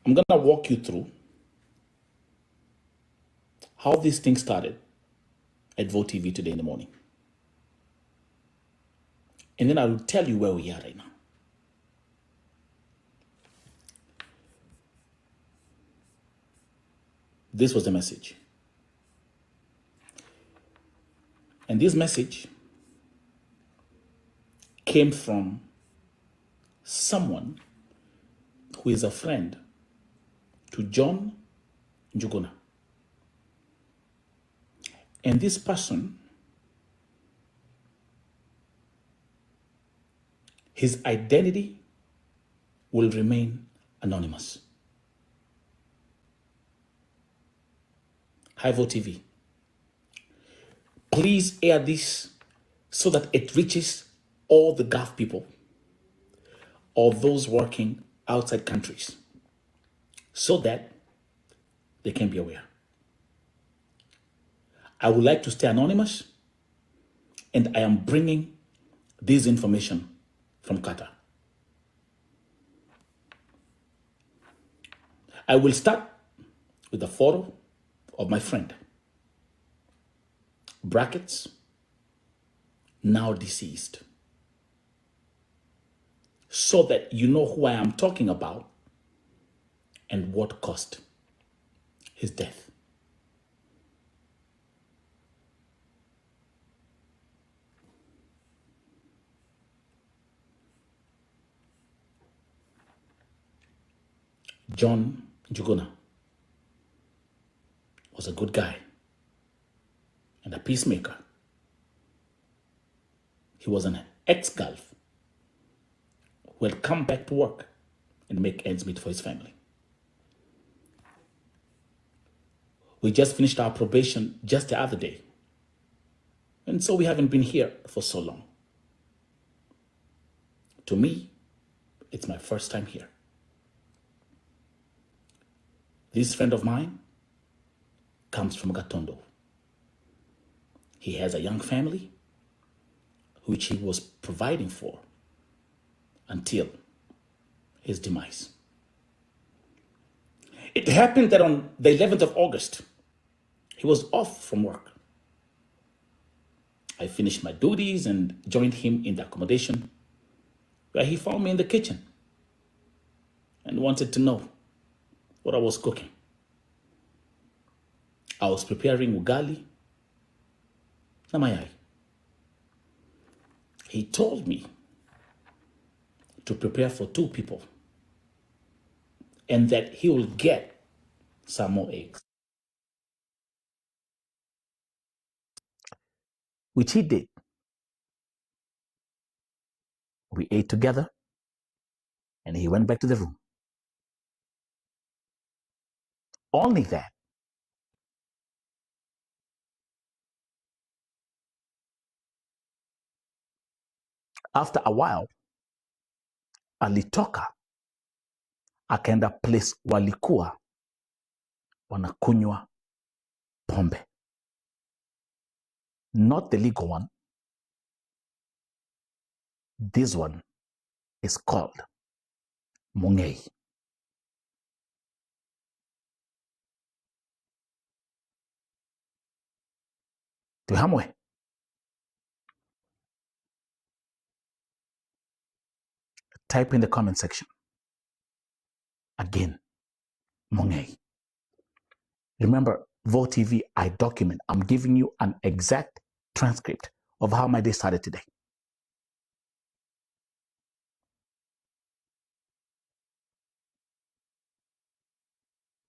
I'm going to walk you through how this thing started at Vote TV today in the morning. And then I will tell you where we are right now. This was the message. And this message came from someone who is a friend to John Njuguna. And this person, his identity will remain anonymous. Hi, Vote TV. Please air this so that it reaches all the Gulf people or those working outside countries so that they can be aware. I would like to stay anonymous, and I am bringing this information from Qatar. I will start with a photo of my friend, brackets, now deceased, so that you know who I am talking about and what caused his death. John Njuguna was a good guy and a peacemaker. He was an ex-Gulf who had come back to work and make ends meet for his family. We just finished our probation just the other day, and so we haven't been here for so long. To me, it's my first time here. This friend of mine comes from Gatondo. He has a young family which he was providing for until his demise. It happened that on the 11th of August, he was off from work. I finished my duties and joined him in the accommodation, where he found me in the kitchen and wanted to know what I was cooking. I was preparing ugali na mayai. He told me to prepare for 2 people and that he will get some more eggs, which he did. We ate together and he went back to the room. Only that, after a while, alitoka akaenda place walikuwa wanakunywa pombe. Not the legal one. This one is called Mungei. Tuhamwe. Type in the comment section. Again, Mungei. Remember, Vote TV, I document. I'm giving you an exact transcript of how my day started today.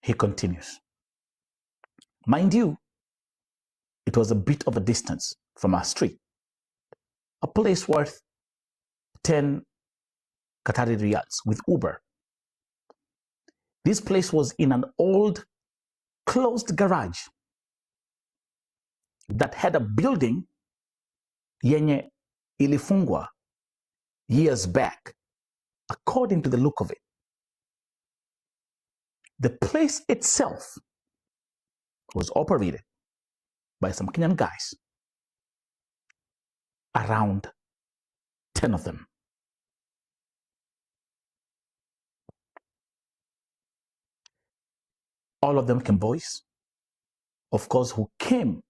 He continues. Mind you, it was a bit of a distance from our street, a place worth 10 Qatari riyals with Uber. This place was in an old closed garage that had a building yenye ilifungwa years back, according to the look of it. The place itself was operated by some Kenyan guys, around 10 of them. all of them boys, of course, who came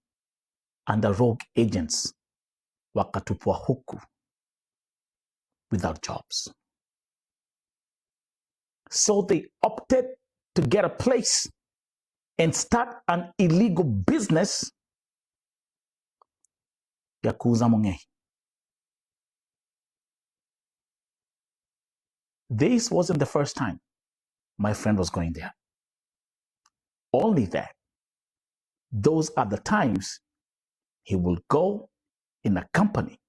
under rogue agents, wakatupwa huku without jobs. So they opted to get a place and start an illegal business ya kuuza mungei. This wasn't the first time my friend was going there. Only that those are the times he will go in a company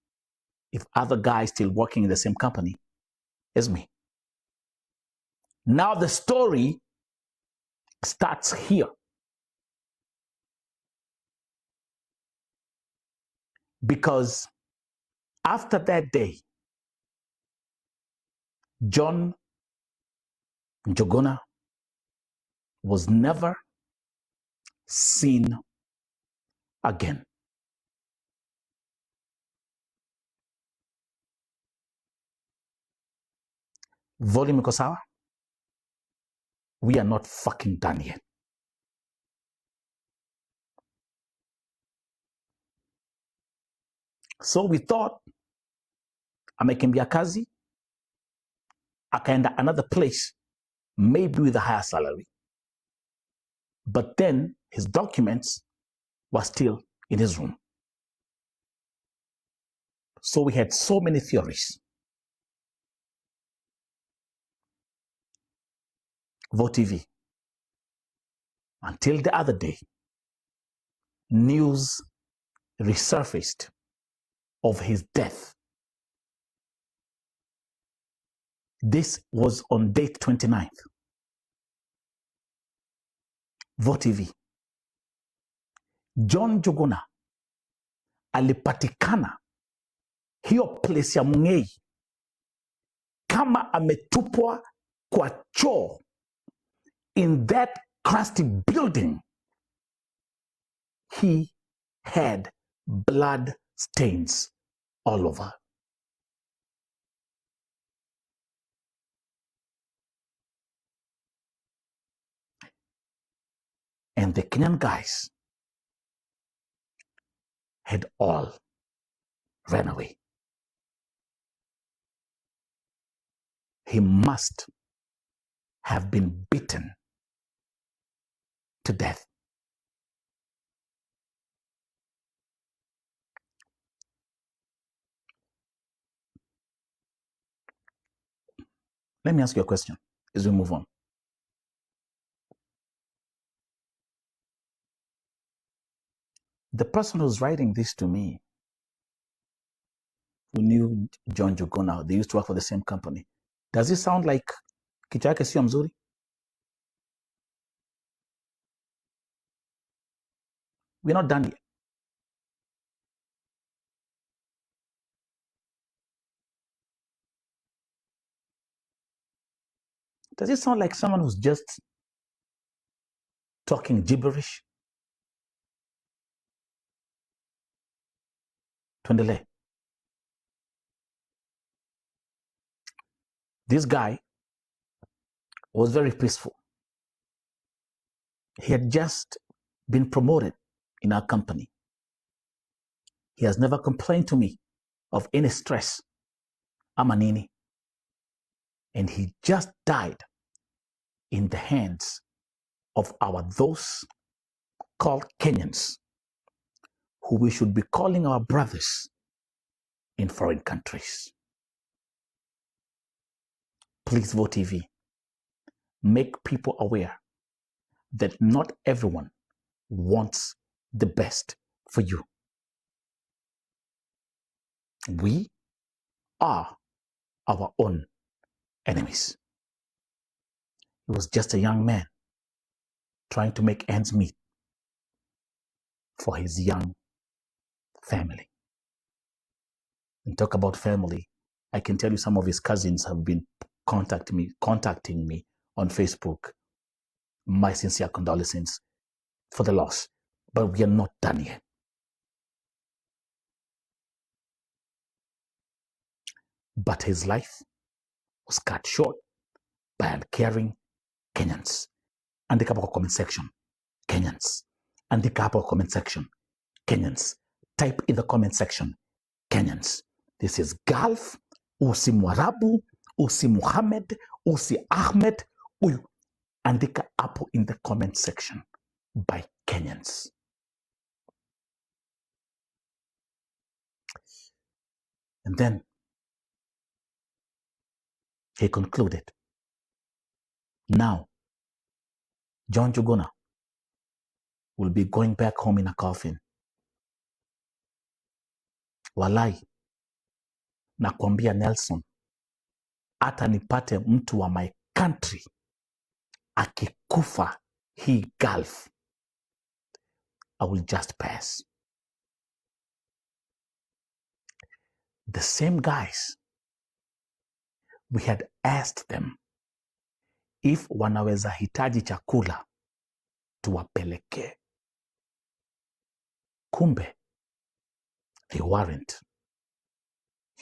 if other guys still working in the same company as me. Now the story starts here. Because after that day, John Njuguna was never seen again. Volume iko sawa? We are not fucking done yet. So we thought amekimbia kazi, akaenda another place, maybe with a higher salary. But then his documents were still in his room. So we had so many theories. Vote TV. Until the other day, news resurfaced of his death. This was on date 29th. Vote TV. John Njuguna alipatikana hiyo place ya Mungei kama ametupwa kwa choo in that crusty building. He had blood stains all over. And the Kenyan guys had all ran away. He must have been beaten to death. Let me ask you a question as we move on. The person who's writing this to me, who knew John Njuguna, they used to work for the same company. Does it sound like kichwa yake sio mzuri? We're not done yet. Does it sound like someone who's just talking gibberish? Tuendelee. This guy was very peaceful. He had just been promoted in our company. He has never complained to me of any stress, ama nini. And he just died in the hands of those called Kenyans, who we should be calling our brothers in foreign countries. Please, Vote TV, make people aware that not everyone wants the best for you. We are our own enemies. He was just a young man trying to make ends meet for his young family. And talk about family, I can tell you some of his cousins have been contacting me on Facebook. My sincere condolences for the loss, but we are not done yet. But his life was cut short by uncaring Kenyans. andika hapo kwa comment section Kenyans. Andika hapo kwa comment section Kenyans. Type in the comment section Kenyans. This is Gulf. Usi Mwarabu, usi Muhammad, usi Ahmed. Uyu. Andika hapo in the comment section by Kenyans. And then he concluded, now John Njuguna will be going back home in a coffin. Walai, nakwambia Nelson, hata nipate mtu wa my country akikufa hii Gulf, I will just pass. The same guys, we had asked them if wanaweza hitaji chakula tuwapelekee. Kumbe, they weren't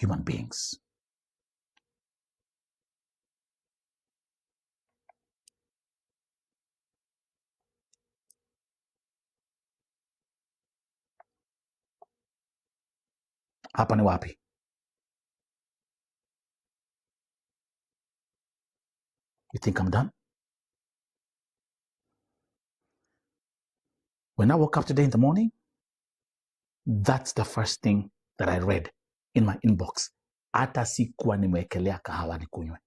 human beings. Hapa ni wapi? You think I'm done? When I woke up today in the morning, that's the first thing that I read in my inbox. Hata sikuwa nimewekelea kahawa nikunywe.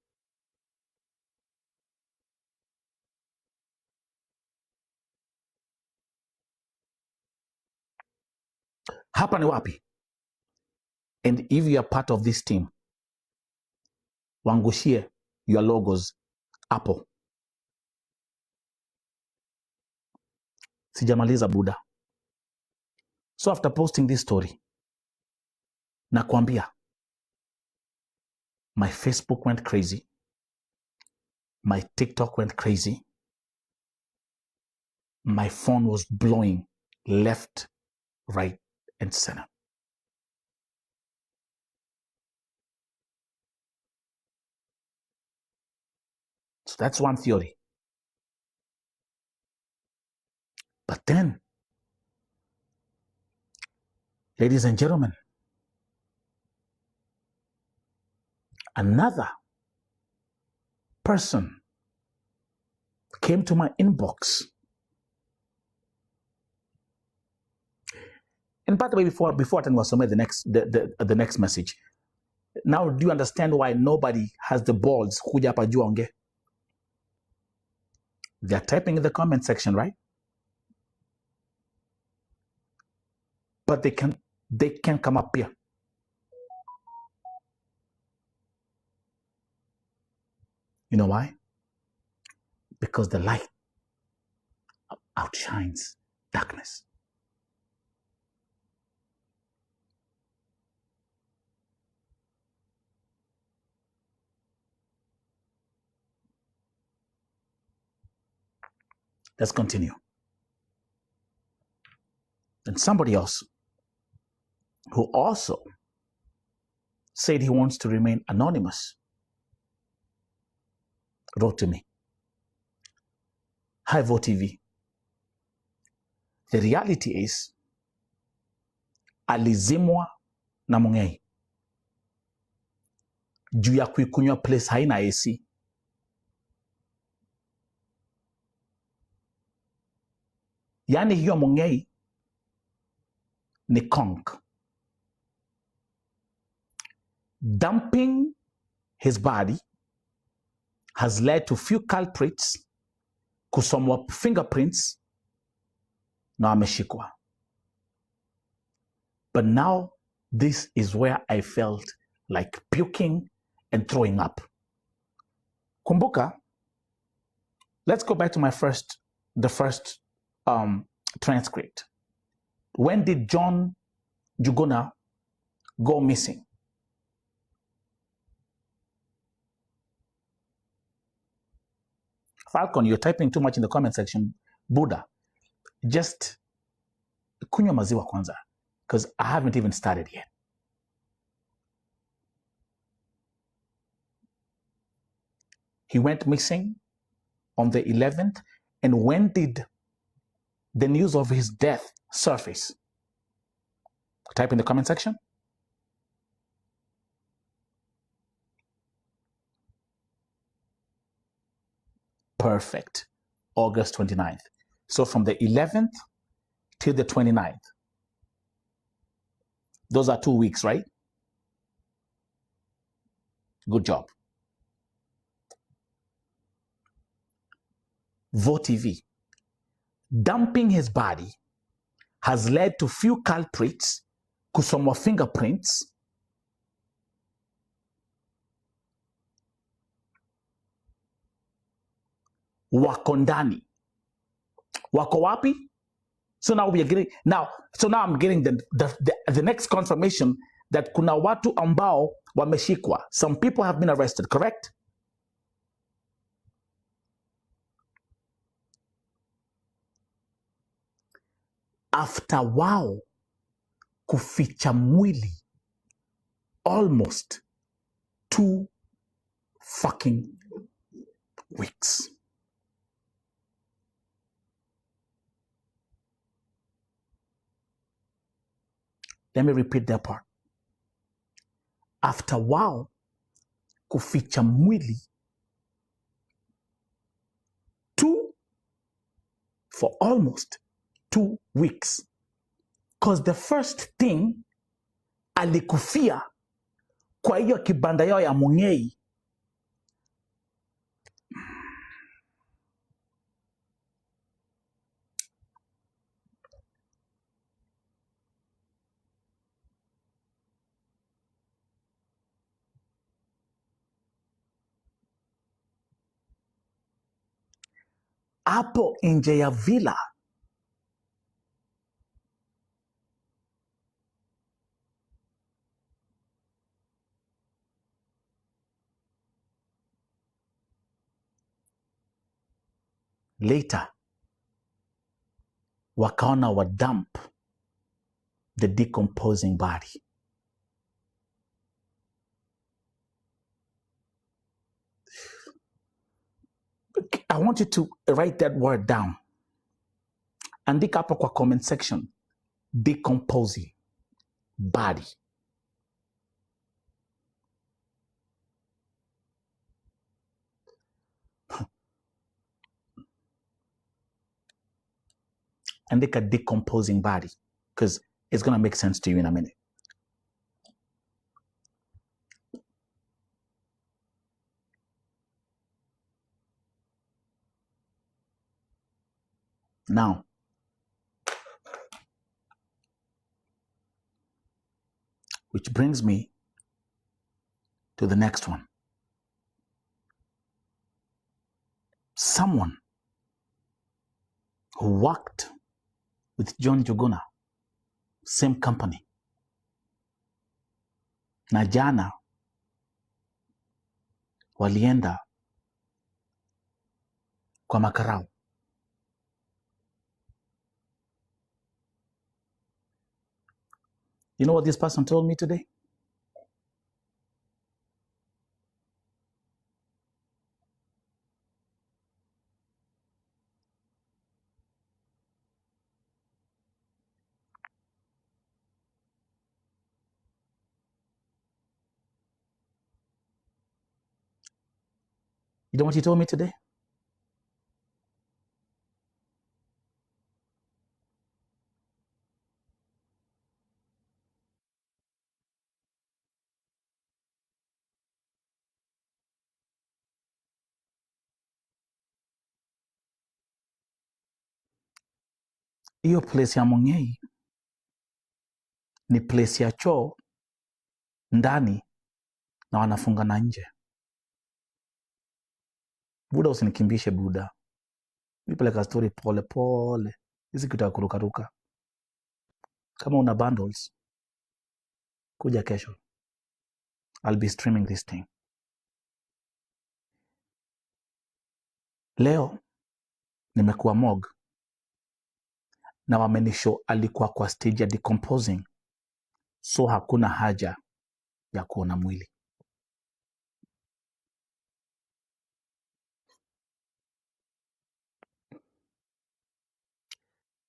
Hapa ni wapi? And if you are part of this team, wangushie your logos hapo. Sijamaliza buda. So after posting this story, nakwambia, my Facebook went crazy. My TikTok went crazy. My phone was blowing left, right, and center. So that's one theory. But then, ladies and gentlemen, another person came to my inbox. And by the way, before I was submit the next message, now do you understand why nobody has the balls? They're typing in the comment section, right? But they can come up here. You know why? Because the light outshines darkness. Let's continue. And somebody else who also said he wants to remain anonymous wrote to me, Hi Vo TV. The reality is, alizimwa na Mungei juu ya kuikunywa place haina AC. Yani hiyo Mungei ni conk. Dumping his body has led to few culprits kusomwa fingerprints na ameshikwa. But now this is where I felt like puking and throwing up. Kumbuka, let's go back to the first transcript. When did John Njuguna go missing? Falcon, you're typing too much in the comment section. Buddha, just kunywa maziwa kwanza, because I haven't even started yet. He went missing on the 11th, And when did the news of his death surface? Type in the comment section. Perfect. August 29th. So from the 11th till the 29th. Those are 2 weeks, right? Good job. VOTV. Dumping his body has led to few culprits kusomwa fingerprints wako ndani. Wako wapi? So now we are getting I'm getting the next confirmation that kuna watu ambao wameshikwa. Some people have been arrested, correct? After wao kuficha mwili almost 2 fucking weeks. Let me repeat that part. After wao kuficha mwili for almost 2 weeks. Because the first thing alikufia kwa hiyo kibanda yao ya Mungei hapo nje ya villa. Later wakaona wa dump the decomposing body. I want you to write that word down. Andika hapo kwa comment section. Decomposing body. Andika decomposing body, because it's going to make sense to you in a minute. Now, which brings me to the next one. Someone who worked with John Njuguna, same company. Na jana walienda kwa makarau. You know what this person told me today? You know what he told me today? Hiyo place ya Mungei ni place ya choo ndani na wanafunga na nje. Buda, usinikimbishe Buda. Nipeleka story pole pole. Hizi kitu ya kurukaruka. Kama una bundles, kuja kesho. I'll be streaming this thing. Leo nimekuwa mog na wamenishow alikuwa kwa stage ya decomposing, so hakuna haja ya kuona mwili.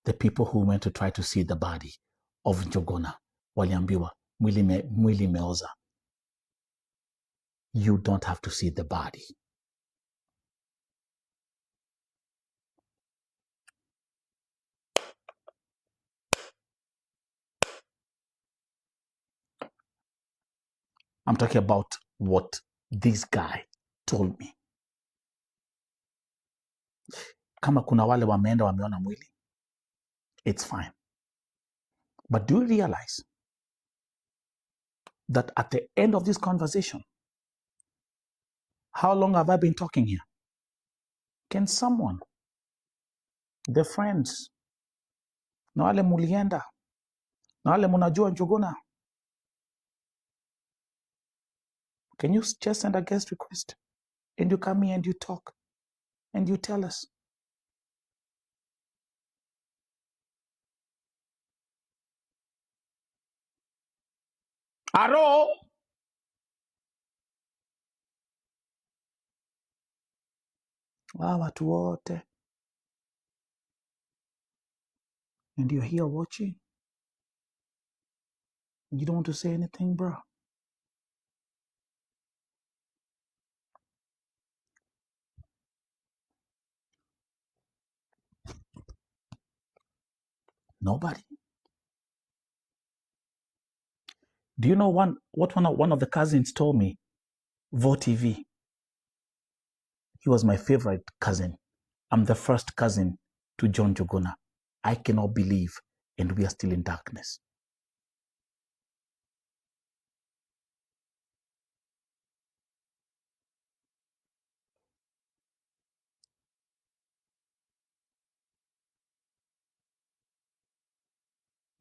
The people who went to try to see the body of Njuguna waliambiwa mwili imeoza. You don't have to see the body. I'm talking about what this guy told me. Kama kuna wale wameenda wameona mwili, it's fine. But do you realize that at the end of this conversation, how long have I been talking here? Can someone, the friends, na wale mulienda, na wale munajua Njuguna, can you just send a guest request? And you come here and you talk and you tell us. Aro! Watu wote. And you're here watching. You don't want to say anything, bro. Nobody. Do you know what one of the cousins told me? Vo TV. He was my favorite cousin. I'm the first cousin to John Njuguna. I cannot believe, and we are still in darkness.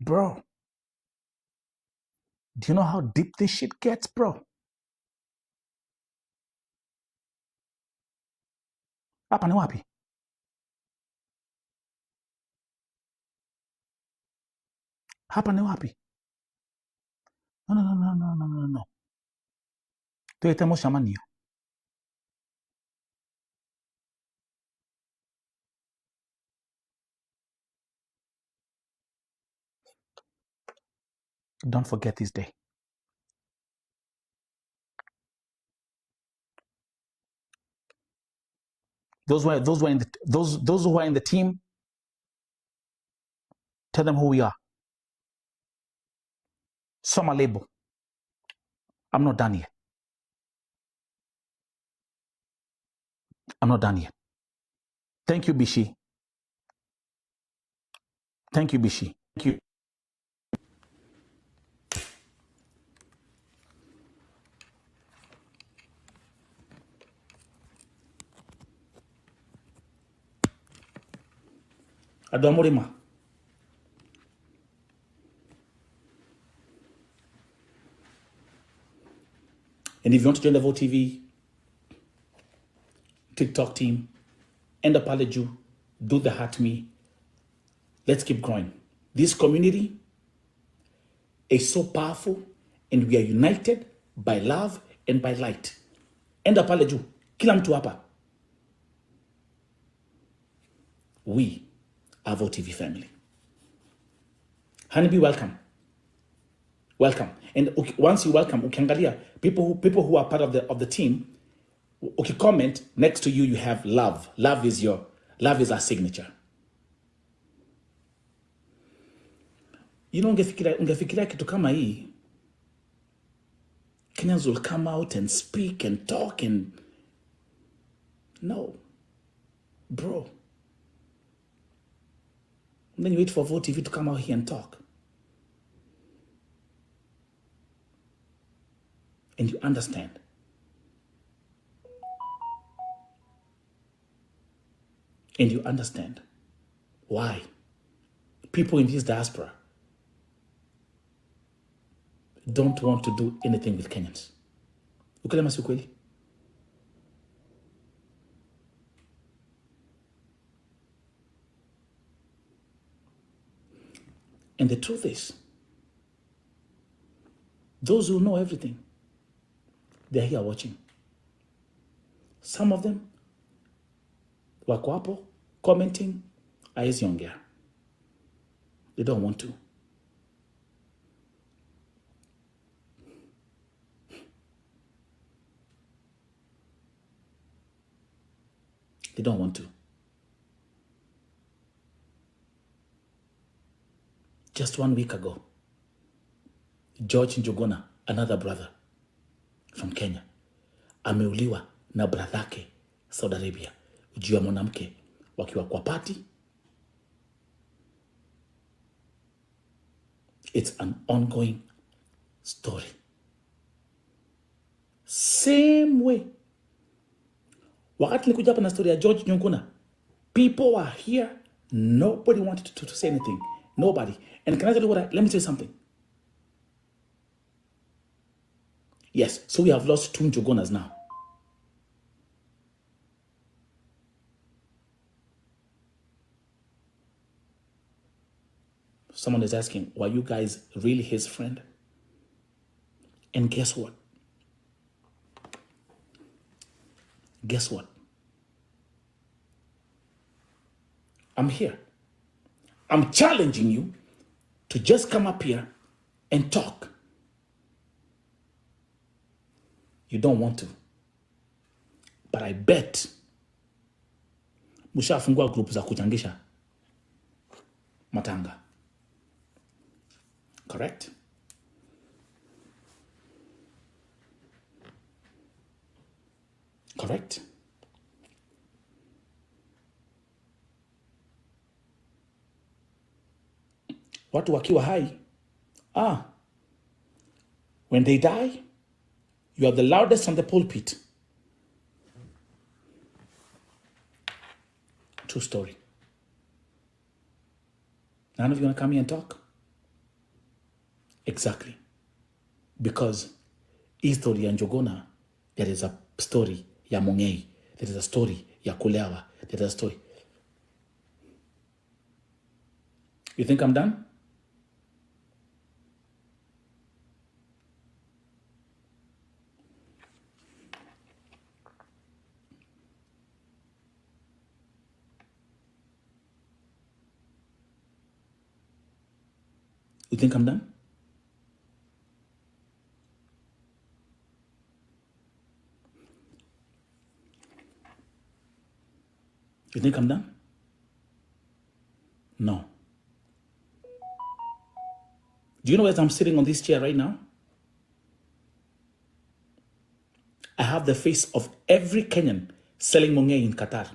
Bro, do you know how deep this shit gets, bro? Hapa ni wapi? Hapa ni wapi? No. Tuitemo shamanio. Don't forget this day. Those who are in the team, tell them who we are. Summer label. I'm not done yet. I'm not done yet. Thank you, Bishi. Thank you, Bishi. Thank you. Adamorima. And if you want to join the Vo TV TikTok team, end up Palaju, do the heart me. Let's keep growing. This community is so powerful, and we are united by love and by light. End up Palaju, kila mtu hapa. We are Vo TV family. Honeybee, welcome. Welcome. And once you welcome, ukiangalia people who are part of the team, okay, comment next to you, you have love. Love is our signature. You know, ungefikiria kitu kama hii, Kenyans will come out and speak and talk and no, bro. And then you wait for Vo TV to come out here and talk. And you understand. And you understand why people in this diaspora don't want to do anything with Kenyans. Ukweli ama si ukweli? And the truth is, those who know everything, they're here watching. Some of them wako hapo commenting, haezi ongea. They don't want to. They don't want to. Just 1 week ago, George Njuguna, another brother from Kenya, ameuliwa na bradhake Saudi Arabia juu ya mwanamke wakiwa kwa party. It's an ongoing story. Same way. Wakati nilikuja hapa na story ya George Njuguna, people were here. Nobody wanted to say anything. Nobody. And can I tell you let me tell you something. Yes, so we have lost 2 Njugunas now. Someone is asking, were you guys really his friend? And guess what? Guess what? I'm here. I'm challenging you to just come up here and talk. You don't want to. But I bet mushafungua group za kuchangisha matanga. Correct? Correct? Watu wakiwa hai, when they die, you are the loudest on the pulpit. True story. None of you want to come here and talk? Exactly. Because hii story ya Njuguna, there is a story ya Mungei. There is a story ya Kulewa. There is a story. You think I'm done? You think I'm done? You think I'm done? No. Do you know as I'm sitting on this chair right now? I have the face of every Kenyan selling monge in Qatar.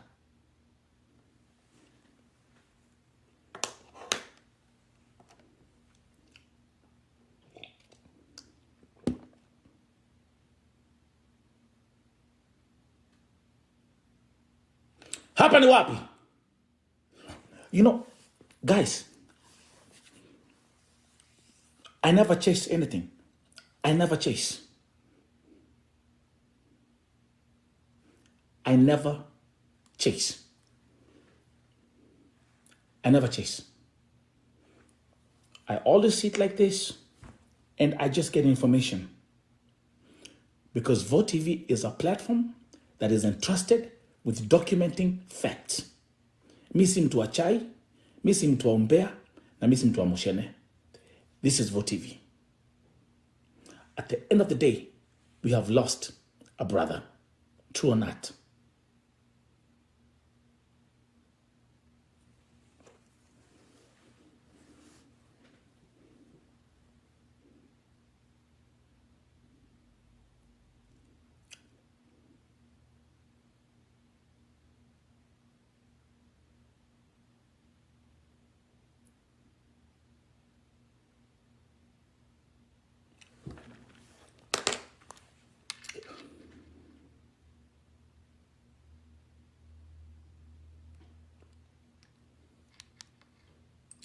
Hapa ni wapi? You know, guys, I never chase anything. I never chase. I never chase. I never chase. I always sit like this and I just get information. Because Vote TV is a platform that is entrusted with documenting facts. Mi si mtu wa chai, mi si mtu wa umbea, na mi si mtu wa moshene. This is Vote TV. At the end of the day, we have lost a brother. True or not?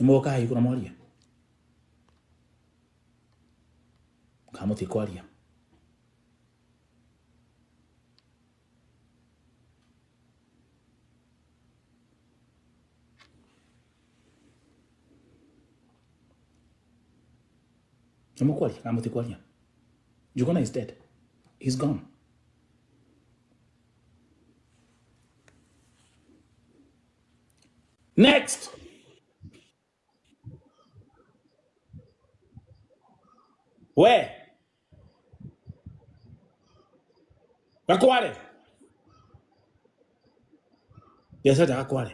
Mwoka hai kuna mwalia. Kamuti kwalia. Mokwalia, kamuti kwalia. Njuguna is dead. He's gone. Next. Where? Kakwale. They said Kakwale.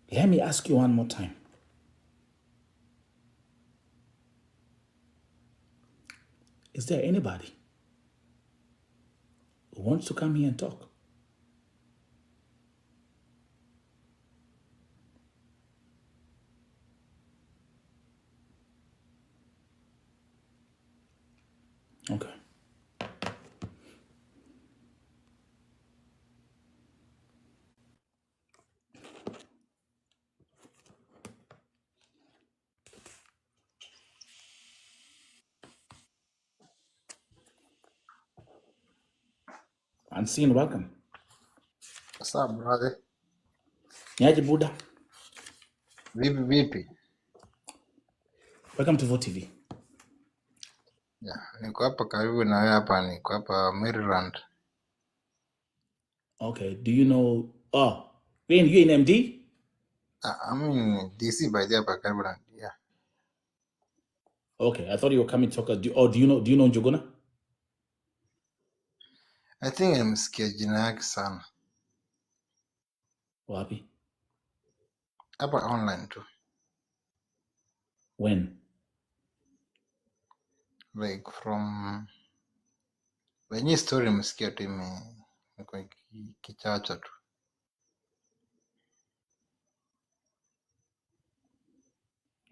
Let me ask you one more time. Is there anybody who wants to come here and talk? Okay. Unseen, welcome. What's up, brother? Nyaji Buddha. Vipi? Welcome to Vote TV. Yeah, niko hapa karibu na wewe hapa, niko hapa Maryland. Okay, do you know, you in MD? I'm in DC by there hapa karibu na, yeah. Okay, I thought you were coming to talk. Do you know Njuguna? I think nimesikia jina yake sana. Wapi? Hapa online tu. When? Like from wenye story nimesikia tu imekuwa kichacha tu.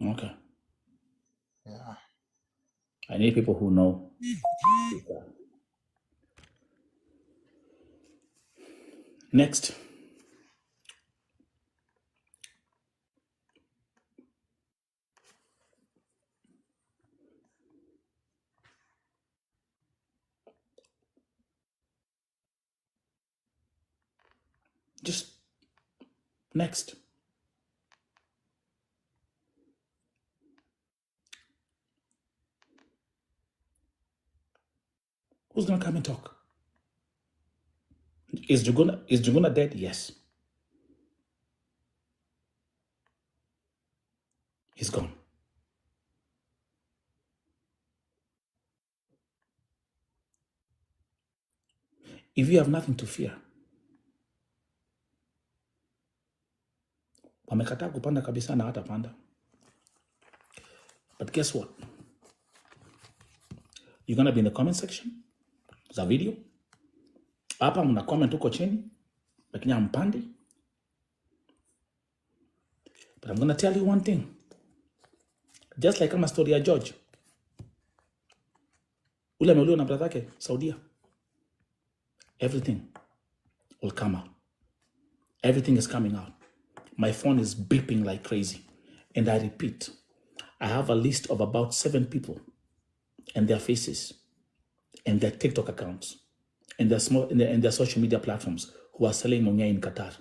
Okay. Yeah. I need people who know. Next. Just next. Who's gonna come and talk? Is Njuguna dead? Yes. He's gone. If you have nothing to fear, wamekataa kupanda kabisa na hata panda. But guess what? You're gonna be in the comment section za video. Hapa mna comment huko chini, lakini hampandi. But I'm gonna tell you one thing. Just like kama story ya George. Ule ameuliwa na brother yake Saudia. Everything will come out. Everything is coming out. My phone is beeping like crazy. And I repeat, I have a list of about 7 people and their faces and their TikTok accounts and their social media platforms who are selling Monya in Qatar.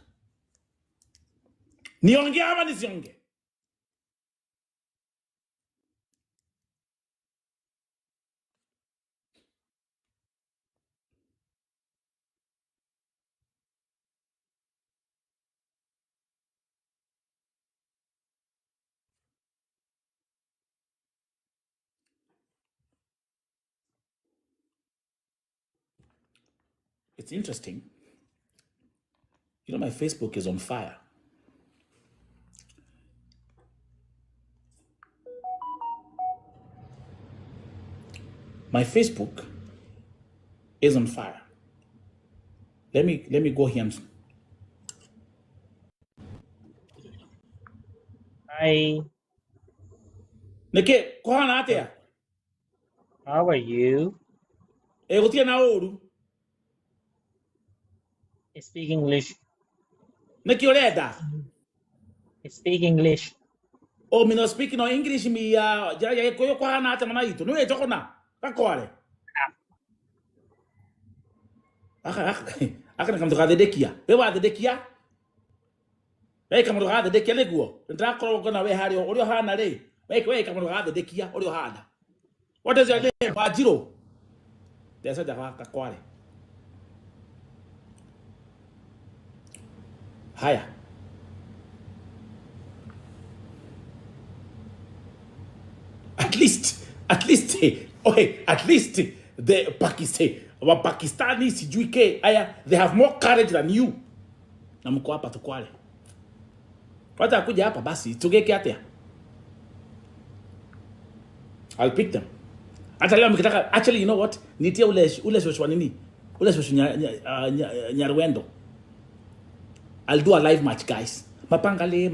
Nionge ama nisionge? It's interesting. You know, my Facebook is on fire. My Facebook is on fire. Let me go here and Hi, Neke, kohana atea? how are you? Gutia na oru. I speak English. Neke oreda. I speak English. Oh, me no speaking no English mi ya koyo kohana atea mama itu. No e joko na. Kakwale. Aka na kamto gade dekia. Be wa de dekia. Be kamto gade dekia leguo. Ntra koro gona we hari orio hana re. We kamto gade dekia orio hana. What is your name? Wajiro. Desa jaha kakwale. Haya. At least okay, at least the Pakistani sijui ke haya, they have more courage than you. Na mko hapa tukwale. Wacha kuja hapa basi tugeke hata. I'll pick them. Hata leo mkitaka, actually you know what? Nitie ule shosho nini? Ule shosho Nyarwendo. I'll do a live match, guys. Mapangale,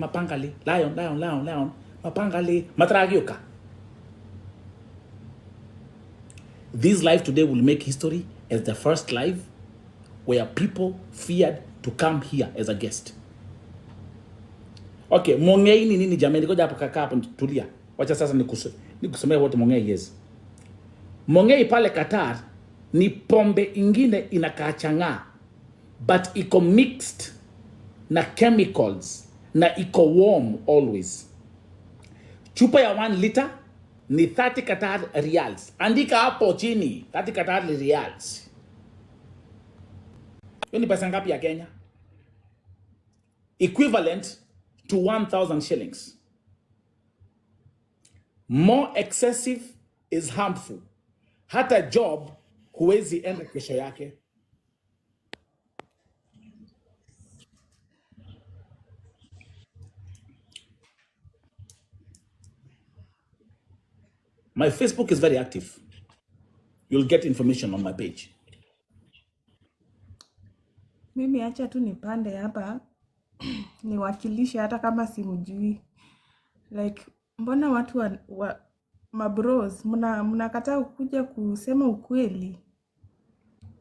lion. Mapangale, matragioka. This live today will make history as the first live where people feared to come here as a guest. Okay, Mongei ni nini jamani? Ngoja hapo kaka hapo tulia. Wacha sasa nikusomea wote Mongei yes. Mongei pale Qatar ni pombe ingine inakaa chang'aa, but iko mixed na chemicals na iko warm always. Chupa ya 1 liter ni 30 Qatar reals. Andika hapo chini 30 Qatar reals. Hiyo ni pesa ngapi ya Kenya? Equivalent to 1,000 shillings. More excessive is harmful. Hata job huwezi enda kesho yake. My Facebook is very active. You'll get information on my page. Mimi acha tu nipande hapa niwakilishe hata kama simjui. Like mbona watu mabros mnakataa kuja kusema ukweli?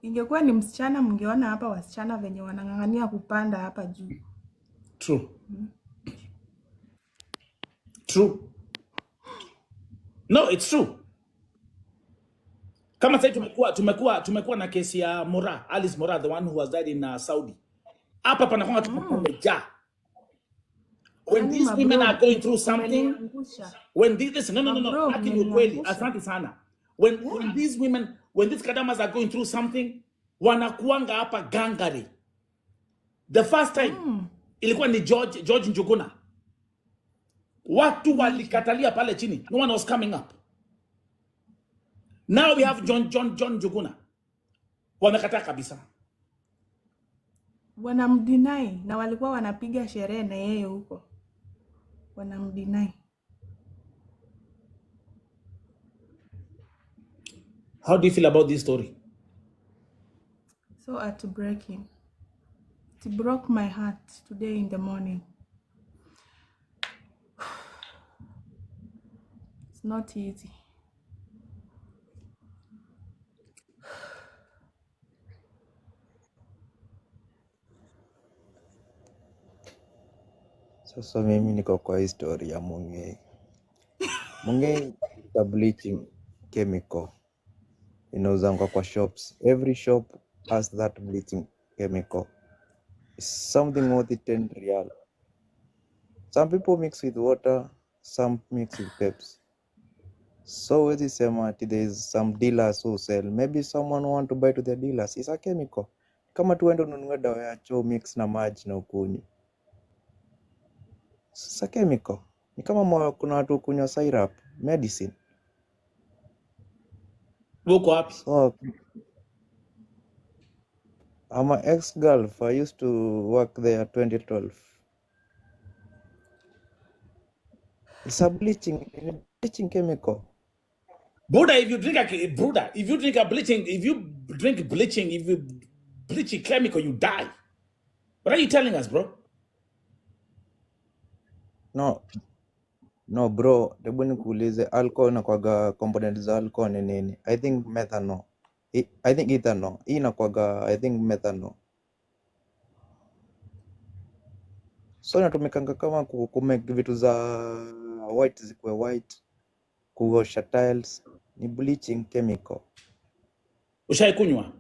Ingekuwa ni msichana mngeona hapa wasichana venye wanang'ang'ania kupanda hapa juu. True. True. No, it's true. Kama sasa tumekuwa na kesi ya Alice Mora, the one who was died in Saudi. Hapa panakuwa tumejaa. When these women are going through something, when these no, akili ukweli, asante sana. When these women, when these kadamas are going through something, wanakuanga hapa gangari. The first time ilikuwa ni George Njuguna. Watu walikatalia pale chini. No one was coming up. Now we have John Njuguna. Wamekataa kabisa. Wanamdeny na walikuwa wanapiga sherehe na yeye huko. Wanamdeny. How do you feel about this story? So heartbreaking. It broke my heart today in the morning. It's not easy. Sasa mimi niko kwa history ya Mongei. Mongei is bleaching chemical. Inauzangwa kwa shops. Every shop has that bleaching chemical. It's something worth 10 real. Some people mix with water, some mix with peps. So with this there is some dealers who sell. Maybe someone want to buy to the dealers. It's a chemical. Kama tuende ununue dawa ya choo mix na maji na ukunywe. It's a chemical. Ni kama kuna watu kunywa syrup, medicine. Woko wapi? So I'm an ex-girlf. I used to work there 2012. It's a bleaching chemical. Buddha, if you bleach a chemical, you die. What are you telling us, bro? No bro, hebu nikuulize, alcohol inakwaga component za alcohol ni nini? I think methanol. I think ethanol. Hii inakwaga I think methanol. So inatumikanga kama kumake vitu za white zikuwe white, kuosha tiles, ni bleaching chemical. Ushaikunywa?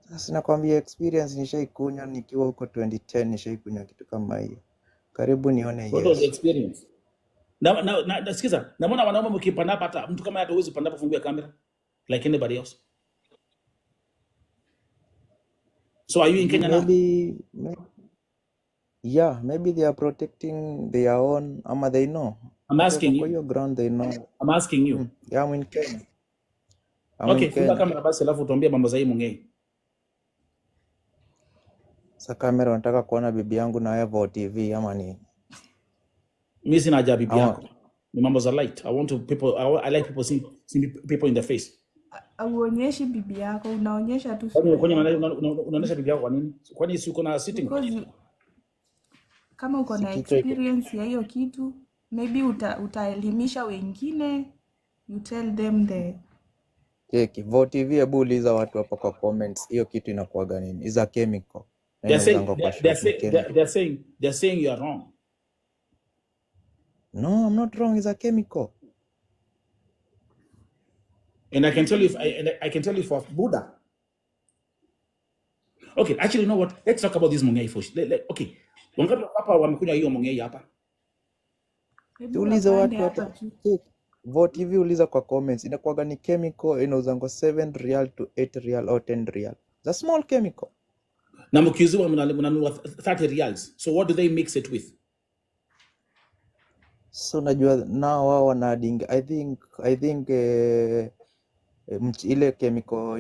Sasa nakwambia experience nishaikunywa nikiwa huko 2010 nishaikunywa kitu kama hiyo. Karibu nione yes. What was the experience? Na sikiza, na mbona wanaume mkipanda hapa hata mtu kama hata huwezi panda hapa fungue kamera like anybody else? So are you in Kenya now? Maybe they are protecting their own, ama they know. I'm asking Kwa you. hiyo ground they know. I'm asking you. Yeah, I'm in Kenya. Okay, funga kamera basi alafu tuambie mambo za hii Mungei. Sa kamera unataka kuona bibi yangu na Evo TV ama ni? Mimi sina haja bibi yako. Ni mambo za light. I like people seeing people in the face. Auonyeshi bibi yako, unaonyesha tu Kwani sura yako. unaonyesha bibi yako kwa nini? Kwani si uko na sitting? Because kama uko na experience ya hiyo kitu, maybe utaelimisha wengine, you tell them the Cheki, Vo TV hebu uliza watu hapa kwa comments hiyo kitu inakuwaga nini? Is a chemical. They're saying you are wrong. No, I'm not wrong. It's a chemical. And I can tell you I can tell you for Buddha. Okay, actually, you know what? Let's talk about this Mungei for okay. Wangapi hapa wamekunywa hiyo Mungei hapa? Uliza watu hapa. Vo TV uliza kwa comments. Inakuwaga ni chemical inauzango 7 real to 8 real or 10 real. It's a small chemical. Na mkiuziwa mnanunua 30 reals. So what do they mix it with? So najua nao wao wanading I think ile chemical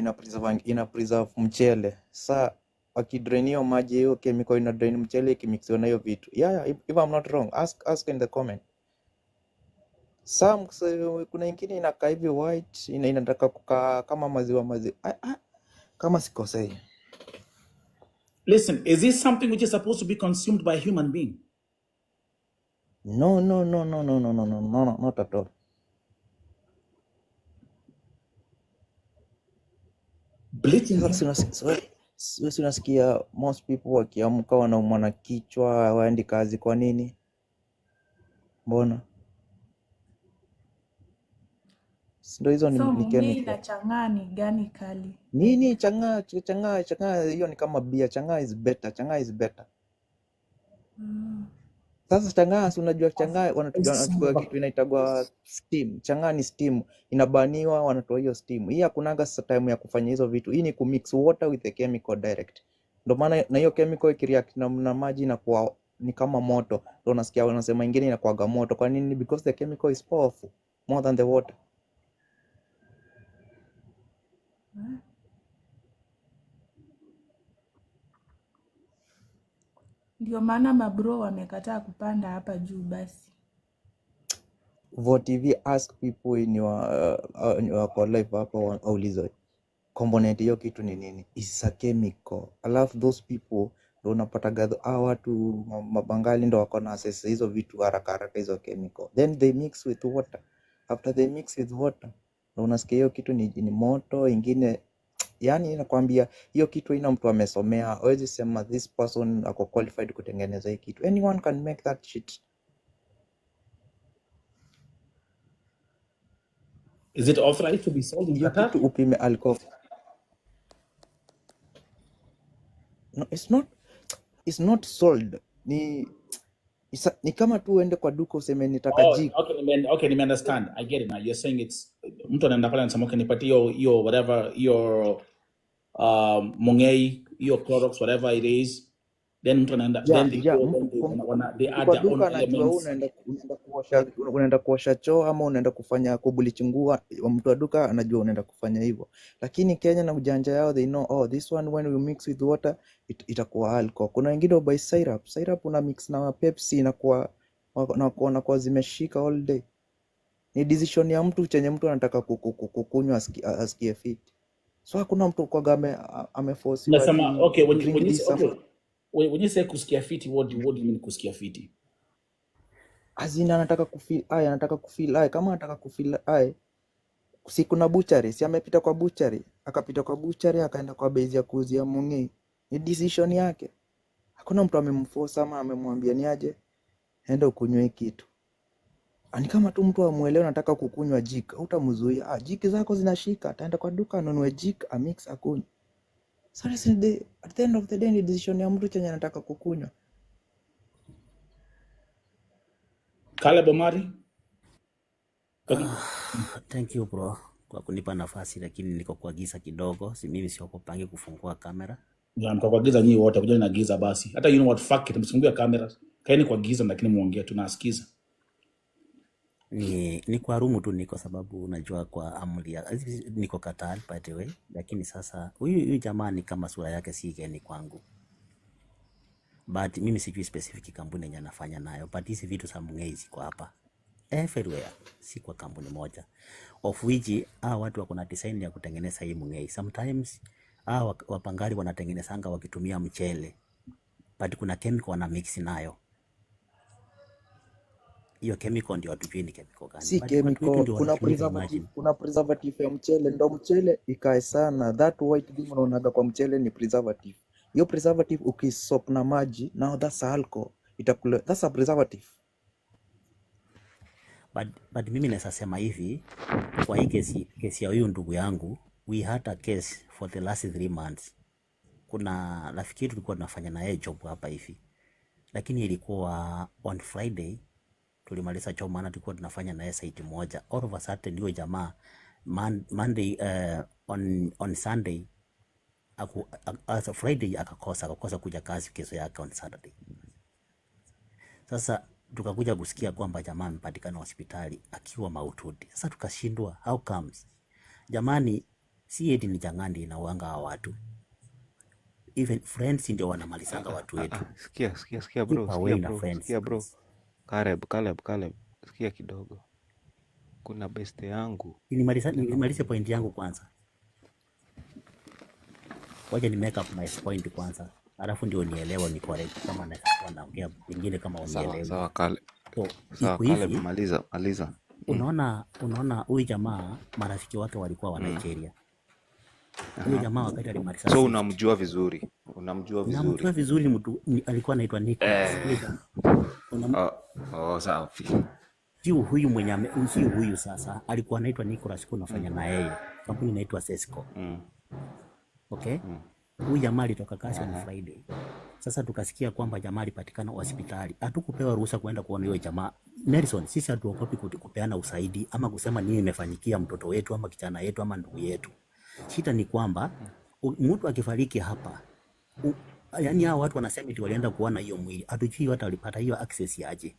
ina preserve mchele. Sa wakidrain hiyo maji hiyo chemical ina drain mchele ikimixiwa na hiyo vitu. Yeah, if I'm not wrong, ask in the comment. Kuna ingine inakaa hivi white, inataka kukaa kama maziwa. Kama sikosei. Listen, is this something which is supposed to be consumed by a human being? No, not at all. Bleaching. Unasikia most people wakiamka wanaumwa na kichwa, waendi kazi. Kwa nini? Mbona? Ndio hizo ni chemical. Na chang'aa ni gani kali? Nini chang'aa hiyo ni kama beer. Chang'aa is better. Sasa chang'aa, unajua chang'aa wanachukua kitu inaitagwa steam. Chang'aa ni steam, inabaniwa, wanatoa hiyo steam. Hii hakunaga sasa time ya kufanya hizo vitu. Hii ni kumix water with the chemical direct. Ndio maana na hiyo chemical ikireact na maji inakuwa ni kama moto. Ndio unasikia wanasema ingine inakuwaga moto. Kwa nini? Because the chemical is powerful more than the water. Ndio maana mabro wamekataa kupanda hapa juu basi. Vo TV ask people in your life hapa waulize component hiyo kitu ni nini? Is a chemical. Alafu those people ndio unapata watu mabangali ndio wako na access hizo vitu haraka hizo chemical. Then they mix with water. After they mix with water, ndio unasikia hiyo kitu ni moto ingine. Yani nakwambia hiyo kitu ina mtu amesomea. Hawezi sema this person ako qualified kutengeneza hii kitu. Anyone can make that shit. Is it authorized to be sold in Qatar? Kitu upime alcohol. No, it's not sold. Ni kama tu uende kwa duka useme nitaka jik. Okay, nime understand. I get it now. You're saying it's mtu anaenda pale anasema okay nipatie hiyo whatever your Mungei, your products, whatever it is. Then mtu anaenda they add their own elements. Unaenda kuosha choo ama unaenda kufanya kubleach nguo, mtu wa duka anajua unaenda kufanya hivyo. Lakini Kenya na ujanja yao, they know this one when we mix with water itakuwa alcohol. Kuna wengine by syrup una mix na Pepsi na kwa zimeshika all day. Ni decision ya mtu chenye mtu anataka kukunywa asikie fit. So hakuna mtu kwa ameforce. Nasema okay when you say kusikia fiti, what do you mean kusikia fiti? Azina anataka kufeel kama anataka kufeel si kuna butchery, si amepita kwa butchery, akapita kwa butchery akaenda kwa base ya kuuzia Mungei. Ni decision yake. Hakuna mtu amemforce ama amemwambia ni aje enda ukunywe kitu. Ani kama tu mtu amuelewe anataka kukunywa jik, utamzuia. Jik zako zinashika, ataenda kwa duka anunue jik, amix akunywe. So at the end of the day ni decision ya mtu chenye anataka kukunywa. Caleb Omari. Thank you bro kwa kunipa nafasi, lakini niko kwa giza kidogo. Mimi siogopangi kufungua kamera. Ya mko kwa giza nyinyi wote, kujeni na giza basi. Hata you know what, fuck it, msifungue kamera. Kaeni kwa giza lakini muongee, tunasikiza. Ni kwa rumu tu niko, sababu unajua kwa amri ya niko Qatar by the way, lakini sasa huyu jamaa ni kama sura yake si geni kwangu, but mimi sijui specific kampuni yenye anafanya nayo, but hizi vitu za Mung'ei ziko hapa everywhere, si kwa kampuni moja, of which watu wako na design ya kutengeneza hii Mung'ei. Sometimes wapangari wanatengenezanga wakitumia mchele, but kuna chemical wana mix nayo. Hiyo chemical ndio hatujui ni chemical gani. Si But watu wetu chemical, ndio wanatumia imagine. kuna preservative ya mchele, ndo mchele ikae sana. That white thing unaonaga kwa mchele ni preservative. Hiyo preservative ukisop na maji, now that's alcohol. That's a preservative. But mimi naweza sema hivi, kwa hii kesi ya huyu ndugu yangu, we had a case for the last 3 months. Kuna rafiki tulikuwa tunafanya na yeye job hapa hivi, lakini ilikuwa on Friday tulimaliza job, maana tulikuwa tunafanya na yeye site moja. All of a sudden ndio jamaa Monday on Sunday as Friday akakosa kuja kazi kesho yake on Saturday. Sasa tukakuja kusikia kwamba jamaa amepatikana hospitali akiwa mahututi. Sasa tukashindwa, how comes? Jamani, si eti ni jangandi inauanga wa watu, even friends ndio wanamalizanga watu wetu. Sikia bro. Caleb, sikia kidogo. Kuna beste yangu. Nimalize point yangu kwanza. Wacha ni make up my point kwanza, alafu ndio nielewe ni correct kama naongea vingine kama unielewe. Sawa Caleb. Iko hivi, maliza. Unaona huyu jamaa marafiki wake walikuwa wa Nigeria. Huyu jamaa wakati alimaliza. So unamjua vizuri. Unamjua vizuri mtu alikuwa anaitwa Nicholas. Sawa. Sio huyu mwenye sio huyu sasa. Alikuwa anaitwa Nicholas, kuna fanya na yeye. Kampuni inaitwa Sesco. Okay? Huyu jamaa alitoka kazi on Friday. Sasa tukasikia kwamba jamaa alipatikana hospitali. Hatukupewa ruhusa kwenda kuona huyo jamaa. Nelson, sisi hatuogopi kupeana usaidi ama kusema nini imefanyikia mtoto wetu ama kijana yetu ama ndugu yetu. Shida ni kwamba mtu akifariki hapa, yani hao watu wanasema eti walienda kuona hiyo mwili. Hatujui hata walipata hiyo access yaje.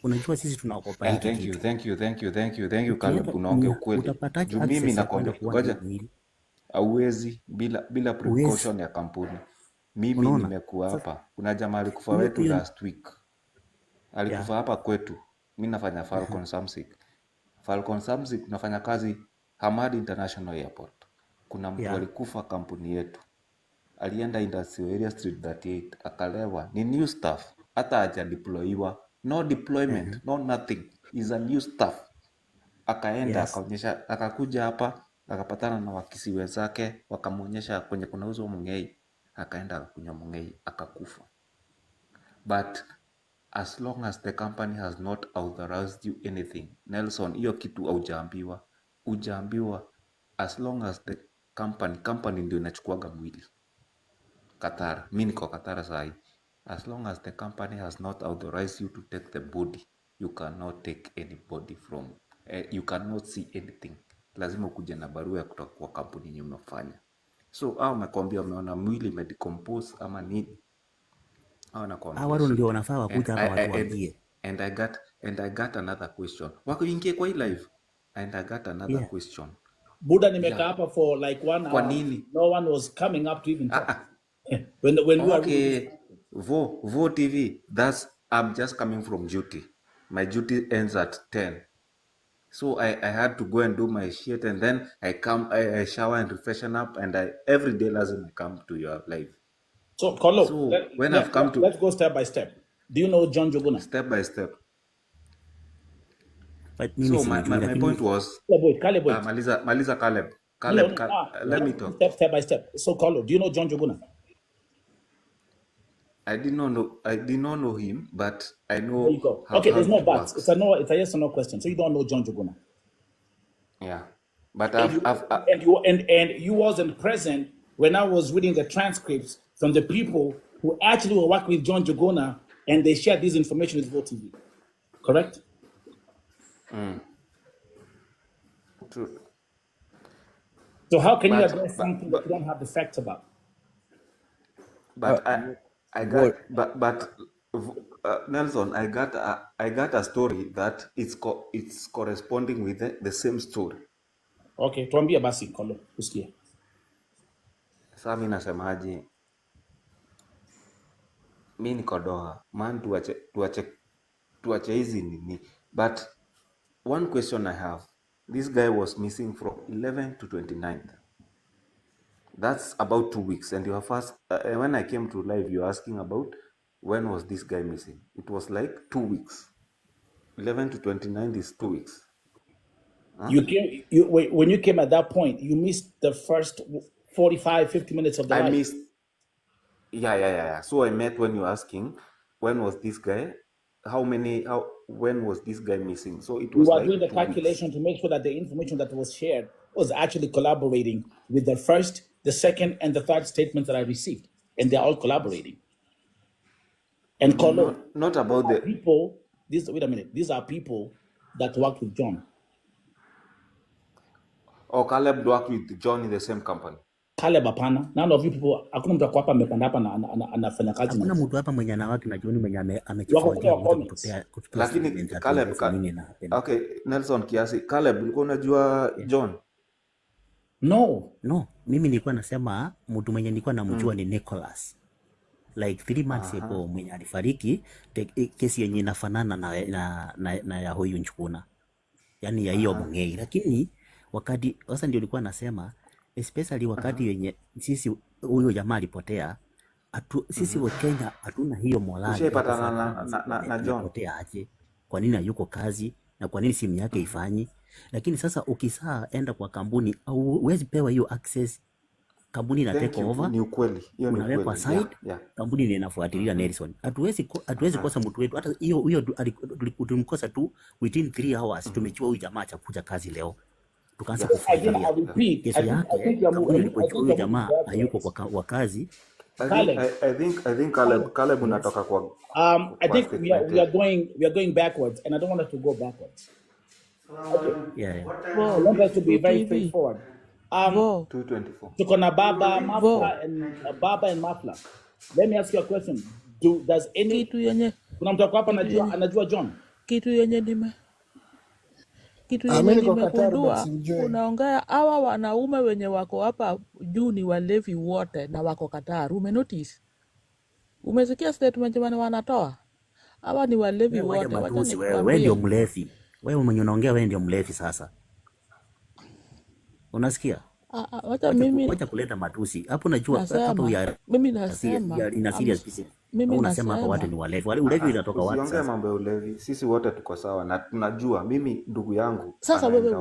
Unajua sisi tunaogopa hiki. Thank you Caleb, unaongea ukweli. Mimi nakwambia ngoja. Hauwezi bila precaution ya kampuni. Mimi nimekuwa hapa. Kuna jamaa alikufa wetu last week. Alikufa hapa kwetu. Mimi nafanya Falcon Samsic nafanya kazi Hamad International Airport. Kuna mtu alikufa kampuni yetu. Alienda Industrial Area Street 38 akalewa. Ni new staff. Hata haja deployiwa. No deployment, no nothing. Is a new staff. Akaenda akaonyesha, akakuja hapa, akapatana na wakisi wenzake, wakamuonyesha kwenye kuna uzo Mung'ei. Akaenda akakunywa Mung'ei, akakufa. But as long as the company has not authorized you anything, Nelson, hiyo kitu hujaambiwa. As long as the company ndio inachukuaga mwili. Qatar, mimi niko Qatar sahi. As long as the company has not authorized you to take the body, you cannot take any body from, you cannot see anything. Lazima ukuje na barua ya kutoka kwa kampuni yenye unafanya. So au nakwambia umeona mwili imedecompose ama nini? Au nakwambia wao ndio wanafaa wakuja hapa watu waambie. And I got another question. Wako ingie kwa hii live. And I got another question. Buda nimeka hapa for like 1 hour. Kwa nini? No one was coming up to even talk. When we are Vo TV, I'm just coming from duty. My duty ends at 10. So I had to go and do my shit, and then I shower and freshen up, and every day lazima I come to your live. So Kolo, let's go step by step. Do you know John Njuguna? Step by step. So my point was Caleb. Maliza Caleb. Let me talk. Step by step. So Kolo, do you know John Njuguna? I did not know him, but I know. There you go. Okay, there's no buts. It's a yes or no question. So you don't know John Njuguna. Yeah, but you wasn't present when I was reading the transcripts from the people who actually were working with John Njuguna, and they shared this information with Vo TV. Correct? True. So how can you address something that you don't have the facts about? But I got, What? but Nelson, I got a story that it's corresponding with the same story. Okay, tuambie basi Kolo, usikie. Sasa mimi nasemaje? Mimi niko Doha. Man, tuache hizi nini. But one question I have. This guy was missing from 11 to 29th. That's about 2 weeks. And your first, when I came to live, you're asking about when was this guy missing? It was like 2 weeks. 11 to 29 is 2 weeks. Huh? When you came at that point, you missed the first 45, 50 minutes of the live. I missed. Yeah. So I met when you're asking, when was this guy? When was this guy missing? So it was You are like doing the 2 weeks. calculation to make sure that the information that was shared was actually collaborating with the first, the second, and the third statements that I received. And they're all collaborating. And Kolo, Not about the people, wait a minute, these are people that worked with John. or Caleb worked with John in the same company. Caleb hapana. None of you people, hakuna mtu hapa amepanda hapa na anafanya kazi. Hakuna mtu hapa mwenye anawaki na John mwenye Wako amechifungia kwa comments. kutupea Lakini statement Caleb, atueleze nini inapenda. okay, Nelson kiasi. Caleb, ulikuwa unajua John? No, mimi nilikuwa nasema mtu mwenye nilikuwa namjua ni Nicholas. Like 3 months ago mwenye alifariki, kesi yenye inafanana na ya huyu Njuguna. Yaani ya hiyo Mungei. Lakini wakati sasa ndio nilikuwa nasema especially wakati wenye sisi huyo jamaa alipotea, sisi wa Kenya hatuna hiyo morali. Ushaipata na John. Alipotea aje? Kwa nini hayuko kazi? Na kwa nini simu yake ifanyi? Lakini sasa ukisaa enda kwa kampuni au huwezi pewa hiyo access. Kampuni ina take over. Ni ukweli. Hiyo ni ukweli. Unawekwa side. Yeah. Kampuni inafuatilia Nelson. Hatuwezi kosa mtu wetu. Hata hiyo tulimkosa tu within 3 hours tumechua huyu jamaa chakuja kazi leo. Tukaanza kufuatilia. Kesho yake kampuni ilipochua huyu jamaa hayuko kwa kazi. I think Caleb unatoka kwa I think we are going backwards and I don't want us to go backwards. Okay. Yeah. I want us to be very straightforward. 224. Tuko na Baba and Mafla. Let me ask you a question. Does any kuna mtu hapa anajua John? Kitu yenye nimegundua, unaongea hawa wanaume wenye wako hapa juu ni walevi wote na wako Qatar. Umenotice? Umesikia statement wanatoa? Hawa ni walevi wote. Wewe ndio mlevi. Wewe mwenye unaongea wewe ndio mlevi sasa. Unasikia? Wacha kuleta matusi. Hapo najua hapo mimi nasema ina serious business. Mimi unasema hapa watu ni walevi. Ulevi unatoka wapi sasa? Usiongee mambo ya ulevi. Sisi wote tuko sawa na tunajua mimi ndugu yangu sasa wewe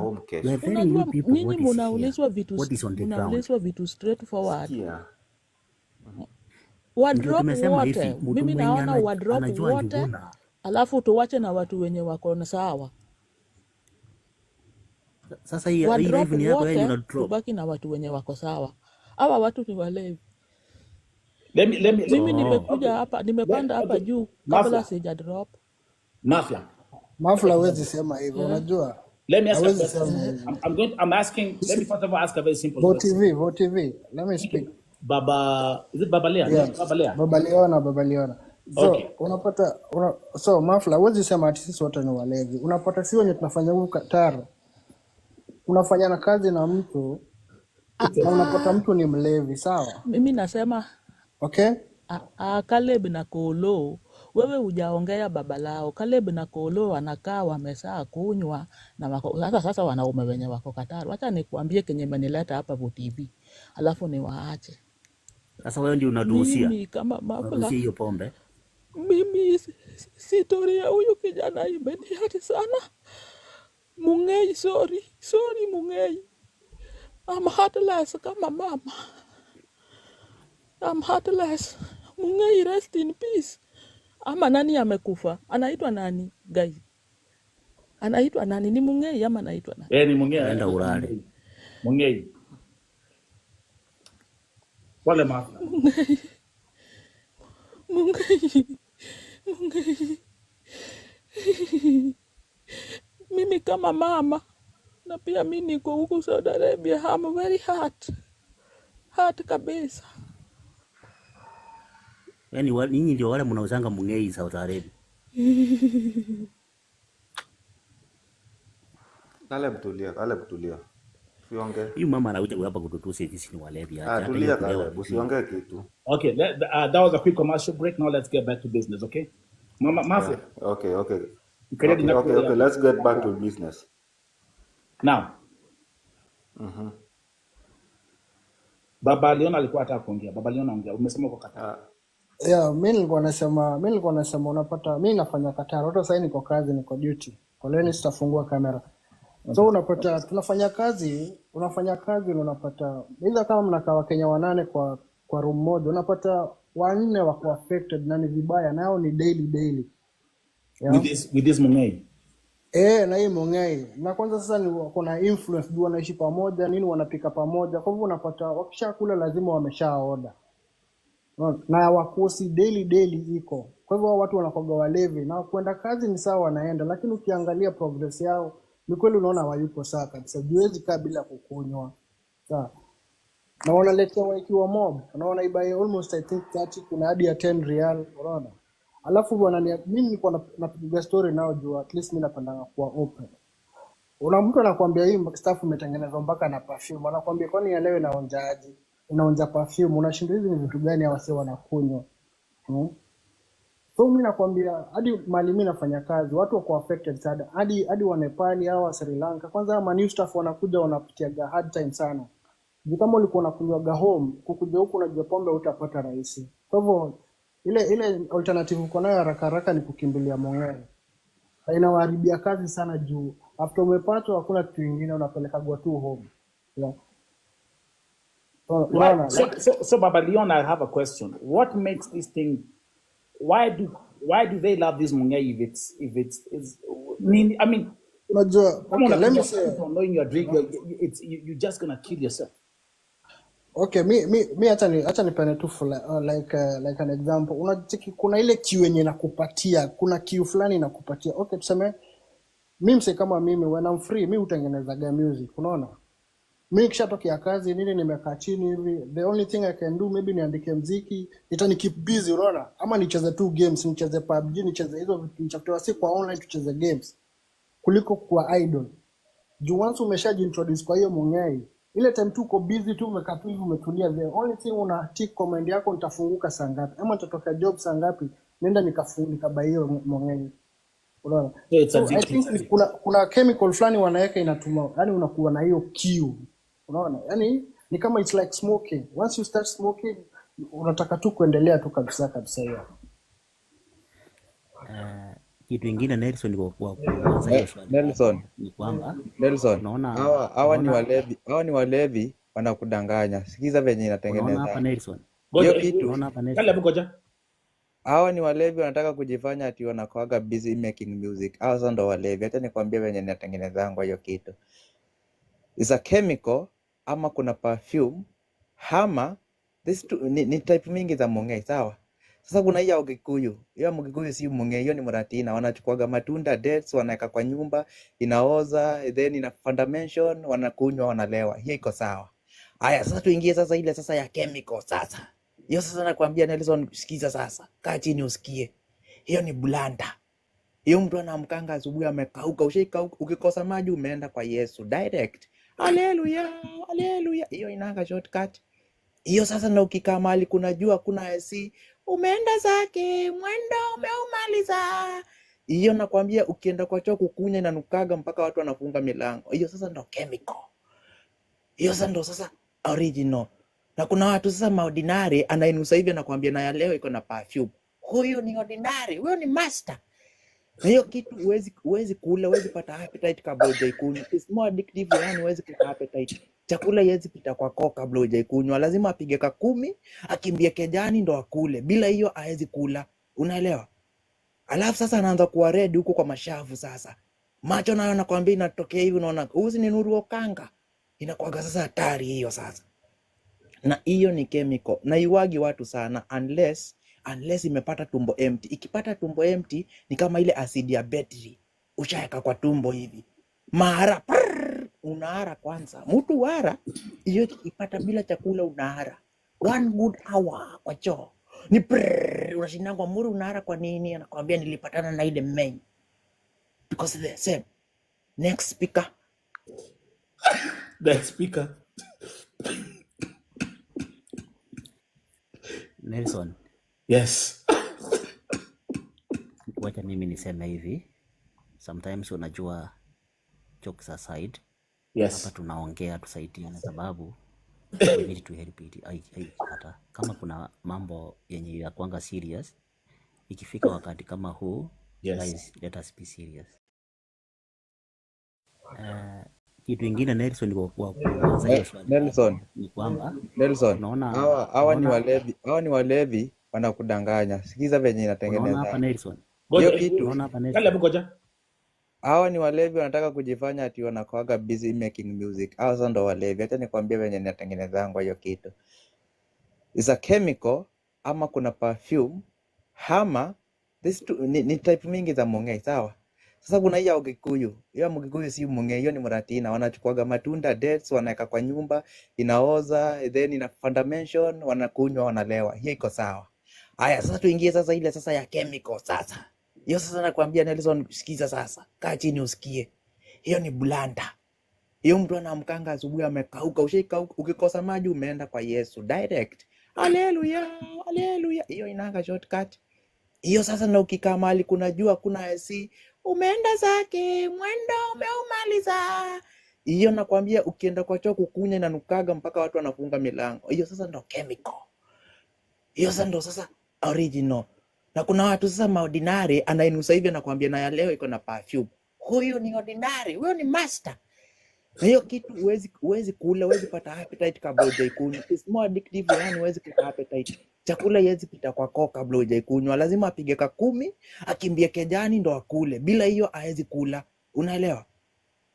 nyinyi mnaulizwa vitu straightforward. Yeah. Wardrobe wote. Mimi naona wardrobe wote. Alafu tuwache na watu wenye wako na sawa. Sasa hii live ni yako una drop. Tubaki na watu wenye wako sawa. Hawa watu ni walevi. Mimi nimekuja hapa, nimepanda hapa juu kabla sija drop. Mafla hawezi sema hivyo, unajua. Let me ask a question. I'm asking, let me first of all ask a very simple question. Vote TV. Let me speak. Baba, is it Baba Leon? Yes. Baba Leona. So, okay. So Mafla hawezi sema ati sisi wote ni walevi. Unapata si wenye tunafanya huko Qatar. Unafanya na kazi na mtu na unapata mtu ni mlevi, sawa? Mimi nasema okay? Caleb na Kolo, wewe hujaongea baba lao. Caleb na Kolo wanakaa wamesaa kunywa na wako sasa wanaume wenye wako Qatar. Wacha nikuambie kenye menileta hapa TV. Alafu ni waache. Sasa wewe ndio unaduhusia. Mimi kama Mafla hiyo pombe. Mimi story ya huyu kijana imeniacha sana. Mungei, sorry Mungei. I'm heartless kama mama. I'm heartless. Mungei, rest in peace. Ama nani amekufa? Anaitwa nani, guys? Anaitwa nani? Ni Mungei ama anaitwa nani? Ni Mungei. Aenda ulale. Mungei. Wale Mafla. Mungei. Mimi kama mama na pia mimi niko huko Saudi Arabia, I'm very hurt kabisa. Yaani ninyi ndio wale mnauzanga mungei Saudi Arabia. Caleb tulia. Usiongee. Huyu mama anakuja hapa kututusi sisi ni walevi acha. Hata hiyo Tulia kulewa Caleb, usiongee kitu. Okay, that was a quick commercial break. Now let's get back to business, okay? Mafia. Okay. Okay, Let's get back to business. Now. Baba Leona alikuwa anataka kuongea. Baba Leona ongea. Umesema uko Qatar. Yeah, mimi nilikuwa nasema unapata mimi nafanya Qatar. Hata sasa niko kazi, niko duty. Kwa leo sitafungua kamera. So unapata unafanya kazi na unapata bila kama mnakaa Wakenya 8 kwa room moja, unapata 4 wako affected na ni vibaya, nao ni daily. Yeah? With this mongei. Na hii mongei. Na kwanza sasa ni kuna influence juu wanaishi pamoja, nini wanapika pamoja. Kwa hivyo unapata wakishakula lazima wamesha order. Na wakosi daily iko. Kwa hivyo watu wanakoga walevi na kwenda kazi ni sawa wanaenda, lakini ukiangalia progress yao ni kweli unaona hayuko sawa kabisa. Juwezi kaa bila kukunywa. Sawa. Na wanaletewa ikiwa mob. Na wanaiba almost I think 30 kuna hadi ya 10 real, unaona. Alafu bwana mimi nilikuwa napiga story nao juu at least mimi napenda kuwa open. Una mtu anakuambia hii staff imetengenezwa mpaka na perfume. Anakuambia kwani ya leo inaonjaje? Inaonja perfume. Unashinda hizi ni vitu gani hawase wanakunywa? So mimi nakwambia hadi mali mimi nafanya kazi watu wako affected sana. Hadi wa Nepal au Sri Lanka. Kwanza ma new staff wanakuja wanapitia hard time sana. Kama ulikuwa unakunywa home, kukuja huku unajua pombe utapata rahisi. Kwa hivyo ile alternative uko nayo haraka ni kukimbilia mong'ere. Inawaharibia kazi sana juu after umepata hakuna kitu kingine unapeleka kwa tu home. Yeah. So Baba Leon, I have a question. What makes this thing? Why do they love this mongei if it's I mean unajua okay, let me say knowing your drink you're just gonna kill yourself. Okay, mi acha nipende tu like an example. Unachiki kuna ile kiu yenye nakupatia, kuna kiu fulani nakupatia. Okay, tuseme mimi mse kama mimi when I'm free, mimi utengenezaga music, unaona? Mimi kishatokea kazi nini nimekaa chini hivi, the only thing I can do maybe niandike muziki, itani keep busy, unaona? Ama nicheze tu games, nicheze PUBG, nicheze hizo vitu, nichafute si kwa online tucheze games kuliko kwa idol. Juu once umeshajiintroduce kwa hiyo mongei, ile time tu uko busy tu umekaa tu hivi umetulia, the only thing una tick comment yako nitafunguka saa ngapi ama nitatoka job saa ngapi, nenda nikabuy hiyo mongei. Unaona? So I think kuna chemical fulani wanaweka inatuma, yani unakuwa na hiyo kiu. Unaona? Yani ni kama it's like smoking. Once you start smoking unataka tu kuendelea tu kabisa hiyo. Kitu kingine Nelson kwa kuanza hiyo swali. Ni kwamba unaona hawa ni walevi wanakudanganya. Sikiza venye inatengeneza. Unaona hapa Nelson. Hiyo kitu. Unaona hapa Nelson. Hawa ni walevi wanataka kujifanya ati wanakuaga busy making music. Hawa sasa ndo walevi. Acha nikwambie venye inatengenezwa hiyo kitu. Is a chemical ama kuna perfume ama ni type mingi za mongei, sawa? Sasa kuna hiyo Gikuyu. Hiyo Mgikuyu si mongei, hiyo ni muratina. Wanachukuaga matunda dates wanaweka kwa nyumba, inaoza, then ina fundamentation, wanakunywa, wanalewa. Hiyo iko sawa. Haya sasa tuingie sasa ile sasa ya chemical sasa. Hiyo sasa nakwambia Nelson, sikiza sasa. Kaa chini usikie. Hiyo ni blanda. Hiyo mtu anamkanga asubuhi amekauka, ushaikauka, ukikosa maji umeenda kwa Yesu direct. Haleluya, haleluya. Hiyo inanga shortcut. Hiyo sasa na ukikaa mahali kuna jua kuna AC, umeenda zake, mwendo umeumaliza. Hiyo nakwambia ukienda kwa choo kukunya inanukaga mpaka watu wanafunga milango. Hiyo sasa ndo chemical. Hiyo sasa ndo sasa original. Na kuna watu sasa ordinary anainusa hivi anakuambia na ya leo iko na perfume. Huyo ni ordinary, huyo ni master. Na hiyo kitu huwezi kula, huwezi pata appetite kabla hujaikunywa. It's more addictive, yani huwezi pata appetite. Chakula yezi pita kwa koo kabla hujaikunywa. Lazima apige ka 10, akimbie kejani ndo akule. Bila hiyo haezi kula. Unaelewa? Alafu sasa anaanza kuwa red huko kwa mashavu sasa. Macho nayo nakwambia inatokea hivi unaona. Uzi ni nuru okanga. Inakuwaga sasa hatari hiyo sasa. Na hiyo ni chemical. Na iwagi watu sana unless imepata tumbo empty. Ikipata tumbo empty ni kama ile asidi ya battery. Ushaeka kwa tumbo hivi. Mahara unaara kwanza. Mtu wara hiyo ikipata bila chakula unaara. 1 good hour kwa choo. Ni prrrr, unashindangwa Muri unahara kwa nini? Anakwambia nilipatana na ile main. Because they're same. Next speaker. Next speaker. Nelson, Yes. wacha mimi niseme hivi. Sometimes unajua jokes aside, Yes. hapa tunaongea tusaidiane sababu we need to help it. Hata kama kuna mambo yenye ya kuanga serious, ikifika wakati kama huu, Yes. guys, let us be serious. Kitu ingine Nelson, ni kwa kuanza hiyo swali Nelson, ni kwamba Nelson, unaona hawa ni walevi wanakudanganya. Sikiza venye unaona hapa inatengeneza Nelson, hiyo kitu. unaona hapa Kale Nelson, bukoja. Hawa ni walevi wanataka kujifanya ati wanakuaga busy making music. Hawa sasa ndo walevi. Acha nikwambie venye inatengenezangwa hiyo kitu. Is a chemical ama kuna perfume ama ni type mingi za mongei, sawa? Sasa kuna hii ya Kikuyu. Hiyo ya Mkikuyu si mongei, hiyo ni muratina. Wanachukuaga matunda dates, wanaweka kwa nyumba, inaoza, then ina fundamentation, wanakunywa, wanalewa. Hiyo iko sawa. Haya, sasa tuingie sasa ile sasa ya chemical sasa. Hiyo sasa nakwambia Nelson, sikiza sasa. Kaa chini usikie. Hiyo ni blanda. Hiyo mtu anamkanga asubuhi amekauka, ushaikauka, ukikosa maji umeenda kwa Yesu direct. Haleluya, haleluya. Hiyo inanga shortcut. Hiyo sasa na ukikaa mahali kuna jua, kuna AC, umeenda zake, mwendo umeumaliza. Hiyo nakwambia ukienda kwa choo kukunya inanukaga mpaka watu wanafunga milango. Hiyo sasa ndo chemical. Hiyo sasa ndo sasa original. Na kuna watu sasa maordinary anainusa hivi anakuambia na ya leo iko na perfume. Huyo ni ordinary, huyo ni master. Na hiyo kitu huwezi kula, huwezi pata appetite kabla hujaikunywa. It's more addictive, yani huwezi kupata appetite. Chakula haiwezi pita kwa koo kabla hujaikunywa. Lazima apige ka 10, akimbie kejani ndo akule. Bila hiyo hawezi kula. Unaelewa?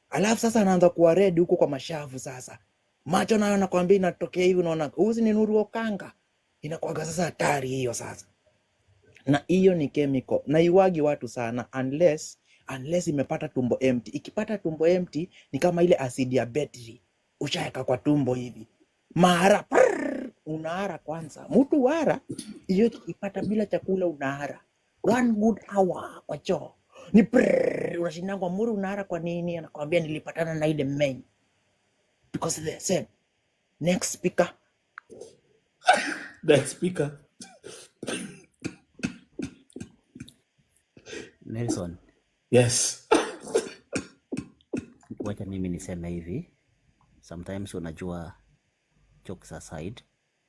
Alafu sasa anaanza kuwa red huko kwa mashavu sasa. Macho nayo nakwambia inatokea hivi, unaona uzi ni nuru okanga. Inakuwaga sasa hatari hiyo sasa. Na hiyo ni chemical. Na iwagi watu sana unless imepata tumbo empty. Ikipata tumbo empty ni kama ile asidi ya battery. Ushaeka kwa tumbo hivi. Mahara, unahara kwanza. Mtu wara, hiyo ikipata bila chakula unahara. 1 good hour kwa choo. Ni unashindangwa Muri unahara kwa nini? Anakwambia nilipatana na ile main. Because they're same. Next speaker. Next speaker. Nelson, Yes. wacha mimi niseme hivi. Sometimes unajua jokes aside,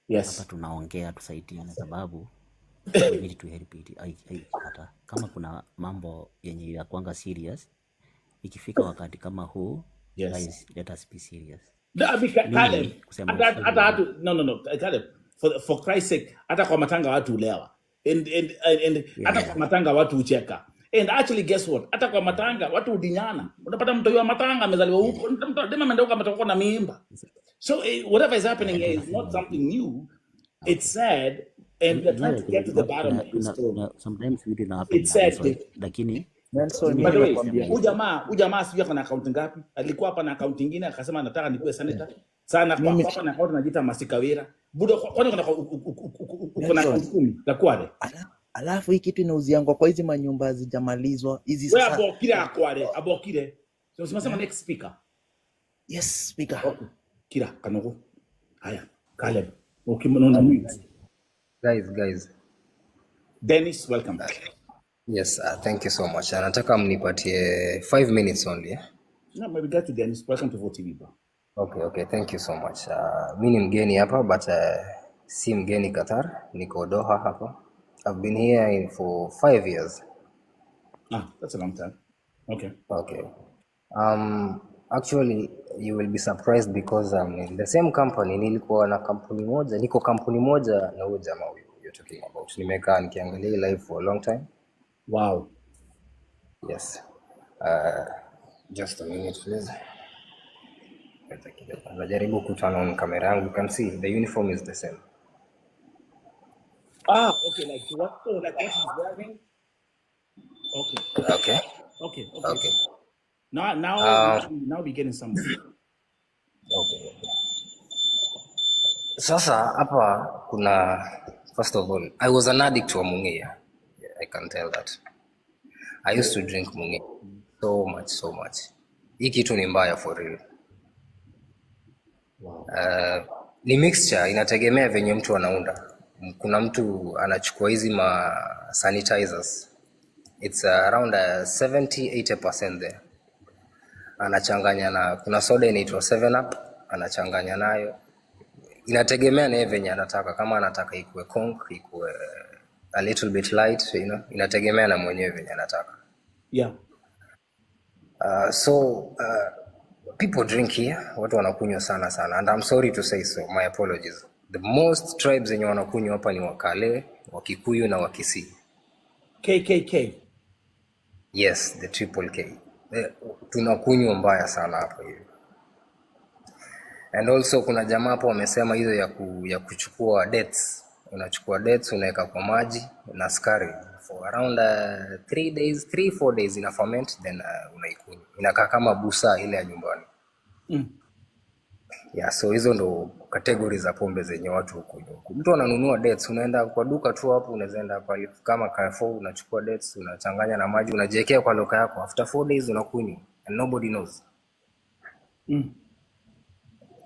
Yes. hapa tunaongea tusaidiane sababu we need to help it. Hata kama kuna mambo yenye ya kuanga serious, ikifika wakati kama huu, Yes. guys, let us be serious. No, I mean, Caleb. kusema Hata no. Caleb, for Christ's sake, hata kwa matanga watu ulewa. And hata kwa matanga watu ucheka. And actually guess what? Hata kwa matanga watu udinyana. Unapata mtu wa matanga amezaliwa huko. Mtu dema ametoka ametoka na mimba. So whatever is happening here is not something new. It's sad, and we're trying to get to the bottom of the story. Sometimes we didn't happen. It's sad. Lakini Nelson, By the way, nakwambia. huyu jamaa sijui ako na account ngapi? Alikuwa hapa na account nyingine akasema nataka nikuwe senator. Sana kwa hapa na account anajiita Masikawira. Budo kwani uko na account 10 za kwale? Alafu hii kitu inauziangwa kwa hizi manyumba zijamalizwa. Hizi Wewe sasa. abokire. So usimsema next speaker. Yes, speaker. Okay. Kira kanoko. Haya, Caleb. Ukimwona mimi. Guys. Dennis, welcome. Yes, thank you so much. Nataka mnipatie 5 minutes only. Yeah? No, maybe get to Dennis. Welcome to VOTV, bro. Okay, thank you so much. Mimi ni mgeni hapa but si mgeni Qatar. Niko Doha hapa. I've been here for 5 years. That's a long time. Okay. Actually, you will be surprised because I'm in the same company. Niko kampuni moja na huyo jamaa huyo you're talking about. Nimekaa nikiangalia live for a long time. Wow. Yes. Just a minute, please. Najaribu kuturn on camera yangu. You can see the uniform is the same. Okay. Like what? Oh, like what he's wearing? Okay. Now we're getting somewhere. Okay. Sasa hapa kuna, first of all, I was an addict to Mungia. I can tell that. I used to drink Mungia so much. Hii kitu ni mbaya for real. Wow. Ni mixture, inategemea venye mtu anaunda. Kuna mtu anachukua hizi ma sanitizers. It's around 70-80% there. Anachanganya na, kuna soda inaitwa 7 Up, anachanganya nayo. Inategemea na venye anataka, kama anataka ikuwe conk, ikuwe a little bit light, you know, inategemea na mwenyewe venye anataka. Yeah. People drink here, watu wanakunywa sana, and I'm sorry to say so, my apologies. The most tribes zenye wanakunywa hapa ni Wakale, Wakikuyu na Wakisii. KKK. Yes, the triple K. Tunakunywa mbaya sana hapa hivi. And also kuna jamaa hapo wamesema hizo ya kuchukua dates. Unachukua dates unaweka kwa maji na sukari for around 3-4 days ina ferment, then unaikunywa. Inakaa kama busa ile ya nyumbani. Yeah, so hizo ndo categories za pombe zenye watu hukunywa. Mtu ananunua dates, unaenda kwa duka tu hapo, unaweza enda kwa kama Carrefour, unachukua dates, unachanganya na maji, unajiwekea kwa loka yako. After 4 days unakunywa and nobody knows.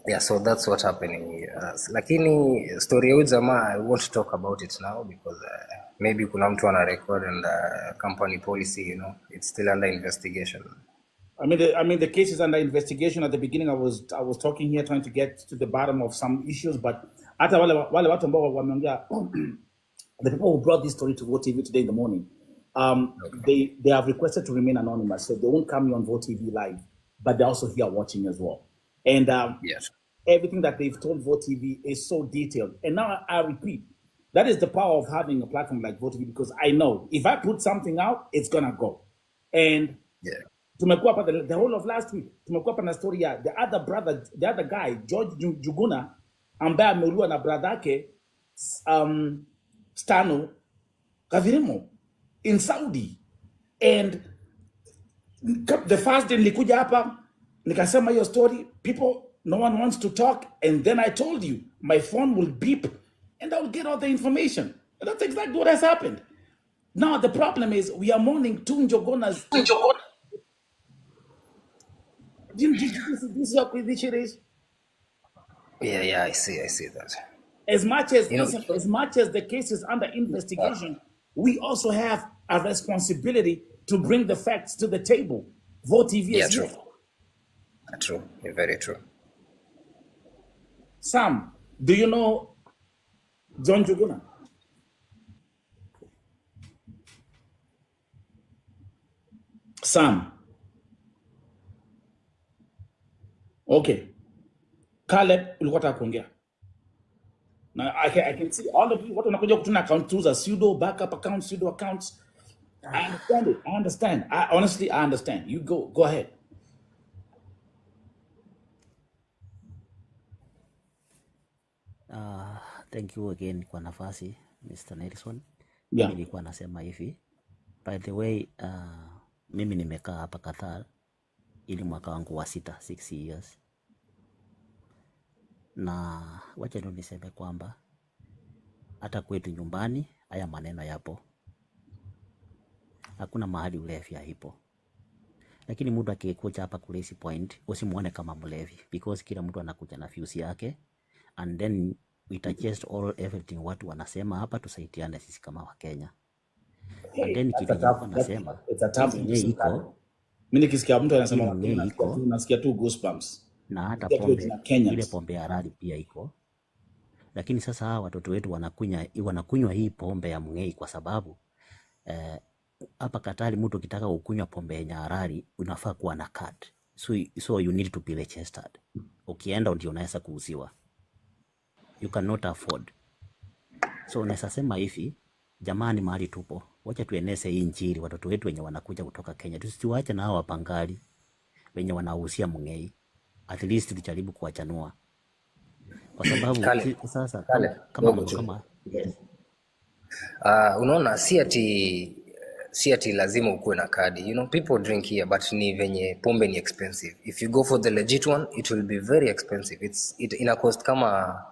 Yeah, so that's what happening here. Lakini story ya jamaa, I won't talk about it now because maybe kuna mtu ana record and company policy, you know, it's still under investigation. I mean the case is under investigation. At the beginning I was talking here trying to get to the bottom of some issues, but hata wale watu ambao wameongea the people who brought this story to Vote TV today in the morning, they have requested to remain anonymous, so they won't come on Vote TV live, but they're also here watching as well. And yes, everything that they've told Vote TV is so detailed. And now I repeat, that is the power of having a platform like Vote TV, because I know if I put something out, it's gonna go. And yeah, tumekuwa hapa the whole of last week, tumekuwa hapa na story ya the other guy George Njuguna ambaye ameuliwa na brother yake Stano Kavirimo in Saudi. And the first day nilikuja hapa nikasema hiyo story, people, no one wants to talk, and then I told you my phone will beep and I will get all the information, and that's exactly what has happened. Now the problem is we are mourning two Njogunas. Do you see how crazy shit is? Yeah, I see that. As much as the case is under investigation, we also have a responsibility to bring the facts to the table. Vote TV is true. Here. True, very true. Sam, do you know John Njuguna? Sam. Okay. Caleb, ulikuwa unataka kuongea. Now I can see all of you what unakuja kutuna account za pseudo backup accounts, pseudo accounts. I understand it. I understand. I understand. You go ahead. Thank you again kwa nafasi, Mr. Nelson. Yeah. Mimi nilikuwa nasema hivi. By the way, mimi nimekaa hapa Qatar ili mwaka wangu wa 6 years. Na wacha ndio niseme kwamba hata kwetu nyumbani haya maneno yapo. Hakuna mahali ulevi haipo. Lakini mtu akikuja hapa kulesi point, usimuone kama mlevi, because kila mtu anakuja na views yake, and then we digest everything watu wanasema hapa, tusaidiane sisi kama Wakenya. And then kitu kingine nasema, it's a tough iko. Mimi nikisikia mtu anasema nasikia tu goosebumps. Na hata pombe, ile pombe ya rali pia iko. Lakini sasa hawa watoto wetu wanakunywa hii pombe ya mngei kwa sababu hapa Qatar mtu ukitaka kukunywa pombe ya harari unafaa kuwa na card. So you need to be registered. Ukienda ndio unaweza kuuziwa. You cannot afford. So unaweza sema hivi, jamani mahali tupo, wacha tueneze hii injili watoto wetu wenye wanakuja kutoka Kenya. Tusiwaache na hao wapangali wenye wanahusia mngei. At least tujaribu kuwachanua. Kwa sababu sasa kama yes. Unaona si ati lazima ukuwe na kadi. You know, people drink here, but ni venye pombe ni expensive. If you go for the legit one, it will be very expensive. Ina cost kama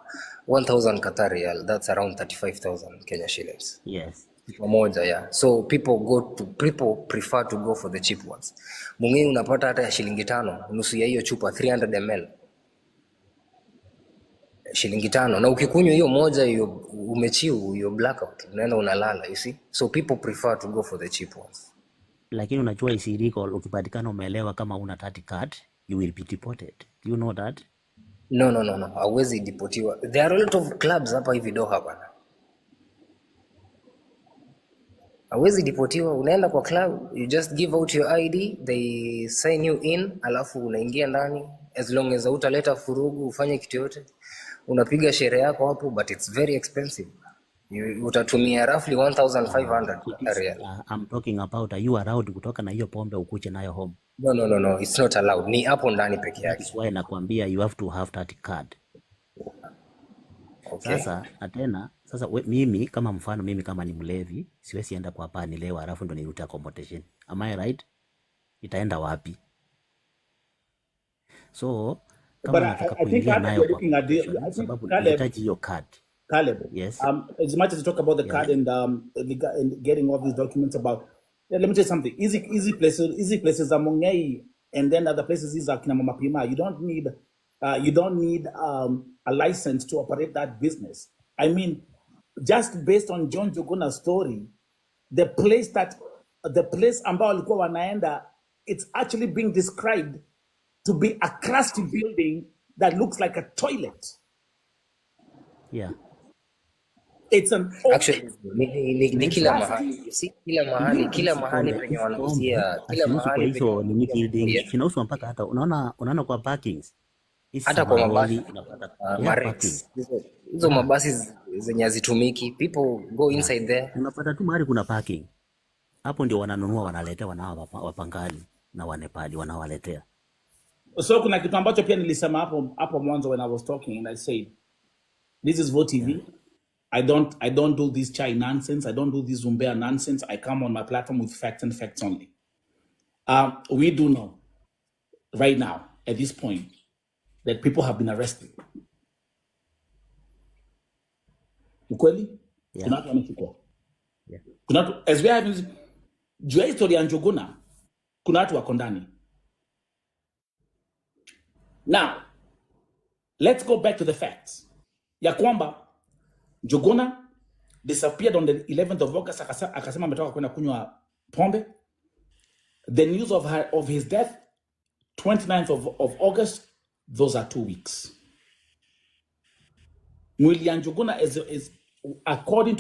1,000 Qatar riyal, that's around 35,000 Kenya shillings. Yes. Pamoja, yeah. So people prefer to go for the cheap ones. Mungei unapata hata ya shilingi 5, nusu ya hiyo chupa 300 ml. Shilingi 5, na ukikunywa hiyo moja hiyo umechiu, hiyo blackout, unaenda unalala, you see. So people prefer to go for the cheap ones. Lakini unajua isiriko, ukipatikana umeelewa kama una 30 card, you will be deported. Do you know that? No. Hauwezi deportiwa. There are a lot of clubs hapa hivi Doha bana. Hauwezi deportiwa, unaenda kwa club, you just give out your ID, they sign you in, alafu unaingia ndani, as long as utaleta furugu, ufanye kitu yote, unapiga sherehe yako hapo, but it's very expensive. Utatumia roughly 1,500 riyal. I'm talking about, are you allowed kutoka na hiyo pombe ukuche nayo home? No, it's not allowed. Ni hapo ndani peke yake. That's why nakwambia you have to have that card. Okay. Sasa mimi kama mfano, mimi kama ni mlevi, siwezi enda kwa baa nilewa alafu ndo nirudi accommodation. Am I right? Itaenda wapi? So kama nataka kuingia nayo kwa sababu nahitaji hiyo card. Caleb, yes. As much as you talk about the card and getting all these documents about, let me tell you something. Easy places are Mongei, and then other places is Akina Mama Pima. You don't need a license to operate that business. I mean, just based on John Njuguna's story, the place ambao walikuwa wanaenda, it's actually being described to be a crusty building that looks like a toilet. Yeah. It's an actually ni kila mahali. You see, kila mahali penye wanauzia, kila mahali hizo ni building zinauzwa mpaka hata unaona kwa parkings. Hata kwa mabasi unapata hizo mabasi zenye hazitumiki, people go inside there. Unapata tu mahali kuna parking. Hapo ndio wananunua, wanaletea wapangali na wanepali wanawaletea. So kuna kitu ambacho pia nilisema hapo mwanzo when I was talking, and I said this is VoTV. Yeah. I don't do this chai nonsense. I don't do this Zumbea nonsense. I come on my platform with facts and facts only. We do know right now at this point that people have been arrested. Ukweli? Yeah. Yeah. As we have juu ya historia ya Njuguna, kuna watu wako ndani. Now, let's go back to the facts. Ya kwamba Njuguna disappeared on the 11th of August, akasema ametoka kwenda kunywa pombe. The news of his death, 29th of August, those are 2 weeks. Mwili ya Njuguna is according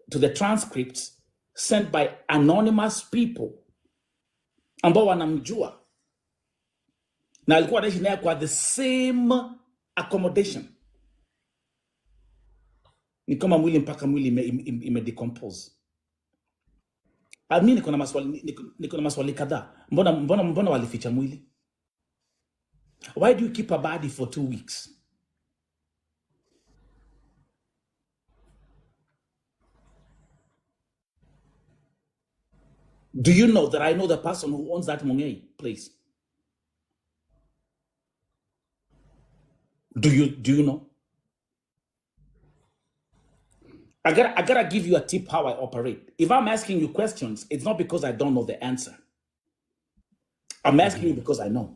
to the transcripts sent by anonymous people ambao wanamjua na alikuwa anaishi naye kwa the same accommodation. Ni kama mwili mpaka mwili imedecompose. Mimi niko na maswali kadhaa. Mbona walificha mwili? Why do you keep a body for 2 weeks? Do you know that I know the person who owns that Mongei place? Do you know? I gotta give you a tip how I operate. If I'm asking you questions, it's not because I don't know the answer. I'm asking you because I know.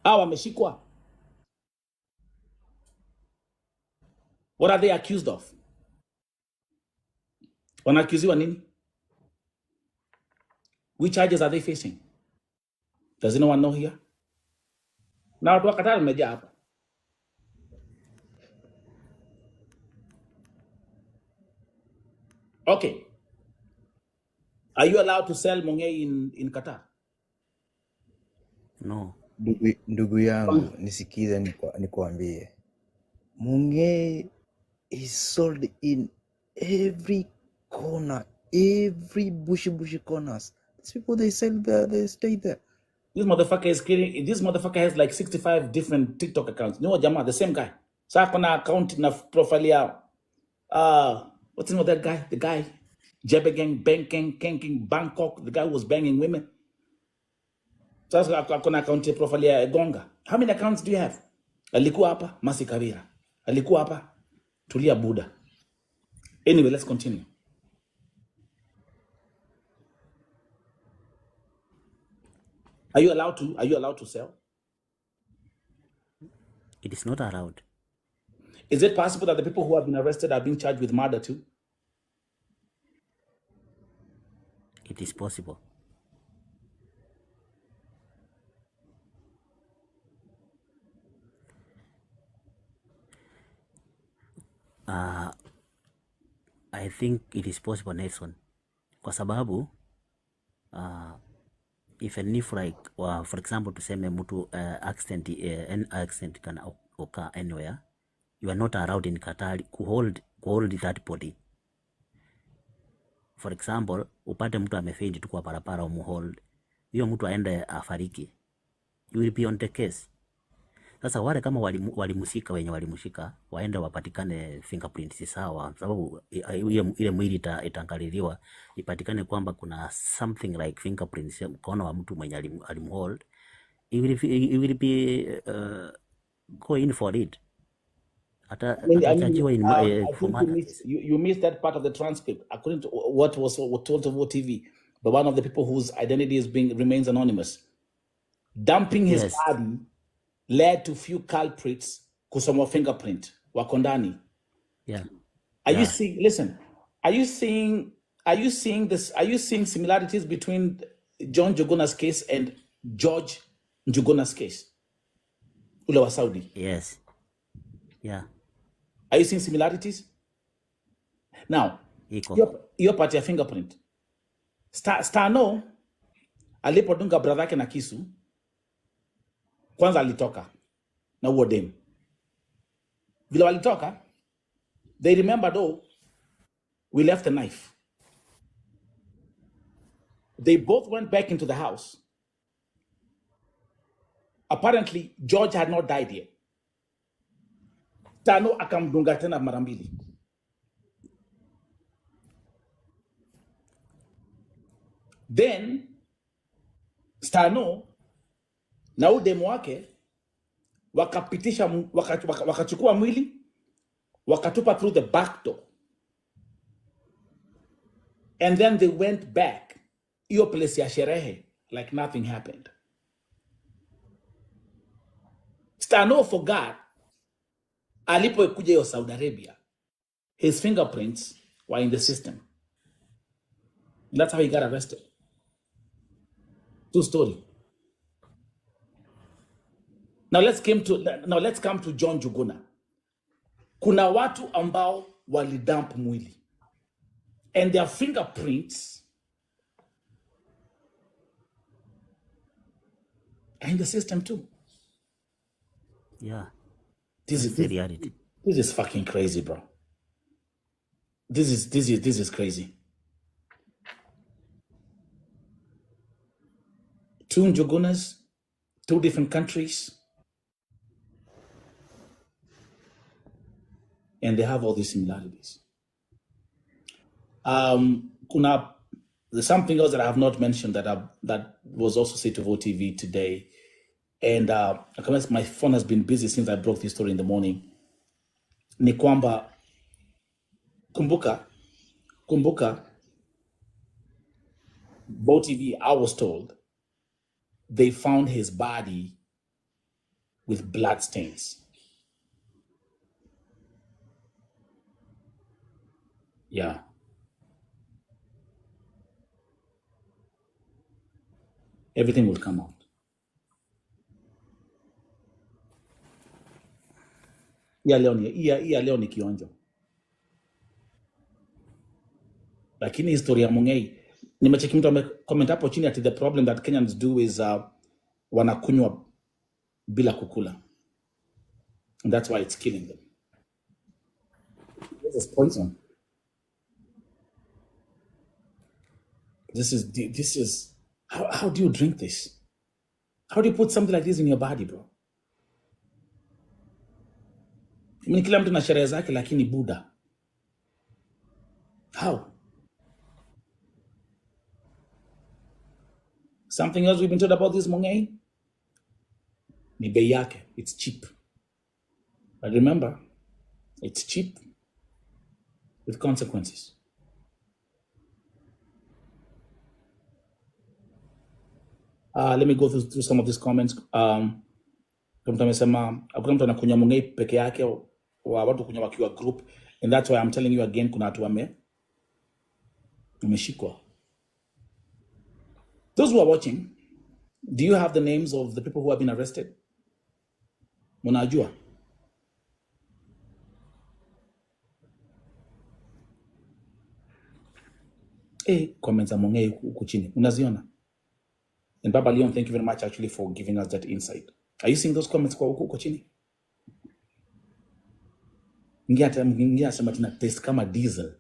Wameshikwa. What are they accused of? Wanaakuziwa nini? Which charges are they facing? Does anyone know here? Na watu wa Qatar wamejaa hapa. Okay. Are you allowed to sell Mongei in Qatar? No. Ndugu yangu, nisikize nikuambie. Mongei is sold in every corner, every bushy corners. These people, they sell there, they stay there. This motherfucker is kidding. This motherfucker has like 65 different TikTok accounts. You know what, Jama? The same guy. So I'm gonna account in a profile here. What's the name of that guy? The guy, Jebegang, Banking, Bangkok. The guy who was banging women. Sasa akona account profile ya Gonga. How many accounts do you have? Alikuwa hapa Masi Kavira. Alikuwa hapa Tulia Buda. Anyway, let's continue. Are you allowed to sell? It is not allowed. Is it possible that the people who have been arrested are being charged with murder too? It is possible. I think it is possible, Nelson. Kwa sababu even if like for example tuseme mtu an accident can occur anywhere, you are not allowed in Qatar to hold that body. For example, upate mtu amefaint tu kwa barabara umuhold, hiyo mtu aende afariki, you will be on the case. Sasa wale kama walimushika wenye walimushika waende wapatikane fingerprints sawa, sababu ile mwili itaangaliliwa ipatikane kwamba kuna something like fingerprints mkono wa mtu mwenye alimhold, it will be go in for it. You missed that part of the transcript. According to what was told to TV, but one of the people whose identity remains anonymous, dumping his body led to few culprits kusoma fingerprint wako ndani. Are you seeing? Listen, are you seeing this? Are you seeing similarities between John Njuguna's case and George Njuguna's case? Ule wa Saudi. Yes. Yeah. Are you seeing similarities? Now, your part ya fingerprint. Stano alipodunga brother yake na kisu, kwanza alitoka na huo dem. Vile walitoka, they remembered, oh, we left the knife. They both went back into the house. Apparently, George had not died yet. Stano akamdunga tena mara mbili. Then Stano na udemu wake wakapitisha wakachukua mwili wakatupa through the back door, and then they went back hiyo place ya sherehe like nothing happened. Stano forgot alipokuja hiyo Saudi Arabia, his fingerprints were in the system. That's how he got arrested. True story. Now let's come to John Njuguna. Kuna watu ambao walidump mwili, and their fingerprints are in the system too. Yeah. This is fucking crazy, bro. This is crazy. Two Njugunas, two different countries, and they have all these similarities. There's something else that I have not mentioned that was also said to VOTV today, and my phone has been busy since I broke this story in the morning. Ni kwamba kumbuka VOTV, I was told they found his body with blood stains. Yeah. Everything will come out. Iya leo ni kionjo. Lakini historia Mungei, nimecheki mtu amecomment hapo chini ati the problem that Kenyans do is wanakunywa bila kukula. And that's why it's killing them. This is poison. This is how do you drink this? How do you put something like this in your body, bro? I mean, kila mtu na sherehe zake lakini Buddha. How? Something else we've been told about this Mongay? Ni bei yake. It's cheap. But remember, it's cheap with consequences. Let me go through some of these comments. Mtu amesema hakuna mtu anakunywa Mongay peke yake, wa watu kunywa wakiwa group, and that's why I'm telling you again, kuna watu wameshikwa. Those who are watching, do you have the names of the people who have been arrested? Munajua? Comments among huku chini. Unaziona? And Baba Leon, thank you very much actually for giving us that insight. Are you seeing those comments kwa huku chini? Ngia sema tina taste kama diesel.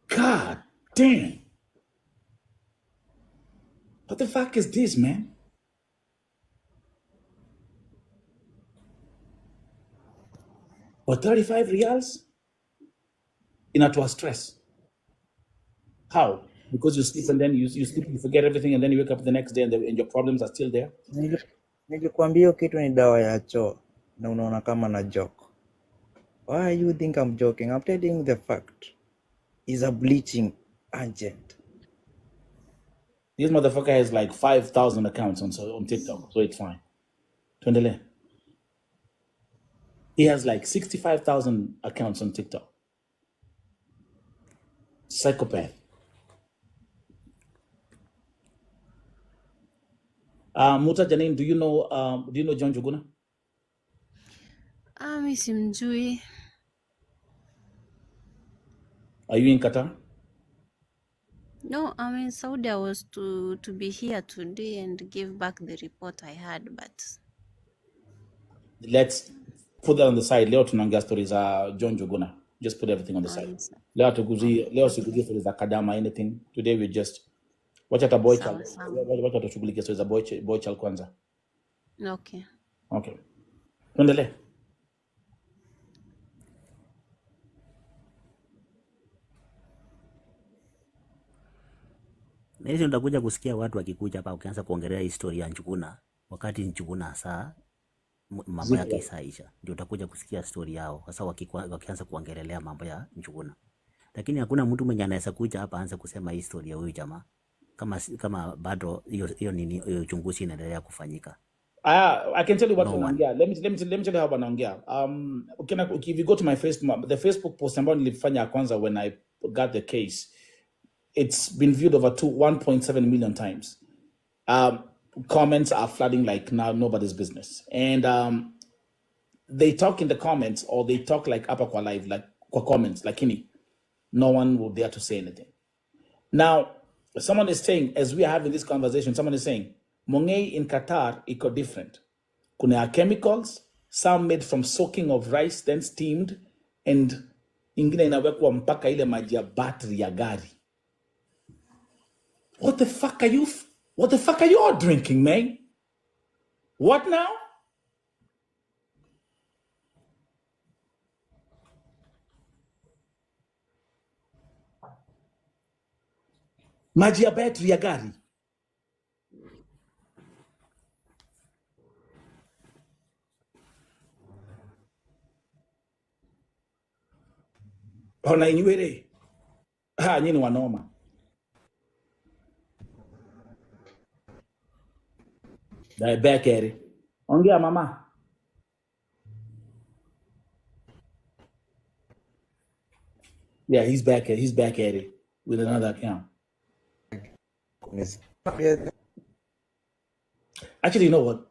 God damn. What the fuck is this, man? For 35 reals? Inatoa stress. How? Because you sleep and then you sleep, you forget everything, and then you wake up the next day and your problems are still there. Nilikwambia hiyo kitu ni dawa ya choo na unaona kama na joke. Why you think I'm joking? I'm telling you the fact. Is a bleaching agent. This motherfucker has like 5,000 accounts on TikTok, so it's fine. Tuendele. He has like 65,000 accounts on TikTok. Psychopath. Muta Janine, do you know John Njuguna? Mi simjui. Are you in Qatar? No, I'm in Saudi. I was to be here today and give back the report I had, but Let's put that on the side. Leo tunaongea stories za John Njuguna. Just put everything on the side. Leo sikuzi stories za Kadama, anything. Today we just watch at a boy child. Watch at tushughulikia stories za boy child kwanza. okay. Okay. Tuendelee. Hizi utakuja kusikia watu wakikuja hapa ukianza kuongelea historia ya Njuguna, wakati Njuguna saa mambo yake isaisha, ndio utakuja kusikia story yao sasa wakianza kuongelea mambo ya Njuguna. Lakini hakuna mtu mwenye anaweza kuja hapa aanze kusema hii story ya huyu jamaa kama bado hiyo uchunguzi inaendelea kufanyika. I can tell you what wanaongea. Let me tell you how wanaongea. If you go to my the Facebook post ambao nilifanya kwanza when I got the case, it's been viewed over 1.7 million times. Comments are flooding like now nobody's business. And they talk in the comments, or they talk like upper kwa live, like kwa comments, like no one will dare to say anything. Now, someone is saying, as we are having this conversation, someone is saying, Mongay in Qatar, iko different. Kuna chemicals, some made from soaking of rice, then steamed, and ingine inawekwa mpaka ile maji ya battery ya gari. What the fuck are you all drinking, man? What now? Maji ya battery ya gari. Ona inywele. Nyini wanoma. They're back at it. Ongea mama. Yeah, he's back at it with another account. Actually, you know what?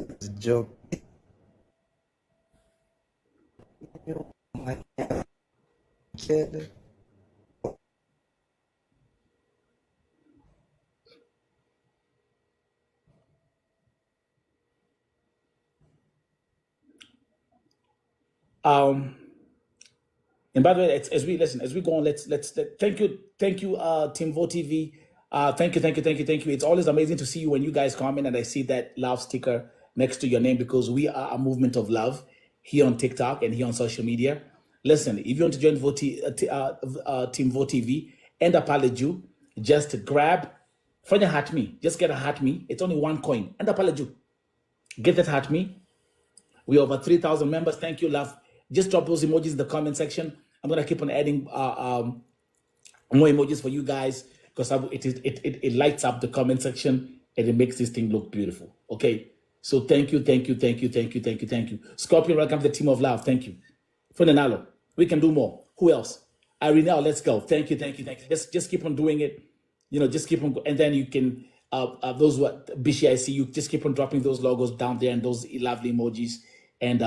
It's a joke. And by the way, as we go on, let's thank you, Timvo TV. Thank you. It's always amazing to see you when you guys comment and I see that love sticker next to your name, because we are a movement of love here on TikTok and here on social media. Listen, if you want to join Team Vote TV and Apology, just grab, find a Hat Me. Just get a Hat Me. It's only $1 and Apology. Get that Hat Me. We have over 3,000 members. Thank you, love. Just drop those emojis in the comment section. I'm going to keep on adding more emojis for you guys because it lights up the comment section and it makes this thing look beautiful. Okay? So thank you. Scorpion, welcome to the team of love. Thank you. Fernando, we can do more. Who else? Irene, let's go. Thank you. Just keep on doing it. Just keep on, and then you can, those who are Bishi, I see you, just keep on dropping those logos down there and those lovely emojis. And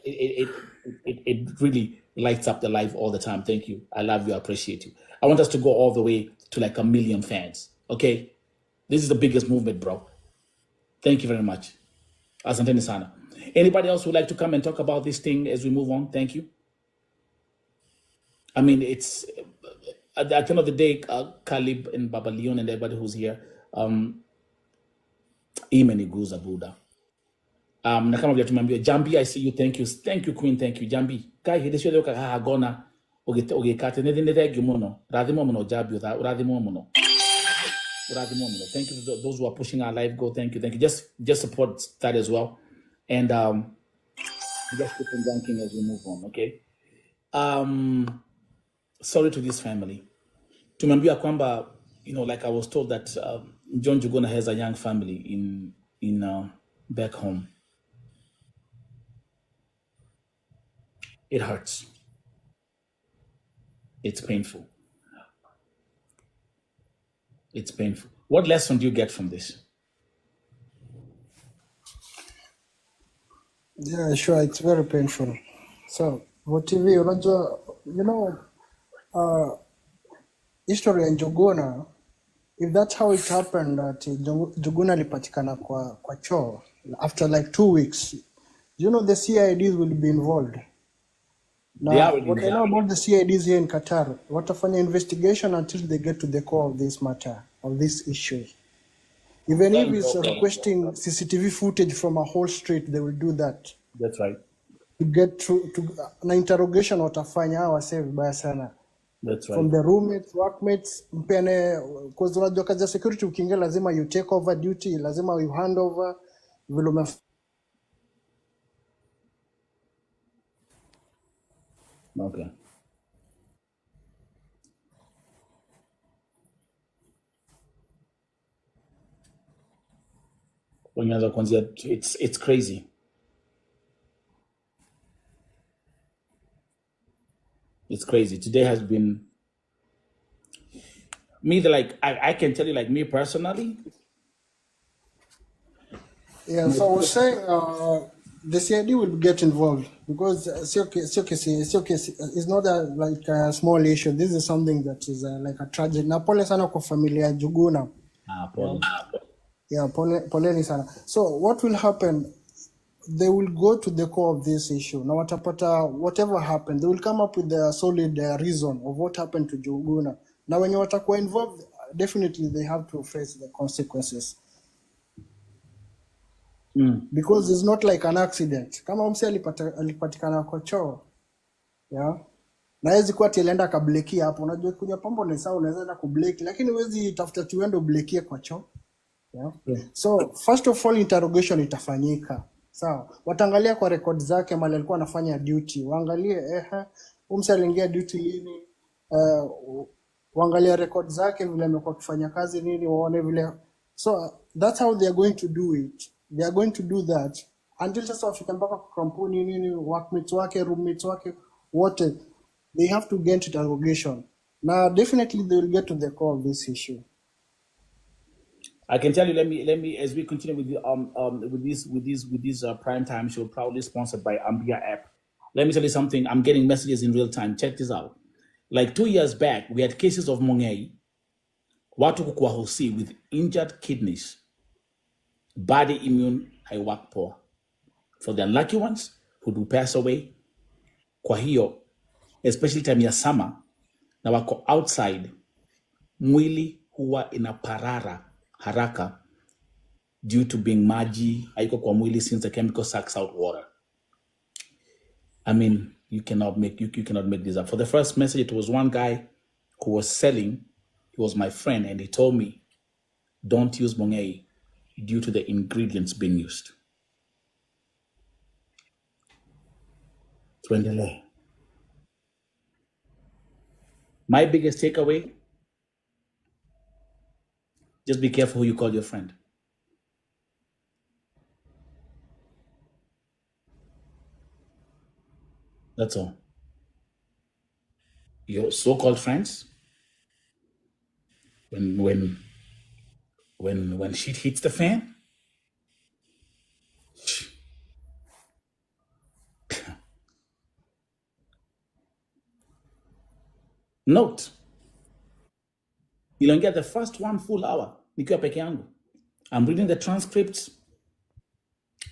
it really lights up the live all the time. Thank you. I love you. I appreciate you. I want us to go all the way to like 1 million fans. Okay? This is the biggest movement, bro. Thank you very much. Asanteni sana. Anybody else who would like to come and talk about this thing as we move on? Thank you. I mean, it's at the end of the day, Caleb and Baba Leon and everybody who's here, Imeni Guza Buddha. Na kama vile tumeambia Jambi, I see you. Thank you Queen. Thank you Jambi. Kai hidesho leo kaka gona ogekate ne mono. Radimo mono Jabi radimo mono. Thank you for those who are pushing our live goal. Thank you. Just support that as well. And just keep on ranking as we move on, okay? Sorry to this family. Tumeambia kwamba, like I was told that John Njuguna has a young family in back home. It hurts. It's painful. It's painful. What lesson do you get from this? Yeah, sure. It's very painful. So, Vote TV, history ya Njuguna, if that's how it happened, that Njuguna alipatikana kwa choo after like 2 weeks, the CIDs will be involved. Now, what I know about the CIDs here in Qatar, watafanya investigation until they get to the core of this matter, of this issue. Even if it's requesting CCTV footage from a whole street, they will do that. That's right. To get through to na interrogation watafanya wase vibaya sana. That's right. From the roommates, workmates, mpene, because unajua kazi ya security ukiingia lazima you take over duty, lazima you hand over vile Okay. It's crazy. It's crazy. Today has been I can tell you, like me personally. Yeah, so I was saying the CID will get involved because it's not a small issue. This is something that is like a tragedy. Na pole sana kwa familia ya Njuguna. Pole. Yeah, poleni sana. So what will happen? They will go to the core of this issue. Now whatever happened, they will come up with a solid reason of what happened to Njuguna. Now when you watakuwa involved, definitely they have to face the consequences. Because it's not like an accident. Kama mse alipatikana kwa choo, yeah, na hezi kuwa tielenda kablekia hapo. Unajua kuja pombo ni sawa, unaweza enda kubleki, lakini huwezi tafuta tuendo blekie kwa choo. Yeah. So first of all, interrogation itafanyika. Sawa. Wataangalia kwa record zake mali alikuwa anafanya duty. Waangalie mse aliingia duty lini. Waangalie record zake vile amekuwa akifanya kazi nini, waone vile. So that's how they are going to do it. They are going to do that until sasa wafika mpaka kwa kampuni nini, workmates wake, roommates wake, wote, they have to get interrogation. Now definitely they will get to the core of this issue. I can tell you. Let me as we continue with this prime time show, proudly sponsored by Ambia app. Let me tell you something. I'm getting messages in real time. Check this out. Like 2 years back, we had cases of Mongei, watu kukua hosi with injured kidneys, body immune haiwak poor. For the unlucky ones who do pass away, kwa hiyo, especially time ya summer, na wako outside, mwili huwa inaparara haraka due to being maji haiko kwa mwili since the chemical sucks out water. I mean, You cannot make this up. For the first message, it was one guy who was selling. He was my friend, and he told me, "Don't use Mongei due to the ingredients being used." Tuendelee. My biggest takeaway: just be careful who you call your friend. That's all. Your so-called friends, when shit hits the fan, note, you'll get the first 1 full hour nikiwa peke yangu. I'm reading the transcripts.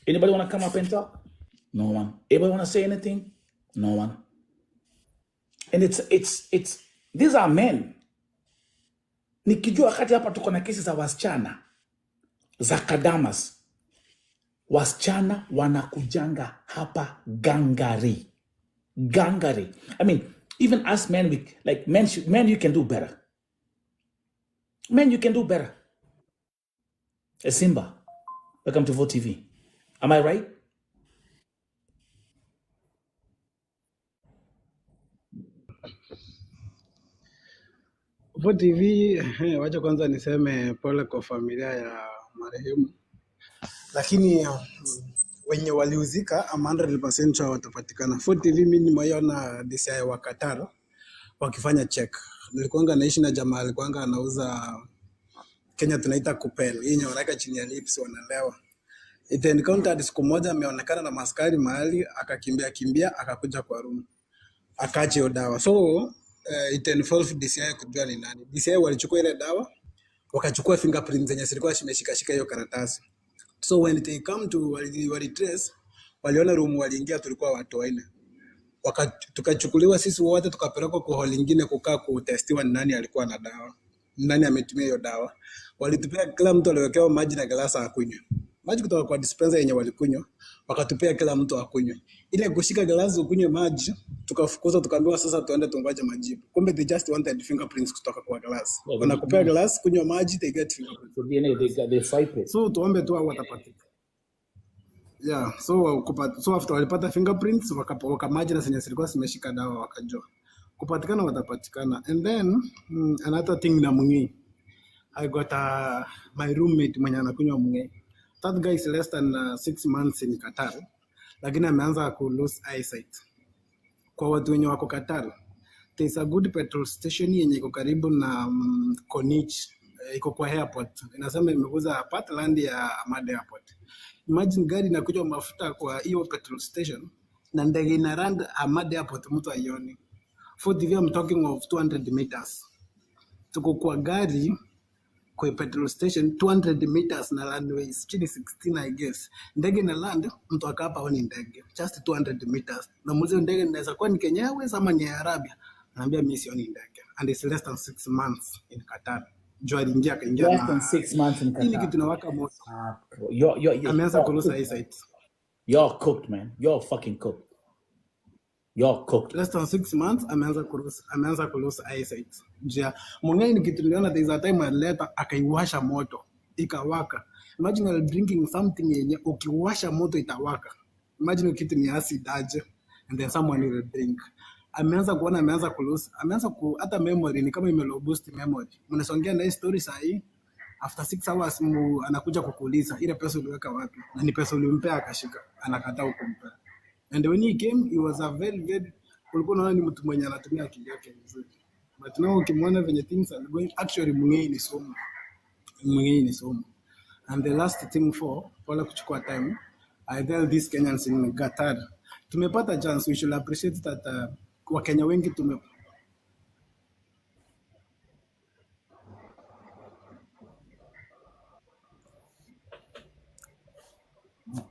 Anybody want to come up and talk? No one. Anybody want to say anything? No one. And it's these are men. Nikijua wakati hapa tuko na kesi za wasichana za kadamas. Wasichana wanakujanga hapa gangari. Gangari. I mean, even us men, men, you can do better. Men, you can do better. Simba, welcome to Vote TV. Am I right? Vote TV, wacha kwanza niseme pole kwa familia ya marehemu, lakini wenye waliuzika ama 100% watapatikana. Vote TV mimi nimeona DCI wa Qatar wakifanya check. Nilikuanga naishi na jamaa alikuanga anauza Kenya tunaita kupel, yenye wanaweka chini ya lips wanalewa. It encountered siku moja ameonekana na maskari mahali akakimbia akakuja kwa room. Akaacha hiyo dawa. So it involved DCI kujua ni nani. DCI walichukua ile dawa wakachukua fingerprints zenye zilikuwa zimeshika hiyo karatasi. So when they come to walitrace, waliona room waliingia tulikuwa watu wanne. Tukachukuliwa sisi wote tukapelekwa kwa hall nyingine kukaa kutestiwa ni nani alikuwa na dawa. Nani ametumia hiyo dawa. Walitupea kila mtu aliwekewa maji na glasa akunywe. Maji kutoka kwa dispenser yenye walikunywa, wakatupea kila mtu akunywe. Ile kushika glasi ukunywe maji, tukafukuza tukaambiwa sasa tuende tungoje majibu. Kumbe they just wanted fingerprints kutoka kwa glasi. Wanakupea glasi, kunywa maji, they get fingerprints. So DNA, they fight it. So tuombe tu hao watapatika. Yeah, so after walipata fingerprints, waka maji na zenye zilikuwa zimeshika dawa wakajua. Kupatikana watapatikana. And then another thing na Mungi. I got my roommate mwenye anakunywa Mungi. That guy is less than 6 months in Qatar. Lakini ameanza ku lose eyesight. Kwa watu wenye wako Qatar, there is a good petrol station yenye iko karibu na Konich, iko kwa airport. Inasema imekuza Partland ya Ahmad Airport. Imagine gari inakunywa mafuta kwa hiyo petrol station na ndege inaranda Ahmad Airport mtu aioni. For TV I'm talking of 200 meters. Tuko kwa gari kwa petrol station 200 meters na runway chini 16 I guess. Ndege na land mtu akapa honi ndege just 200 meters. Na mzee ndege inaweza kuwa ni Kenya Airways ama ni Arabia. Anaambia mimi sioni ndege. And it's less than 6 months in Qatar. Jua aliingia akaingia less than 6 months in Qatar. Hili kitu nawaka moto. Ameanza kurusa eyesight. You're cooked, man. You're fucking cooked. You're cooked. Less than 6 months ameanza kurusa eyesight. Jia Mungai ni kitu niliona there is a time alileta akaiwasha moto ikawaka. Imagine while drinking something yenye ukiwasha moto itawaka. Imagine kitu ni acid aje and then someone will drink. Ameanza kurusa, hata memory ni kama imelo boost memory. Mnasongea na hii story saa hii after 6 hours anakuja kukuuliza ile pesa uliweka wapi na ni pesa ulimpea akashika, anakataa kumpea. And when he came he was a very ulikuwa unaona ni mtu mwenye anatumia akili yake vizuri. But now ukimwona venye things are going actually Mungai ni somo. And the last thing wala kuchukua time, I tell these Kenyans in Qatar, tumepata chance, we should appreciate that Wakenya wengi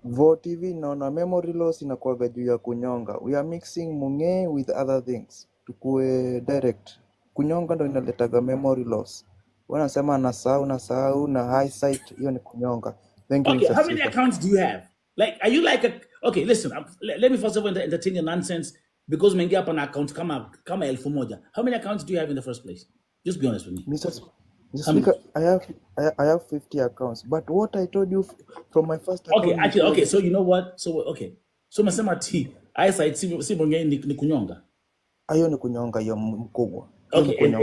Vote TV naona memory loss inakuwaga juu ya kunyonga. We are mixing Mungai with other things. Tukue direct. Kunyonga ndo inaletaga memory loss. Wanasema anasahau na eyesight, hiyo ni kunyonga. Thank you. Okay, how many accounts do you have? Like, are you like okay, listen, let me first of all entertain your nonsense. because umeingia hapa na account kama 1,000. How many accounts do you have in the first place? Just be honest with me. Mr. Speaker, I have 50 accounts, but what I told you from my first account. Okay, actually, okay. So you know what? So okay. So umesema eyesight si mwingine ni kunyonga. Ayo ni kunyonga ya mkubwa. Okay, and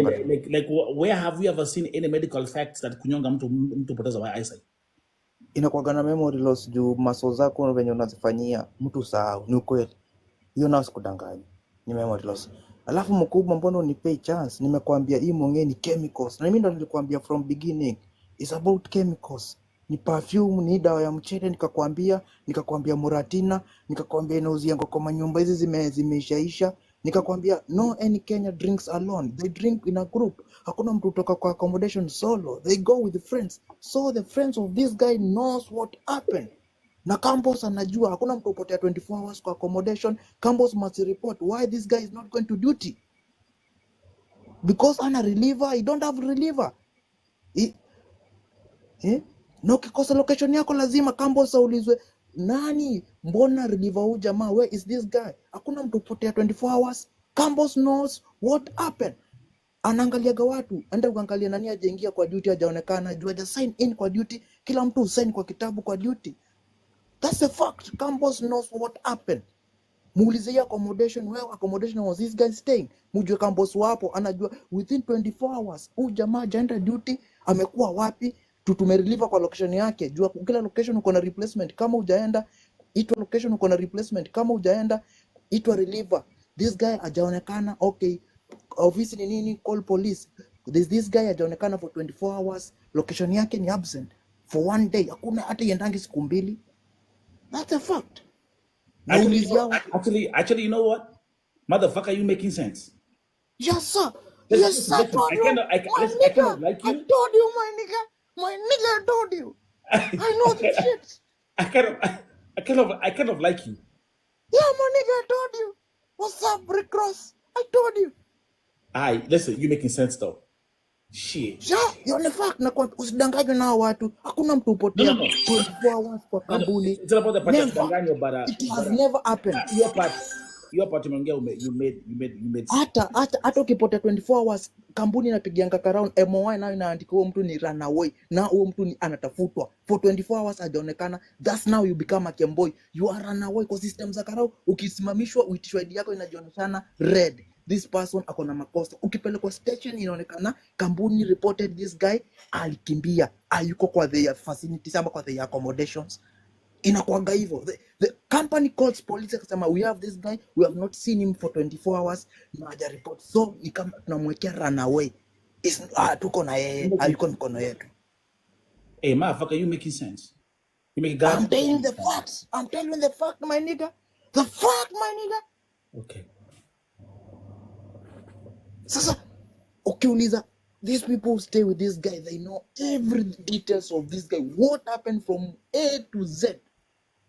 like where have you ever seen any medical facts that kunyonga mtu poteza eyesight? Inakuwa na memory loss juu muscles zako venye unazifanyia mtu sahau. Ni ukweli. Hiyo nao sikudanganya. Ni memory loss. Alafu mkubwa, mbona unipei chance? Nimekuambia hii mwongee ni chemicals. Na mimi ndo nilikwambia from beginning. It's about chemicals. Ni perfume, ni dawa ya mchele, nikakwambia Muratina, nikakwambia inauzia kwa manyumba hizi zimeishaisha. Nikakwambia no any Kenya drinks alone. They drink in a group. Hakuna mtu kutoka kwa accommodation solo. They go with the friends. So the friends of this guy knows what happened. Na Campos anajua hakuna mtu upotea 24 hours kwa accommodation. Campos must report why this guy is not going to duty. Because ana reliever, he don't have reliever. Na ukikosa location yako lazima Campos aulizwe nani, mbona reliever huyu jamaa, where is this guy? Hakuna mtu upotea 24 hours. Campos knows what happened. Anaangaliaga watu, enda kuangalia nani hajaingia kwa duty, hajaonekana, juu haja sign in kwa duty. Kila mtu usign kwa kitabu kwa duty. That's a fact. Campos knows what happened. Muulize ya accommodation, where accommodation was this guy staying? Mujue Campos wapo, anajua within 24 hours. Huyu jamaa hajaenda duty, amekuwa wapi? Tumerelieve kwa location yake. Jua kila location uko na replacement. Kama hujaenda, itwa location uko na replacement. Kama hujaenda, itwa reliever. This guy hajaonekana, okay. Office ni nini? Call police. This guy hajaonekana for 24 hours. Location yake ni absent for 1 day. Hakuna hata yendangi siku mbili. That's a fact. Actually, you know what? Motherfucker, you making sense. Yes, sir. Yes, sir. I cannot like you. I told you, my nigga. My nigga, I told you. I know this shit. I kind of like you. Yeah, my nigga, I told you. What's up, Rick Ross? I told you. Listen, you making sense though. Shit. Yeah, you're the fact. Na kwa usidanganywe na watu. Hakuna mtu upotea 24 hours kwa kampuni. It's about the part of danganyo, but it has never happened. Your part you made. Hata ukipotea 24 hours, kampuni inapigianga around MOI nayo inaandika huo mtu ni runaway. Na huo mtu ni anatafutwa. For 24 hours hajaonekana. That's now you become a kemboy. You are runaway kwa system za karau. Ukisimamishwa uitishwa ID yako inajionyeshana red. This person akona makosa. Ukipelekwa station inaonekana kampuni reported this guy alikimbia. Hayuko kwa their facilities ama kwa their accommodations. Inakuanga hivyo. The company calls police akasema we have this guy, we have not seen him for 24 hours. Na haja report. So ni kama tunamwekea runaway. Tuko na yeye, hayuko mkono yetu. Hey, motherfucker, you making sense. You make I'm telling the facts. I'm telling the fact, my nigga. The fact, my nigga. Okay. Sasa ukiuliza, these people stay with this guy, they know every details of this guy, what happened from A to Z.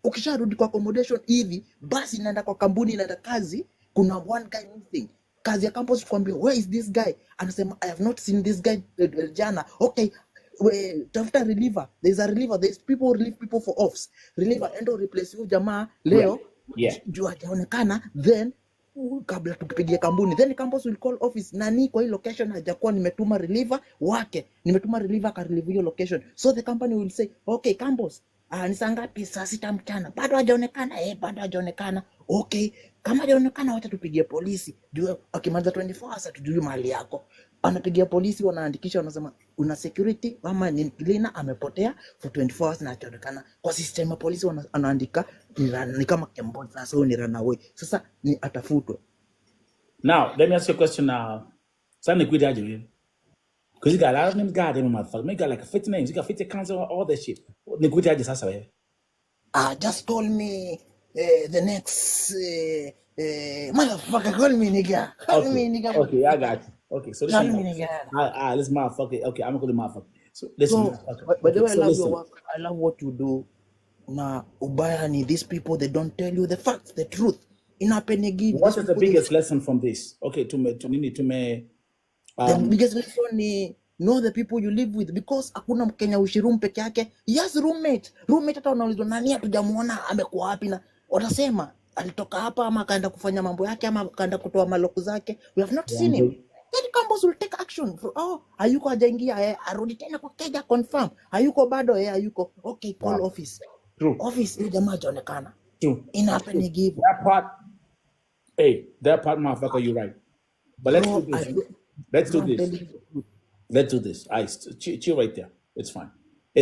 Ukisharudi kwa accommodation hivi, basi inaenda kwa kampuni, inaenda kazi, kuna one guy missing. Kazi ya campus kuambia, where is this guy? Anasema, I have not seen this guy jana. Okay, tafuta reliever. There's a reliever. There's people relieve people for offs. Reliever, endo replace huyu jamaa leo. Yeah. Juu hajaonekana, then kabla tukipigia kampuni, then campus will call office, nani kwa hii location hajakuwa, nimetuma reliever wake, nimetuma reliever ka relieve hiyo location. So the company will say, okay campus, ni saa ngapi? Saa 6 mchana. Bado hajaonekana. Bado hajaonekana. Okay, kama hajaonekana wacha tupigie polisi. Juu akimaliza 24 hours tujui mahali yako. Anapigia polisi, wanaandikisha, wanasema una security ama ni cleaner amepotea for 24 hours na hajaonekana. Kwa system ya polisi wanaandika ni kama kembo, sasa ni runaway. Sasa ni atafutwe. Now, let me ask you a question now. Sasa nikuite aje wewe? Because you got a lot of names, goddamn motherfucker. You got like 50 names. You got 50 accounts and all that shit. Nikuite aje sasa wewe? Just call me the next motherfucker. Call me nigga. Call me nigga. Okay, I got you. Okay, so call me nigga. Let's motherfucker. Okay, I'm gonna call you motherfucker. So listen. By the way, I love your work. I love what you do. Na ubaya ni these people, they don't tell you the facts, the truth. What is the biggest lesson from this? Okay, to me. The biggest lesson ni know the people you live with, because hakuna Mkenya ushirum peke yake. Yes, roommate hata unaulizwa nani hatujamuona amekuwa wapi, na watasema alitoka hapa ama akaenda kufanya mambo yake ama akaenda kutoa maloku zake. We have not seen him. Then Campos will take action. Hayuko hajaingia, arudi tena kwa keja confirm. Hayuko bado, hayuko. Okay, call office. True. Office huyu jamaa hajaonekana. True. Inapeni give. That part, motherfucker, you're right. But let's do this. Let's do this. Chill right there. It's fine.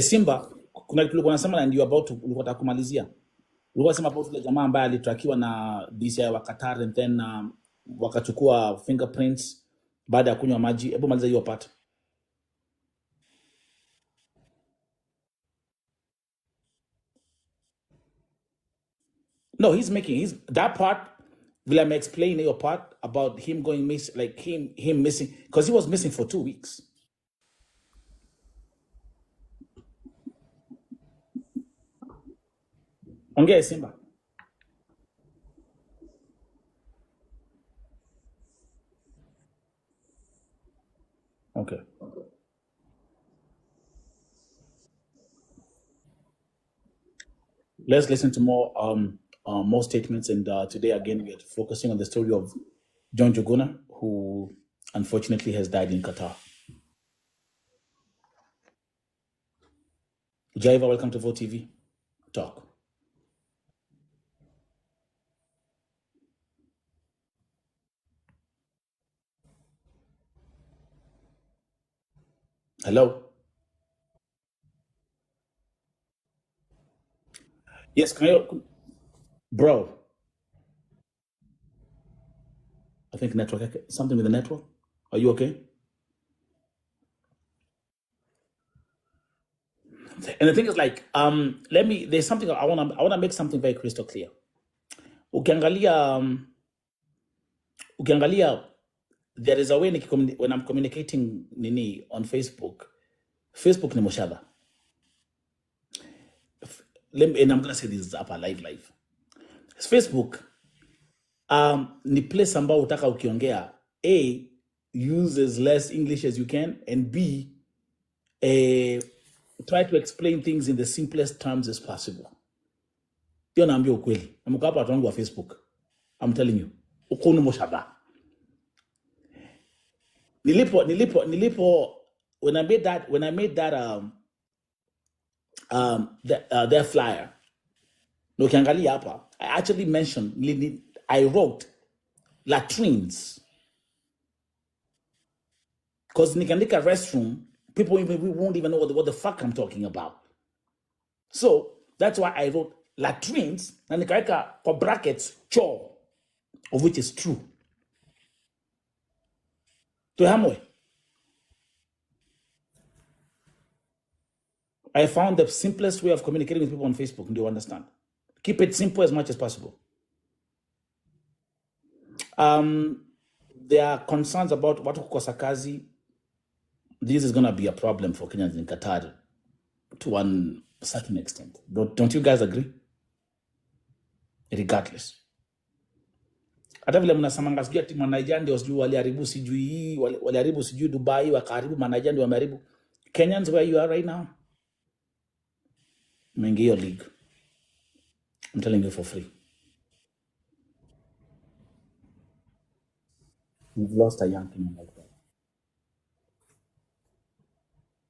Simba, kuna kitu unasema and you about to ulikuwa kumalizia. Ulikuwa sema about ile jamaa ambaye alitrakiwa na DCI wa Qatar and then wakachukua fingerprints baada ya kunywa maji. Hebu maliza hiyo part. No, that part. Will I explain your part about him going missing, like him missing, because he was missing for 2 weeks. Ongea Simba. Okay. Let's listen to more statements, and today again we're focusing on the story of Njuguna, who unfortunately has died in Qatar. Jaiva, welcome to Vote TV. Talk. Hello. Yes, can you, bro? I think network, something with the network. Are you okay? And the thing is, like, there's something I wanna make something very crystal clear. Ukiangalia, there is a way when I'm communicating nini on Facebook ni moshada. And I'm gonna say this up live. Facebook ni place ambao utaka ukiongea, A, use as less English as you can, and B, try to explain things in the simplest terms as possible. Hiyo naambia ukweli. Namuka hapa watu wangu wa Facebook. I'm telling you. Uko ni moshada. Nilipo when I made that their flyer, no kiangalia hapa, I actually mentioned, I wrote latrines, because nikiandika restroom, people won't even know what the fuck I'm talking about. So that's why I wrote latrines na nikaweka kwa brackets choo, of which is true. Tuhamwe. I found the simplest way of communicating with people on Facebook. Do you understand? Keep it simple as much as possible. There are concerns about watu kukosa kazi. This is going to be a problem for Kenyans in Qatar to one certain extent. Don't you guys agree? Regardless. Hata vile mnasamanga sijui ati Nigeria ndio sijui waliharibu sijui waliharibu sijui Dubai wakaharibu Nigeria ndio wameharibu. Kenyans, where you are right now, mengi your league. I'm telling you for free. You've lost a young Kenyan like that.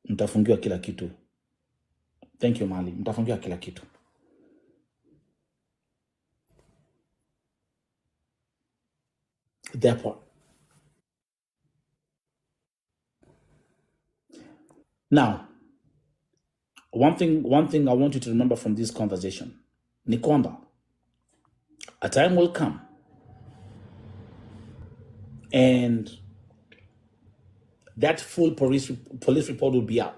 Mtafungiwa kila kitu. Thank you, Mali. Mtafungiwa kila kitu. Therefore, now, one thing I want you to remember from this conversation, ni kwamba, a time will come and that full police report will be out.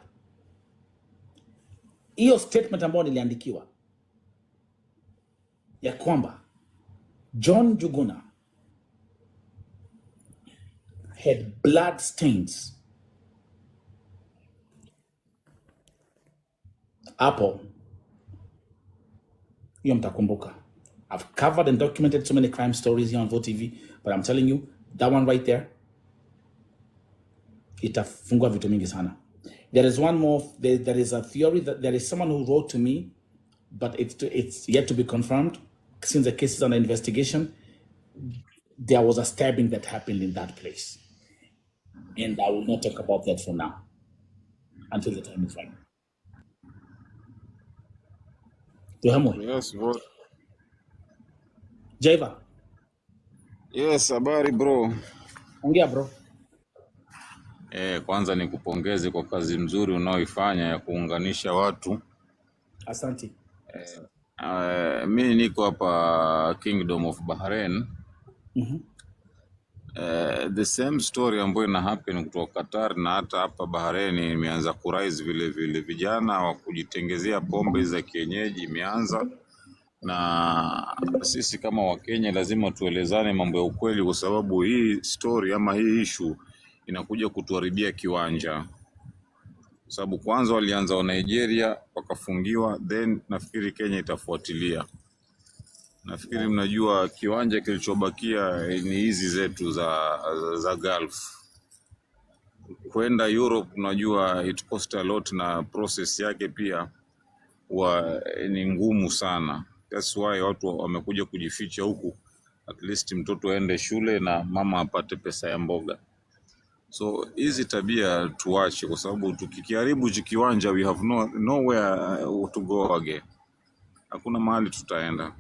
Hiyo statement ambayo niliandikiwa ya kwamba John Njuguna had blood stains hapo, hiyo mtakumbuka. I've covered and documented so many crime stories here on Vote TV, but I'm telling you, that one right there, itafungua vitu mingi sana. There is one more, there is a theory that there is someone who wrote to me, but it's yet to be confirmed. since the case is under investigation, there was a stabbing that happened in that place. And I will not talk about that for now until the time is right. Yes, bro. Jaiva. Yes, habari bro. Ongea bro. Kwanza nikupongeze kwa kazi mzuri unaoifanya ya kuunganisha watu. Asante. Mimi niko hapa Kingdom of Bahrain. The same story ambayo ina happen kutoka Qatar na hata hapa Bahrain imeanza kurise vile vile. Vijana wa kujitengezea pombe za kienyeji imeanza, na sisi kama Wakenya lazima tuelezane mambo ya ukweli, kwa sababu hii story ama hii issue inakuja kutuharibia kiwanja. Sababu kwanza walianza wa Nigeria wakafungiwa, then nafikiri Kenya itafuatilia. Nafikiri mnajua kiwanja kilichobakia ni hizi zetu za Gulf. Kwenda Europe unajua it cost a lot, na process yake pia ni ngumu sana. That's why watu wamekuja kujificha huku, at least mtoto aende shule na mama apate pesa ya mboga. So hizi tabia tuache, kwa sababu tukikiharibu kiwanja we have nowhere to go again. Hakuna mahali tutaenda.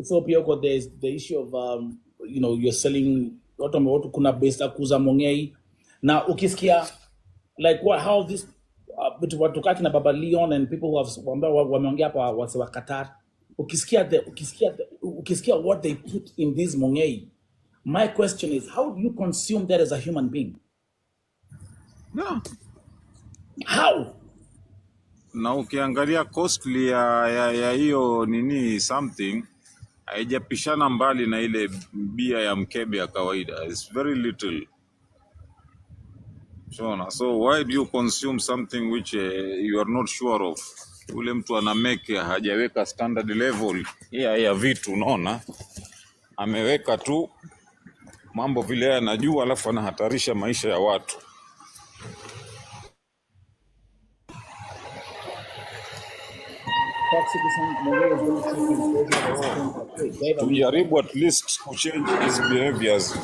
So Pioko, there's the issue of you're selling watu kuna base kuuza mongei. Now ukisikia like how this watu kaki na Baba Leon and people who have wameongea hapa wase wa Qatar, ukisikia what they put in this mongei, my question is, how do you consume that as a human being? No. How? Na ukiangalia costly ya hiyo nini something haijapishana mbali na ile bia ya mkebe ya kawaida. It's very little. So why do you consume something which you are not sure of? Ule mtu ana make hajaweka standard level ya vitu, unaona, ameweka tu mambo vile anajua, alafu anahatarisha maisha ya watu. Tujaribu at least kuchange his behaviors.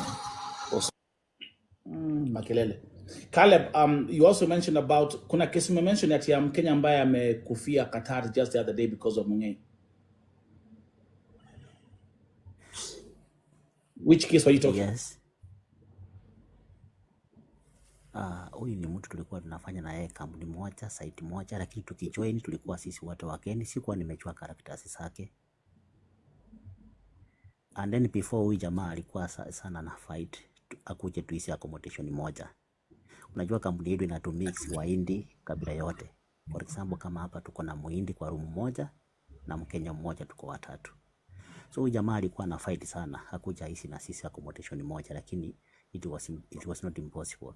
Makelele. Caleb, you also mentioned about kuna kesi mentioned ati ya Mkenya ambaye amekufia Qatar just the other day because of mongei. Which case were you talking? Yes. Huyu ni mtu tulikuwa tunafanya na yeye kampuni moja, site moja, lakini tukijoin tulikuwa sisi wote Wakenya, sikuwa nimechua characters zake. And then before huyu jamaa alikuwa sana na fight akuje tuisi accommodation moja. Unajua kampuni yetu inatumix Wahindi kabila yote. For example, kama hapa tuko na Muhindi kwa room moja na Mkenya mmoja, tuko watatu. So huyu jamaa alikuwa na fight sana hakuja hisi na sisi accommodation moja, lakini it was not impossible.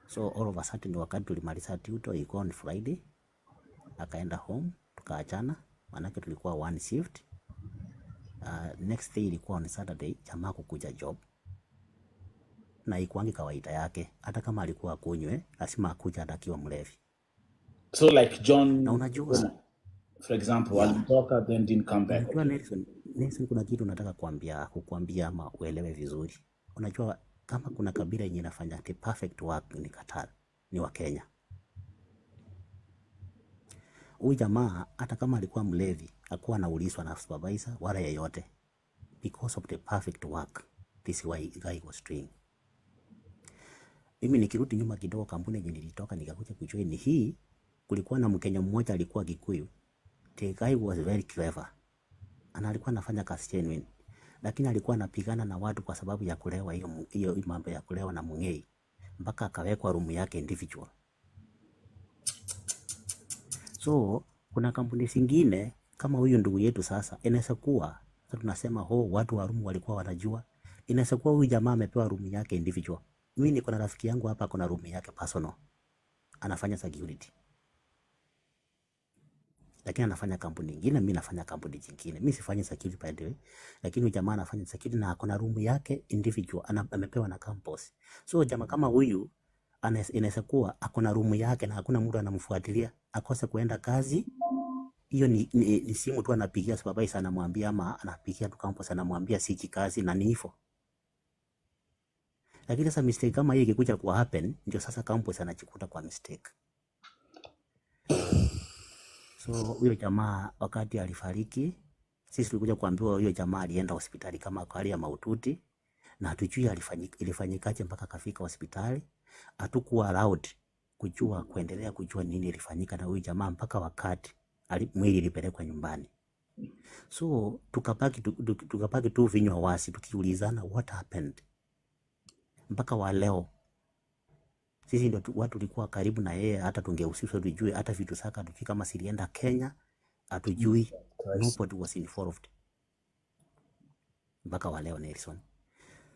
So all of a sudden wakati tulimaliza tuto ilikuwa on Friday, akaenda home, tukaachana, manake tulikuwa one shift. Next day ilikuwa on Saturday, jamaa kukuja job. Na ikuangi kawaida yake, hata kama alikuwa akunywe, lazima akuja atakiwa mlevi. So like John, na unajua, for example, alitoka then didn't come back. Unajua Nelson, kuna kitu nataka kukuambia ama uelewe vizuri. Unajua kama kuna kabila yenye inafanya the perfect work ni Qatar, ni wa Kenya. Huyu jamaa hata kama alikuwa mlevi, hakuwa anaulizwa na supervisor wala yeyote. Because of the perfect work, this is why guy was doing. Mimi nikirudi nyuma kidogo, kampuni yenye nilitoka nikakuja kujoin hii, kulikuwa na Mkenya mmoja alikuwa Kikuyu. The guy was very clever. Ana alikuwa anafanya kazi genuine. Lakini alikuwa anapigana na watu kwa sababu ya kulewa, hiyo mambo ya kulewa na mungei, mpaka akawekwa room yake individual. So kuna kampuni zingine kama huyu ndugu yetu sasa, inaweza kuwa tunasema watu wa room walikuwa wanajua, inaweza kuwa huyu jamaa amepewa room yake individual. Mimi niko na rafiki yangu hapa kuna room yake personal, anafanya security, lakini anafanya kampuni nyingine, mimi nafanya kampuni nyingine. Mimi sifanyi security by the way, lakini huyu jamaa anafanya security na kuna room yake individual, amepewa na campus. So jamaa kama huyu inaweza kuwa akona rumu yake na hakuna mtu anamfuatilia, akose kuenda kazi. Hiyo ni simu tu anapigia supervisor anamwambia, ama anapigia tu campus anamwambia siki kazi, na ni hivyo. Lakini sasa mistake kama hii ikikuja kwa happen, ndio sasa campus anachikuta kwa mistake. So huyo jamaa wakati alifariki, sisi tulikuja kuambiwa huyo jamaa alienda hospitali kama kwa hali ya mahututi, na hatujui ilifanyikaje mpaka kafika hospitali. Hatukuwa allowed kuendelea kujua nini ilifanyika na huyu jamaa mpaka wakati mwili ilipelekwa nyumbani. So tukapaki tu vinywa wasi tukiulizana what happened. Mpaka wa leo sisi ndio watu tulikuwa karibu na yeye, hata tungehusishwa tujue hata vitu saka tujui kama silienda Kenya, hatujui. Nobody was involved mpaka wa leo, Nelson.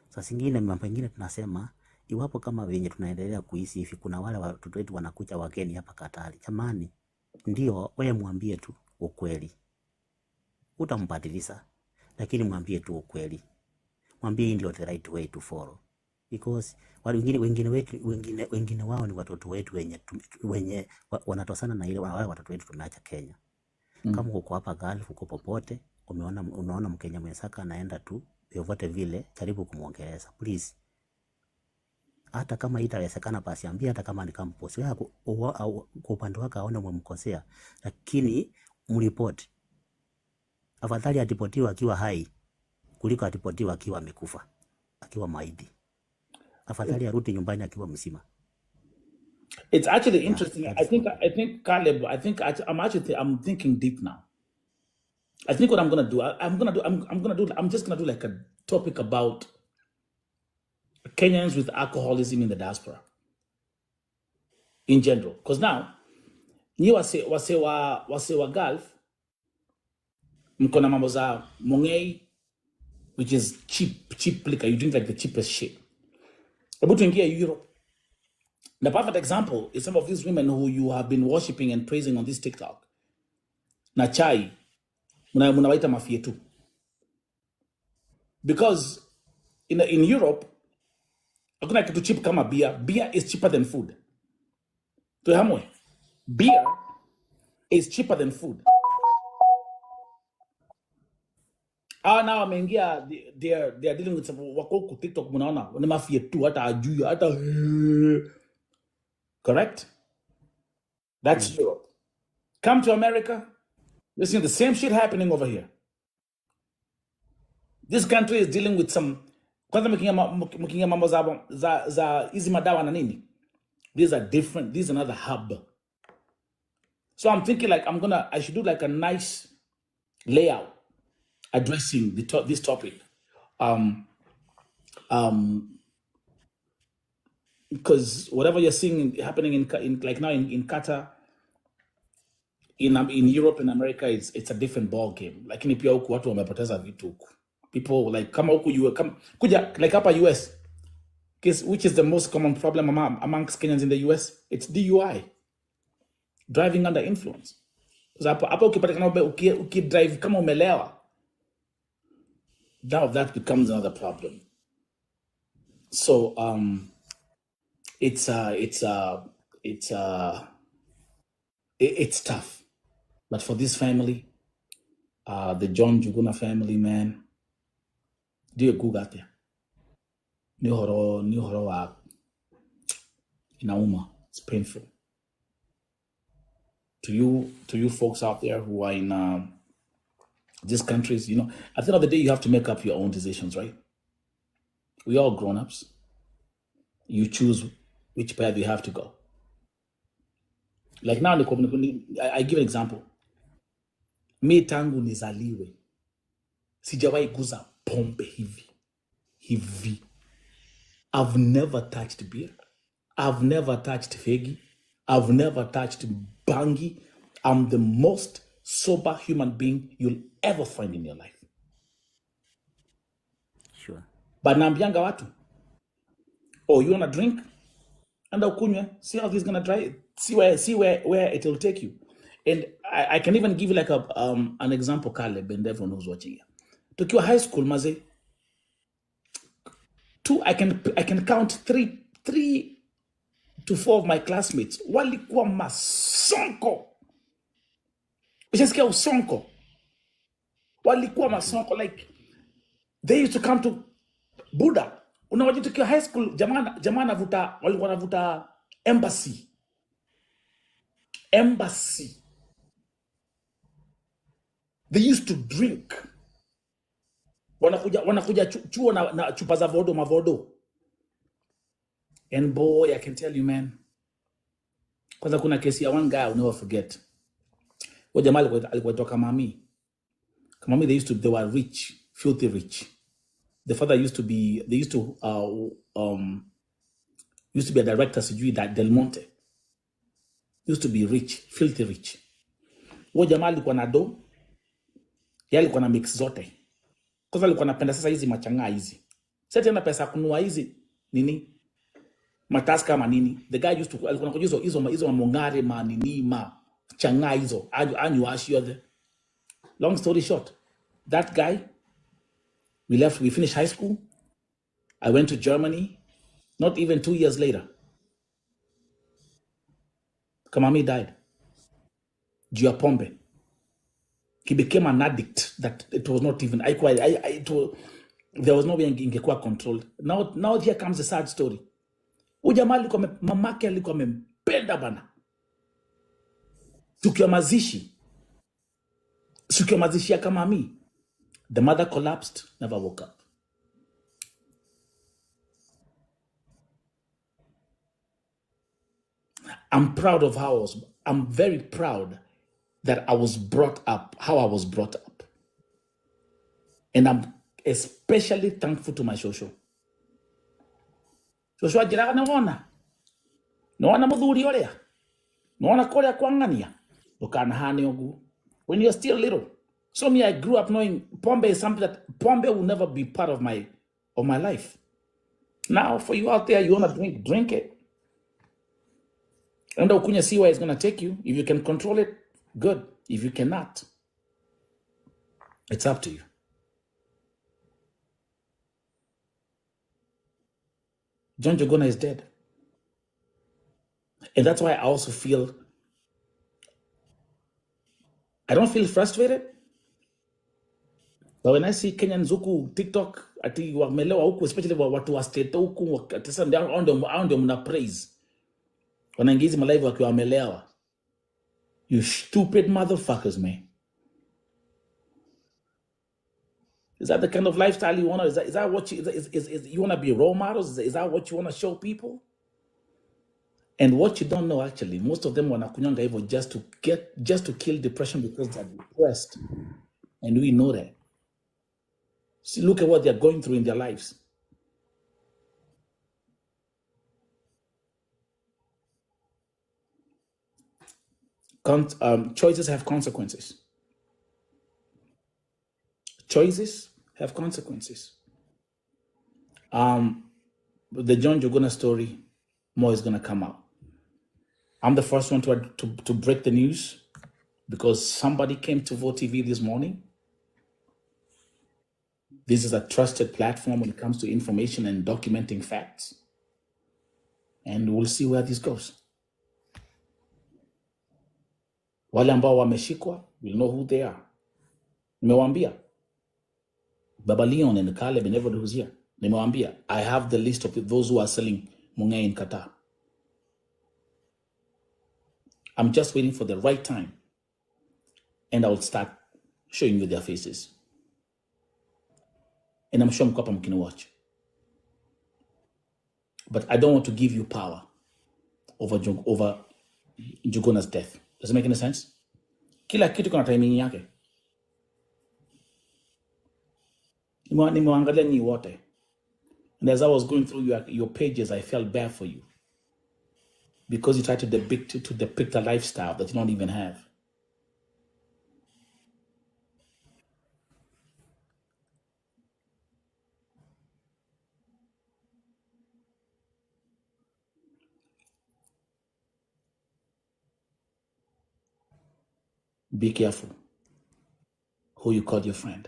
Sasa singine mambo mengine tunasema, iwapo kama wenye tunaendelea kuishi hivi, kuna wale watoto wetu wanakuja wageni hapa Qatar. Jamani, ndio wewe mwambie tu ukweli. Utampatilisha, lakini mwambie tu ukweli. Mwambie ndio the right way to follow. Because wengine wao ni watoto wetu wenye wanatosana na ile wale watoto wetu tumeacha Kenya. Kama uko hapa Gulf, uko popote, unaona Mkenya mwenzako anaenda tu vyovyote vile, karibu kumuongeleza please. Hata kama itawezekana basi ambia, hata kama ni campus wewe kwa upande wako aone umemkosea, lakini mripoti. Afadhali atipotiwa akiwa hai kuliko atipotiwa akiwa amekufa, akiwa maiti. Afadhali arudi nyumbani akiwa mzima. It's actually interesting. I think Caleb, I'm thinking deep now. I think what I'm going to do, I'm just going to do like a topic about Kenyans with alcoholism in the diaspora in general. Because now, ni wase wa Gulf, mkona mambo za mongei, which is cheap liquor. You drink like the cheapest shit. About to Europe. The perfect example is some of these women who you have been worshipping and praising on this TikTok. Na chai, munawaita mafia too. Because in Europe, hakuna kitu cheap kama beer. Beer is cheaper than food. Tuhamwe. Beer is cheaper than food. Now ameingia, they are dealing with some wako TikTok munaona ni mafia tu, hata ajui hata. Correct? That's Europe. Come to America, you're seeing the same shit happening over here. This country is dealing with some, kwanza mkinga mambo za hizi madawa na nini. These are different. This is another hub. So I'm thinking like I should do like a nice layout addressing this topic. Because whatever you're seeing happening in like now in Qatar, in Europe and America, it's a different ball game. Like in pia huku watu wamepoteza vitu huku. People like kama huku kuja like hapa US, which is the most common problem amongst Kenyans in the US, it's DUI, driving under influence. Because hapa ukipatikana ukidrive kama umelewa, now that becomes another problem. So it's tough. But for this family, the John Njuguna family, man, do a Google out there. New horror inauma. It's painful. To you folks out there who are in these countries, at the end of the day, you have to make up your own decisions, right? We all grown-ups. You choose which path you have to go. Like now, I give an example. Mi tangu nizaliwe, sijawahi guza pombe hivi. I've never touched beer. I've never touched fegi. I've never touched bangi. I'm the most sober human being you'll ever find in your life. Sure. But naambianga watu, oh, you want to drink? And ukunywe, see how this is gonna try. See where it will take you. And I can even give you like an example, Caleb, and everyone who's watching here. Tukiwa high school, maze, I can count three to 4 of my classmates walikuwa masonko. Ushasikia usonko? Walikuwa masonko, like they used to come to Buddha. Unawajua tukiwa high school, jamaa navuta, walikuwa navuta embassy. They used to drink. Wanakuja chuo na chupa za mavodo. And boy, I can tell you, man. Kwanza kuna kesi ya one guy I'll never forget. Wa jamaa alikuwa toka Kamami. Kamami, they were rich, filthy rich. The father used to be a director sijui that Del Monte. Used to be rich, filthy rich. Wa jamaa alikuwa na do. Yeye alikuwa na mix zote. Kwanza alikuwa anapenda sasa hizi machanga hizi. Sasa tena pesa kununua hizi nini? Matasi kama nini? The guy used to alikuwa anakuja hizo mongare changa hizo. Anywashi yote. Long story short, that guy, we finished high school. I went to Germany. Not even 2 years later, Kamami died. Juu ya pombe. He became an addict that it was not even, there was no way ingekuwa controlled. Now here comes the sad story. Ujamaa alikuwa mamake alikuwa amempenda bana. Siku ya mazishi ya Kamami, the mother collapsed, never woke up. I'm very proud that I was brought up, how I was brought up. And I'm especially thankful to my shosho. Shosho ajira naona mudhuri orea. Naona kore kwangania. Ukana hani ogu. When you're still little. So me, I grew up knowing pombe is something that pombe will never be part of my life. Now, for you out there, you want to drink it. And ukunya see where it's going to take you. If you can control it, good. If you cannot, it's up to you. John Njuguna is dead. And that's why I also feel, I don't feel frustrated. But when I see Kenyan Zuku, TikTok, ati wamelewa huku, especially watu wa state huku, atisa ndio mna praise. Wanaingizi malaivu wakiwa wamelewa. You stupid motherfuckers, man. Is that the kind of lifestyle you want? Is that what you want to be role models? Is that what you want to show people? And what you don't know, actually, most of them wanakunyanga hivyo just to kill depression because they're depressed, and we know that. See, look at what they're going through in their lives. Choices have consequences. Choices have consequences. The John Njuguna story, more is going to come out. I'm the first one to break the news because somebody came to Vote TV this morning. This is a trusted platform when it comes to information and documenting facts. And we'll see where this goes. Wale ambao wameshikwa, we'll know who they are. Nimewambia. Baba Leon and Caleb and everybody who's here. Nimewambia. I have the list of those who are selling munge in Qatar. I'm just waiting for the right time. And I will start showing you their faces. And I'm sure mkwapa mkini watch. But I don't want to give you power over Njuguna's death. Does it make any sense? Kila kitu kuna timing yake. Nimeangalia nyi wote. And as I was going through your pages, I felt bad for you. Because you try to depict a lifestyle that you don't even have. Be careful who you call your friend.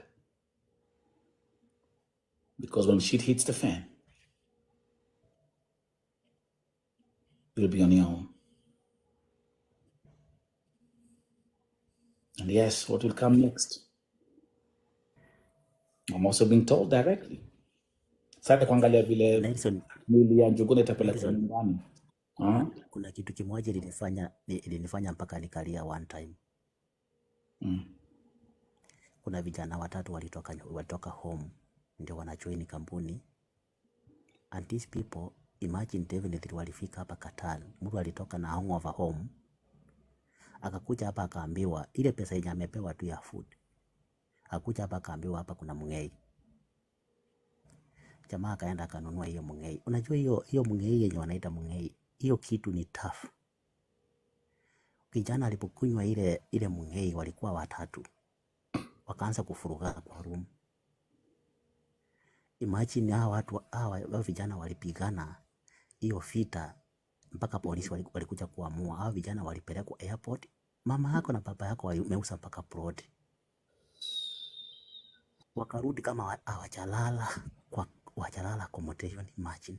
Because when shit hits the fan, You'll be on your own. And yes, what will come next? I'm also being told directly. Sasa kuangalia vile Nelson, mwili ya Njuguna itapelekwa Nelson, nyumbani. kuna kitu kimoja ilinifanya mpaka nikalia one time. Kuna vijana watatu walitoka home ndio wanajoin kampuni, and these people, imagine definitely walifika hapa Qatar. Mtu alitoka na hangover home akakuja hapa akaambiwa ile pesa yenye amepewa tu ya food, akakuja hapa akaambiwa hapa kuna mungei. Jamaa akaenda akanunua hiyo mungei. Unajua hiyo mungei yenye wanaita mungei, hiyo kitu ni tough. Kijana alipokunywa ile mungei, walikuwa watatu, wakaanza kufuruga kwa room. Imagine hawa vijana walipigana hiyo vita mpaka polisi walikuja kuamua. Hawa vijana walipelekwa airport. Mama yako na baba yako wameuza mpaka plot. Wakarudi kama hawajalala accommodation. Imagine.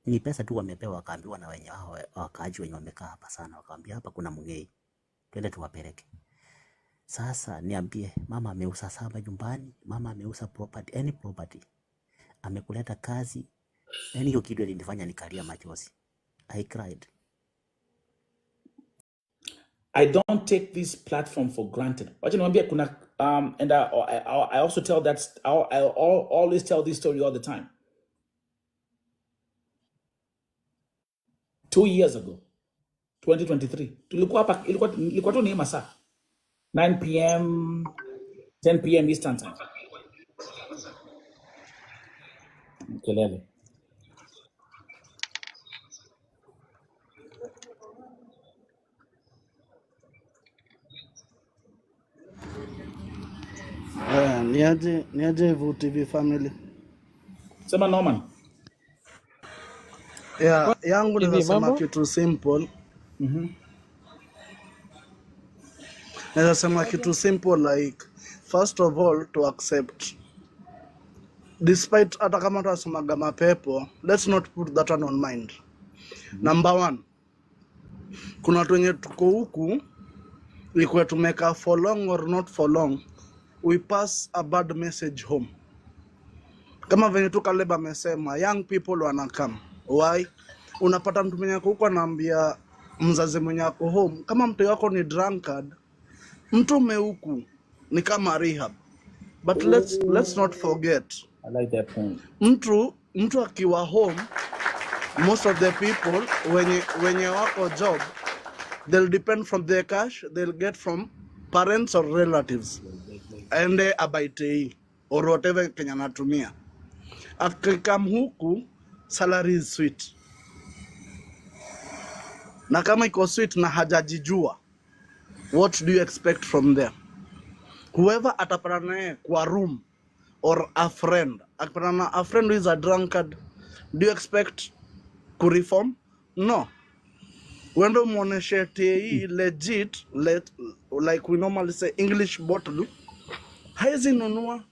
Ni pesa tu wamepewa, wakaambiwa na wenye hao wakaaji wenye wamekaa hapa sana, wakaambia hapa kuna mgeni, twende tuwapeleke. Sasa niambie, mama ameuza saba nyumbani, mama ameuza property, any property, amekuleta kazi. Yani hiyo kitu ilinifanya nikalia machozi. I cried. I don't take this platform for granted. Wacha niwaambie kuna and I also tell that I always tell this story all the time. 2 years ago, 2023, tulikuwa hapa, ilikuwa tu ni masaa 9 p.m. 10 p.m. Eastern Time. Kelele. Niaje VTV family. Sema Norman. Yeah, yangu nasema kitu simple. Nasema kitu simple, like first of all to accept, despite hata kama tunasemaga mapepo, let's not put that on mind. Number one, kuna watu wenye tuko huku ikuwe tumeka for long or not for long, we pass a bad message home. Kama venye tu Caleb amesema, young people wanakam. Why? Unapata mtu mwenye huko anaambia mzazi mwenye ako home, kama mtu wako ni drunkard, mtume huku ni kama rehab. But let's not forget, I like that point. Mtu akiwa home, most of the people wenye wako job, they'll depend from their cash they'll get from parents or relatives, and abaitei or whatever Kenya natumia. Akikam huku, salary is sweet, na kama iko sweet na hajajijua, what do you expect from there? Whoever atapata naye kwa room or a friend, akipata na a friend who is a drunkard, do you expect to reform? No. Wendo muoneshe TE legit, like we normally say English bottle, haizi nunua.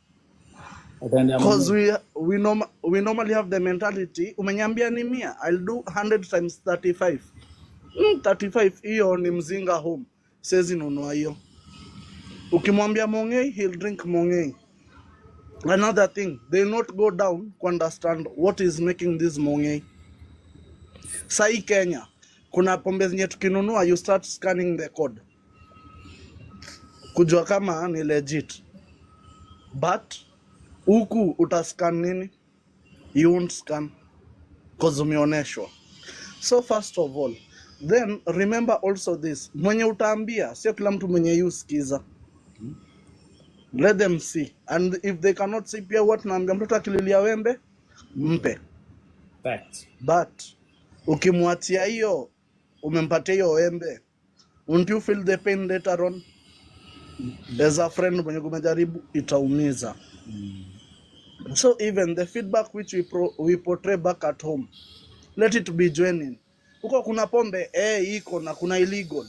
Because we normally have the mentality, umenyambia ni 100, I'll do 100 times 35. 35 hiyo ni mzinga home, sezi nunua hiyo. Ukimwambia mongei, he'll drink mongei. Another thing, they not go down to understand what is making this mongei. Sai Kenya, kuna pombe zenye tukinunua, you start scanning the code kujua kama ni legit. But huku utascan nini? You won't scan because umeoneshwa. So first of all, then remember also this, mwenye utaambia sio kila mtu mwenye yusikiza. Let them see, and if they cannot see, pia what naambia, mtoto akililia wembe mpe. Fact. But ukimwatia hiyo, umempatia hiyo wembe, won't you feel the pain later on? As a friend mwenye kumejaribu, itaumiza. So even the feedback which we portray back at home, let it be genuine. Huko kuna pombe iko na kuna illegal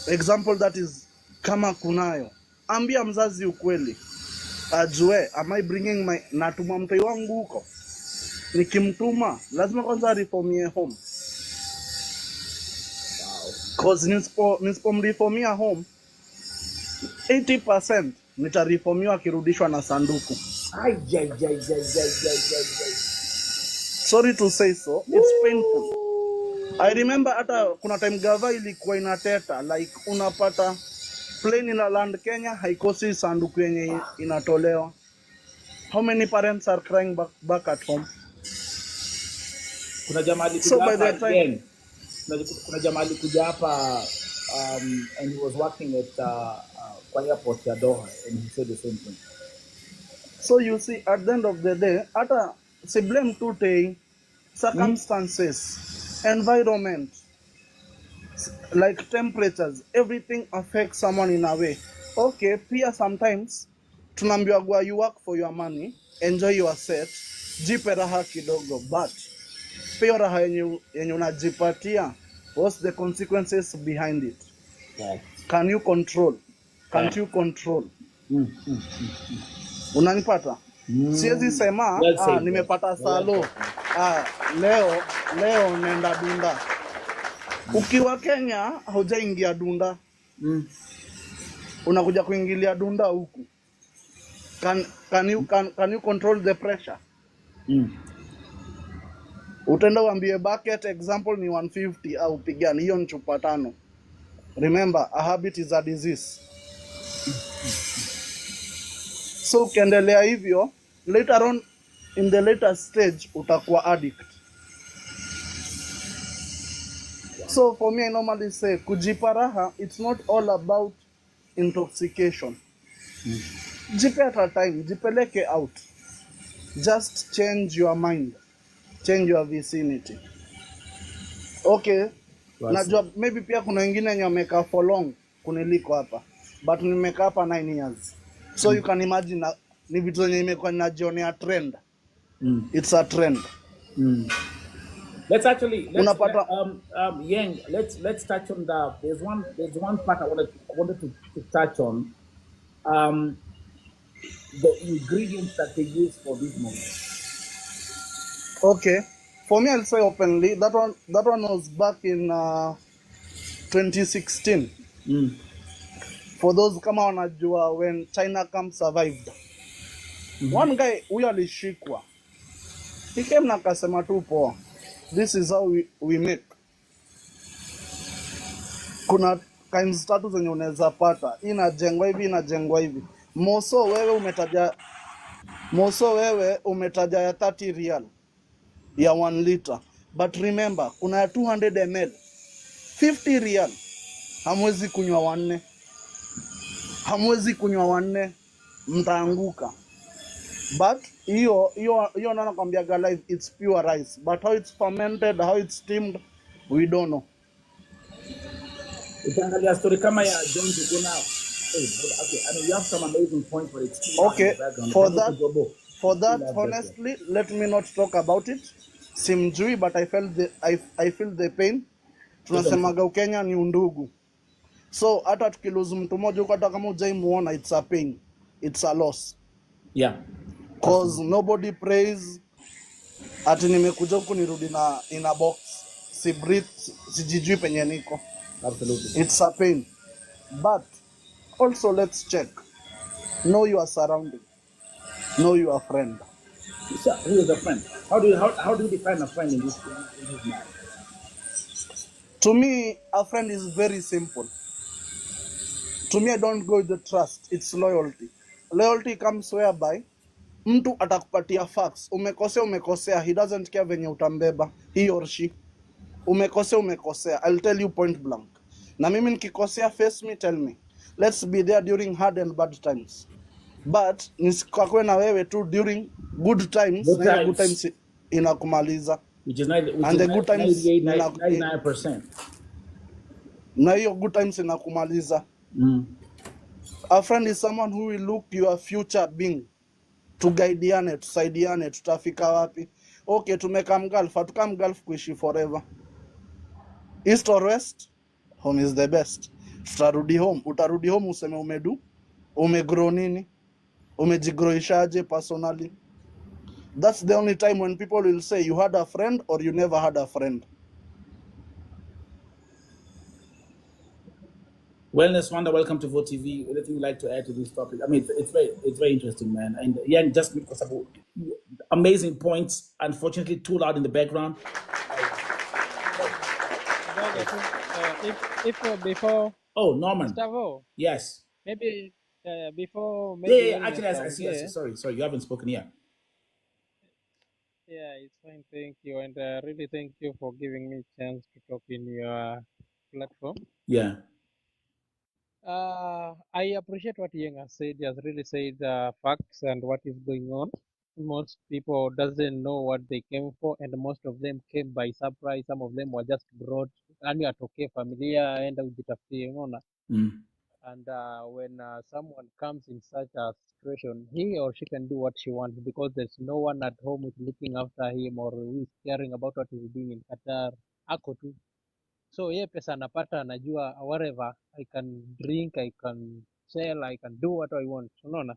example, that is kama kunayo, ambia mzazi ukweli, ajue am I bringing my natuma mtoi wangu huko, nikimtuma lazima kwanza reformie home. Cause nisipomreformia home 80% nitareformiwa akirudishwa na sanduku. Sorry to say so, it's painful. I remember hata kuna time gava ilikuwa inateta like unapata plane ina land Kenya haikosi sanduku yenye inatolewa. How many parents are crying back at home? Kuna jamaa So alikuja by the hapa time again. Kuna jamaa alikuja hapa and he was working at kwa airport ya Doha and he said the same thing. So you see, at the end of the day, hata si blame tute circumstances, environment, like temperatures, everything affects someone in a way. Okay, pia sometimes tunaambiwa you work for your money, enjoy your set, jipe raha kidogo, but pia raha yenye unajipatia, what's the consequences behind it? Right. Can you control? Can't you control? Unanipata? Siwezi sema Well said, nimepata salo leo nenda dunda. Ukiwa Kenya hujaingia dunda, unakuja kuingilia dunda huku. Can you control the pressure? Utenda uambie bucket example ni 150 au pigani, hiyo ni chupa 5. Remember, a habit is a disease. So ukiendelea hivyo, later on in the later stage utakuwa addict. So for me, I normally say kujipa raha, it's not all about intoxication. Jipe at a time, jipeleke out. Just change your mind, change your vicinity. Okay, najua maybe pia kuna wengine wenye wamekaa for long kuniliko hapa, but nimekaa hapa 9 years. So you can imagine ni vitu zenye imekuwa ninajionea trend. It's a trend. Let's Yang, let's touch on there's one part I wanted to touch on, the ingredients that they use for this moment. Okay, for me I'll say openly that one was back in 2016. For those kama wanajua when China survived. One guy huyo alishikwa. He came na akasema tu poa. This is how we make. Kuna kinds tatu zenye unaweza pata. Inajengwa hivi. Moso wewe umetaja ya 30 rial ya 1 liter. But remember, kuna ya 200 ml 50 rial. Hamwezi kunywa wanne. Mtaanguka. But hiyo ndio nakwambia guys, it's pure rice, but how it's fermented, how it's steamed, we don't know. Ukiangalia story kama ya Njuguna, okay, I mean you have some amazing points for it. Okay, for that honestly, let me not talk about it. Simjui, but I feel the pain. Tunasemaga Kenya ni undugu. So hata tukiluzu mtu mmoja huko, hata kama hujaimuona, it's a pain, it's a loss. Yeah. Cause nobody prays ati nimekuja huku nirudi in a box. Si breathe, sijijui penye niko. Absolutely. It's a pain. But also let's check. Know your surrounding. Know your friend. Who is a friend? How do you define a friend in this matter? To me, a friend is very simple. To me, I don't go with the trust. It's loyalty. Loyalty comes whereby mtu atakupatia facts. Umekosea. He doesn't care venye utambeba. He or she. Umekosea. I'll tell you point blank. Na mimi nikikosea, face me, tell me. Let's be there during hard and bad times. But nisikakwe na wewe tu during good times. Good times inakumaliza. Which is the good times 99%. Na hiyo good times inakumaliza. A friend is someone who will look your future being. Tugaidiane, tusaidiane, tutafika wapi? Okay, tumekam Gulf, hatukam Gulf kuishi forever. East or west, home is the best. Tutarudi home, utarudi home useme umegrow nini? Umejigroishaje personally? That's the only time when people will say you had a friend or you never had a friend. Wellness Wonder, welcome to Vote TV. Anything you'd like to add to this topic? I mean, it's very interesting, man. And yeah, just because of amazing points. Unfortunately, too loud in the background. If before. Oh, Norman. Gustavo. Yes. Maybe before. Maybe Yeah. Actually, I see. Sorry. You haven't spoken yet. Yeah, it's fine. Thank you, and really thank you for giving me a chance to talk in your platform. Yeah. I appreciate what Yang has said. He has really said facts and what is going on. Most people doesn't know what they came for, and most of them came by surprise. Some of them were just brought yani atoke familia aenda ujitafutie, unaona. And when someone comes in such a situation, he or she can do what she wants because there's no one at home who's looking after him or who is caring about what he's doing in Qatar. Ako tu. So ye pesa anapata anajua whatever, I can drink, I can sell, I can do what I want. Unaona?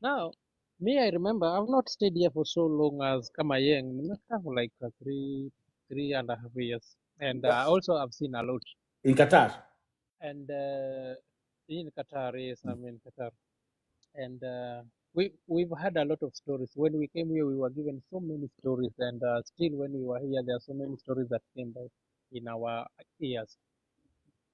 Now, me, I remember I've not stayed here for so long as kama Yang. Nimekaa for like 3.5 years. And also I've seen a lot. In Qatar? And in Qatar, yes, I'm in Qatar. And we've had a lot of stories. When we came here, we were given so many stories. And still when we were here, there are so many stories that came by in our ears.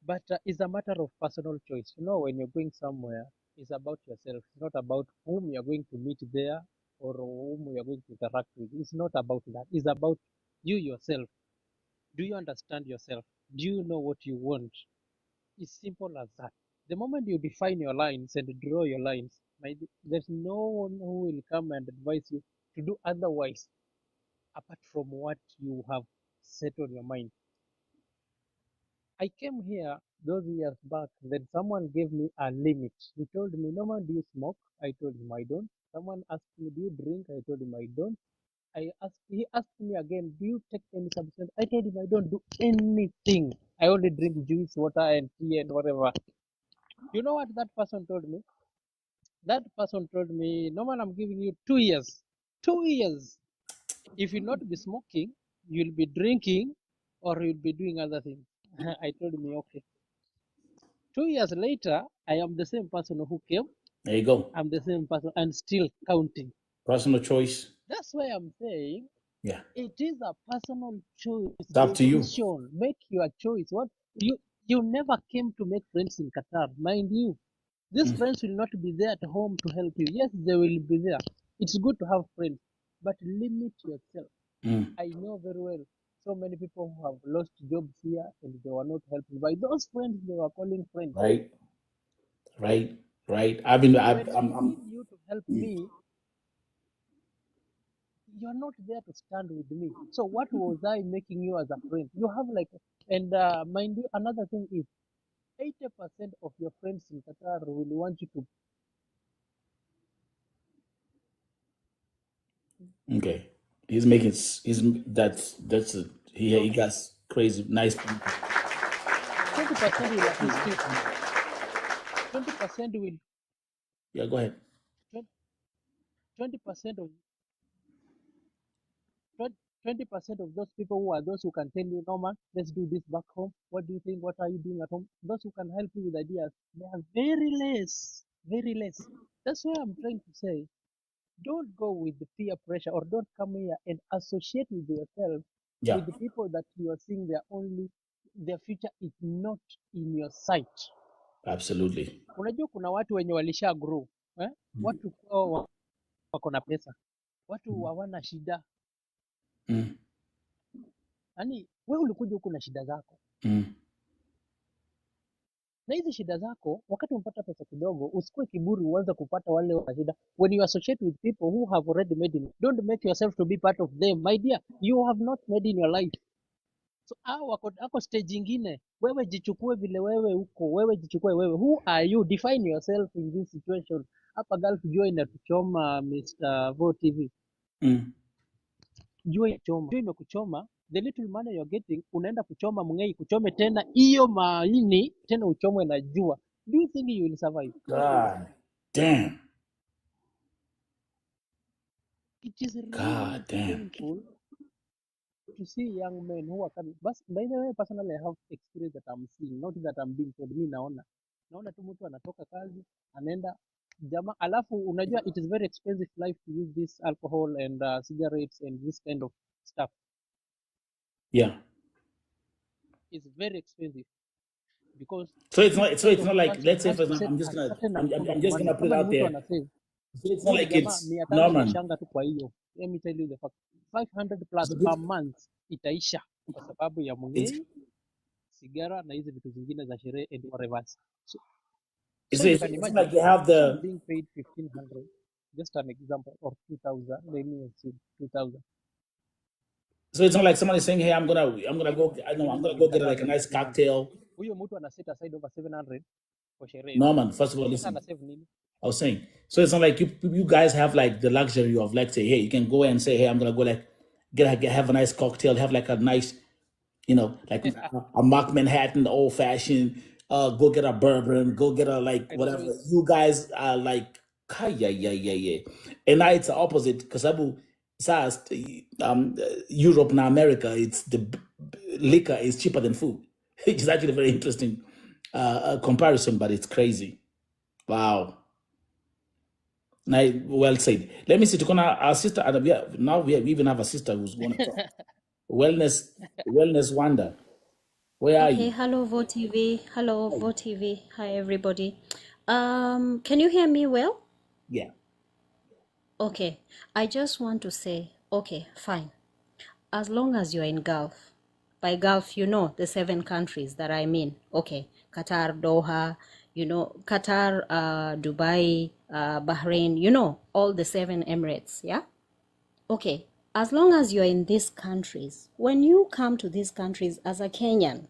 But it's a matter of personal choice. You know, when you're going somewhere, it's about yourself. It's not about whom you're going to meet there or whom you're going to interact with. It's not about that. It's about you yourself. Do you understand yourself? Do you know what you want? It's simple as that. The moment you define your lines and draw your lines, there's no one who will come and advise you to do otherwise apart from what you have set on your mind. I came here those years back, then someone gave me a limit. He told me, Norman, do you smoke? I told him I don't. Someone asked me, do you drink? I told him I don't. He asked me again, do you take any substance? I told him I don't do anything. I only drink juice, water, and tea and whatever. You know what that person told me? That person told me, Norman, I'm giving you 2 years. 2 years. If you'll not be smoking, you'll be drinking, or you'll be doing other things. I told him, okay. 2 years later, I am the same person who came. There you go. I'm the same person and still counting. Personal choice. That's why I'm saying, yeah, it is a personal choice. It's up to you. Decision. Make your choice. What you never came to make friends in Qatar, mind you. These friends will not be there at home to help you. Yes, they will be there. It's good to have friends, but limit yourself. I know very well so many people who have lost jobs here and they were not helped by those friends they were calling friends. Right. When I need you to help me, you're not there to stand with me. So what was I making you as a friend? You have like, and mind you, another thing is 80% of your friends in Qatar will want you to. Okay, he got crazy nice. 20% will assist you. 20% will. Yeah, go ahead. 20% of 20% of those people who are those who can tell you, Norman, let's do this back home. What do you think? What are you doing at home? Those who can help you with ideas, they are very less. Very less. That's why I'm trying to say, don't go with the peer pressure or don't come here and associate with yourself with the people that you are seeing their future is not in your sight. Absolutely. Unajua kuna watu wenye walisha grow, watu kwao wako na pesa, watu hawana shida. Yaani wewe ulikuja huku na shida zako. Na hizi shida zako wakati umepata pesa kidogo, usikue kiburi uanze kupata wale wana shida. When you associate with people who have already made it, don't make yourself to be part of them. My dear, you have not made in your life. So wako stage ingine. Wewe jichukue vile wewe uko. Wewe jichukue wewe. Who are you? Define yourself in this situation. Hapa Gulf jua inatuchoma Mr. Vo TV. Jua imekuchoma. The little money you're getting, unaenda kuchoma mngei, kuchome tena hiyo maini, tena uchomwe na jua. Do you think you will survive? God damn. It is really God damn. painful to see young men who are coming. But by the way, personally, I have experience that I'm seeing, not that I'm being told. Mi naona tu mtu anatoka kazi anaenda jama, alafu unajua it is very expensive life to use this alcohol and cigarettes and this kind of stuff. Yeah. It's very expensive because So it's this not. So kind it's of not like. person Let's say, has for to example, set I'm a just gonna. certain I'm, amount I'm of I'm just money. gonna put it Kama ni out mtu there. anasave So it's not huyu like jamaa it's 500 Norman. itaishanga tu kwa hiyo. Let me tell you the fact. 500 plus So per month itaisha kwa sababu ya it's mungei, sigara na hizi vitu zingine za sherehe and whatever. So, it's so you it's, can it's not like imagine you have someone the. being paid 1500, just an example, or 2000, let me see, 2000. So it's not like somebody saying, "Hey, I'm gonna go. I know I'm gonna In go get Qatar like a ni nice 1500. cocktail." Huyo mtu ana set aside over 700 kwa sherehe tu. Norman, first of all, Sasa listen. ana save nini? I was saying. So it's not like you guys have like the luxury of like say, hey, you can go and say, hey, I'm gonna go like have a nice cocktail, have like a nice, like a mock Manhattan, old fashioned. Go get a bourbon, go get a like And whatever. always You guys are like, yeah. And now it's the opposite because Abu says, Europe and America, it's liquor is cheaper than food. Which is actually a very interesting comparison, but it's crazy. Wow. Well said. Let me see. Tukona our sister. Now we even have a sister who's going to talk. Wellness Wanda. Where are Okay, you? hello VoTV. Hello Hi. VoTV. Hi everybody. Can you hear me well? Yeah. Okay. I just want to say, okay, fine. As long as you're in Gulf. By Gulf, you know the 7 countries that I mean. Okay. Qatar, Doha, Qatar, Dubai, Bahrain, all the 7 Emirates, yeah? Okay. As long as you're in these countries, when you come to these countries as a Kenyan,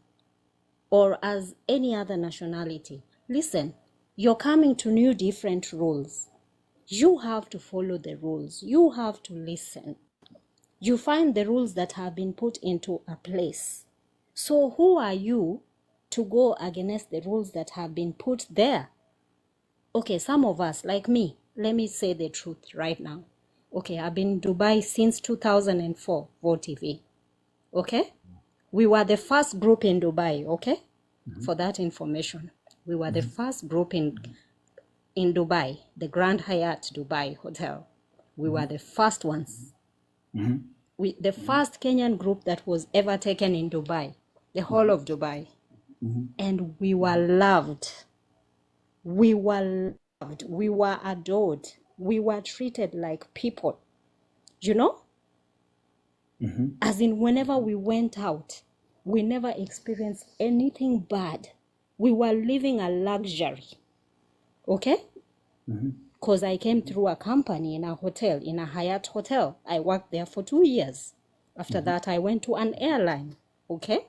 or as any other nationality, listen, you're coming to new different rules. You have to follow the rules. You have to listen. You find the rules that have been put into a place. So who are you to go against the rules that have been put there? Okay, some of us, like me, let me say the truth right now. Okay, I've been in Dubai since 2004, VoTV. Okay? We were the first group in Dubai, okay? For that information. We were the first group in Dubai, the Grand Hyatt Dubai Hotel. We were the first ones. The first Kenyan group that was ever taken in Dubai, the whole of Dubai. And we were loved. We were loved. We were adored. We were treated like people. You know? As in, whenever we went out, we never experienced anything bad. We were living a luxury. Okay? Because I came through a company in a hotel, in a Hyatt hotel. I worked there for 2 years. After that, I went to an airline. Okay?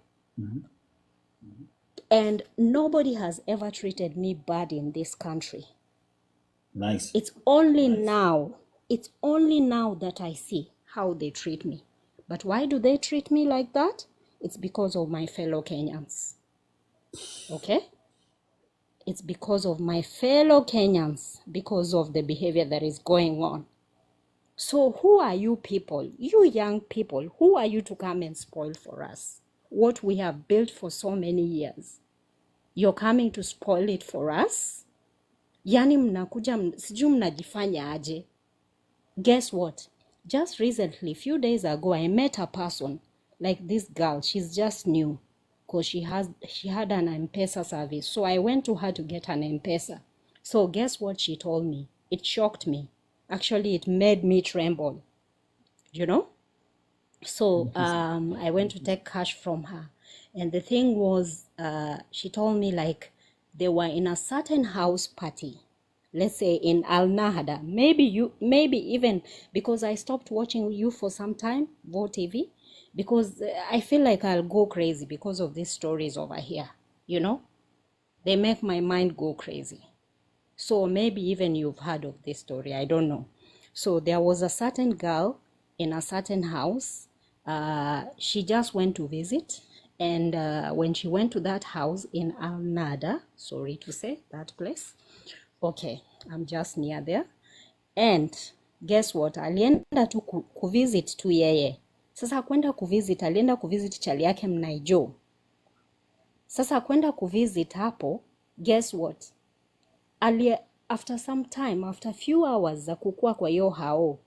And nobody has ever treated me bad in this country. Nice. It's only now that I see how they treat me. But why do they treat me like that? It's because of my fellow Kenyans. Okay? It's because of my fellow Kenyans, because of the behavior that is going on. So who are you people, you young people, who are you to come and spoil for us what we have built for so many years? You're coming to spoil it for us? Yani mnakuja, sijui mnajifanya aje. Guess what? Just recently, few days ago, I met a person like this girl. She's just new because she had an M-Pesa service. So I went to her to get an M-Pesa. So guess what she told me? It shocked me. Actually, it made me tremble. You know? So I went to take cash from her. And the thing was, she told me like they were in a certain house party. Let's say in Al Nahda. Maybe even because I stopped watching you for some time, VoTV, because I feel like I'll go crazy because of these stories over here. You know? They make my mind go crazy. So maybe even you've heard of this story. I don't know. So there was a certain girl in a certain house. She just went to visit. And when she went to that house in Al Nada, sorry to say that place. Okay, I'm just near there. And Guess what? Alienda tu kuvisit tu yeye. Sasa kwenda kuvisit, alienda kuvisit chali yake Mnaijo. Sasa kwenda kuvisit hapo, guess what? After some time, after few hours za kukua kwa hiyo hao,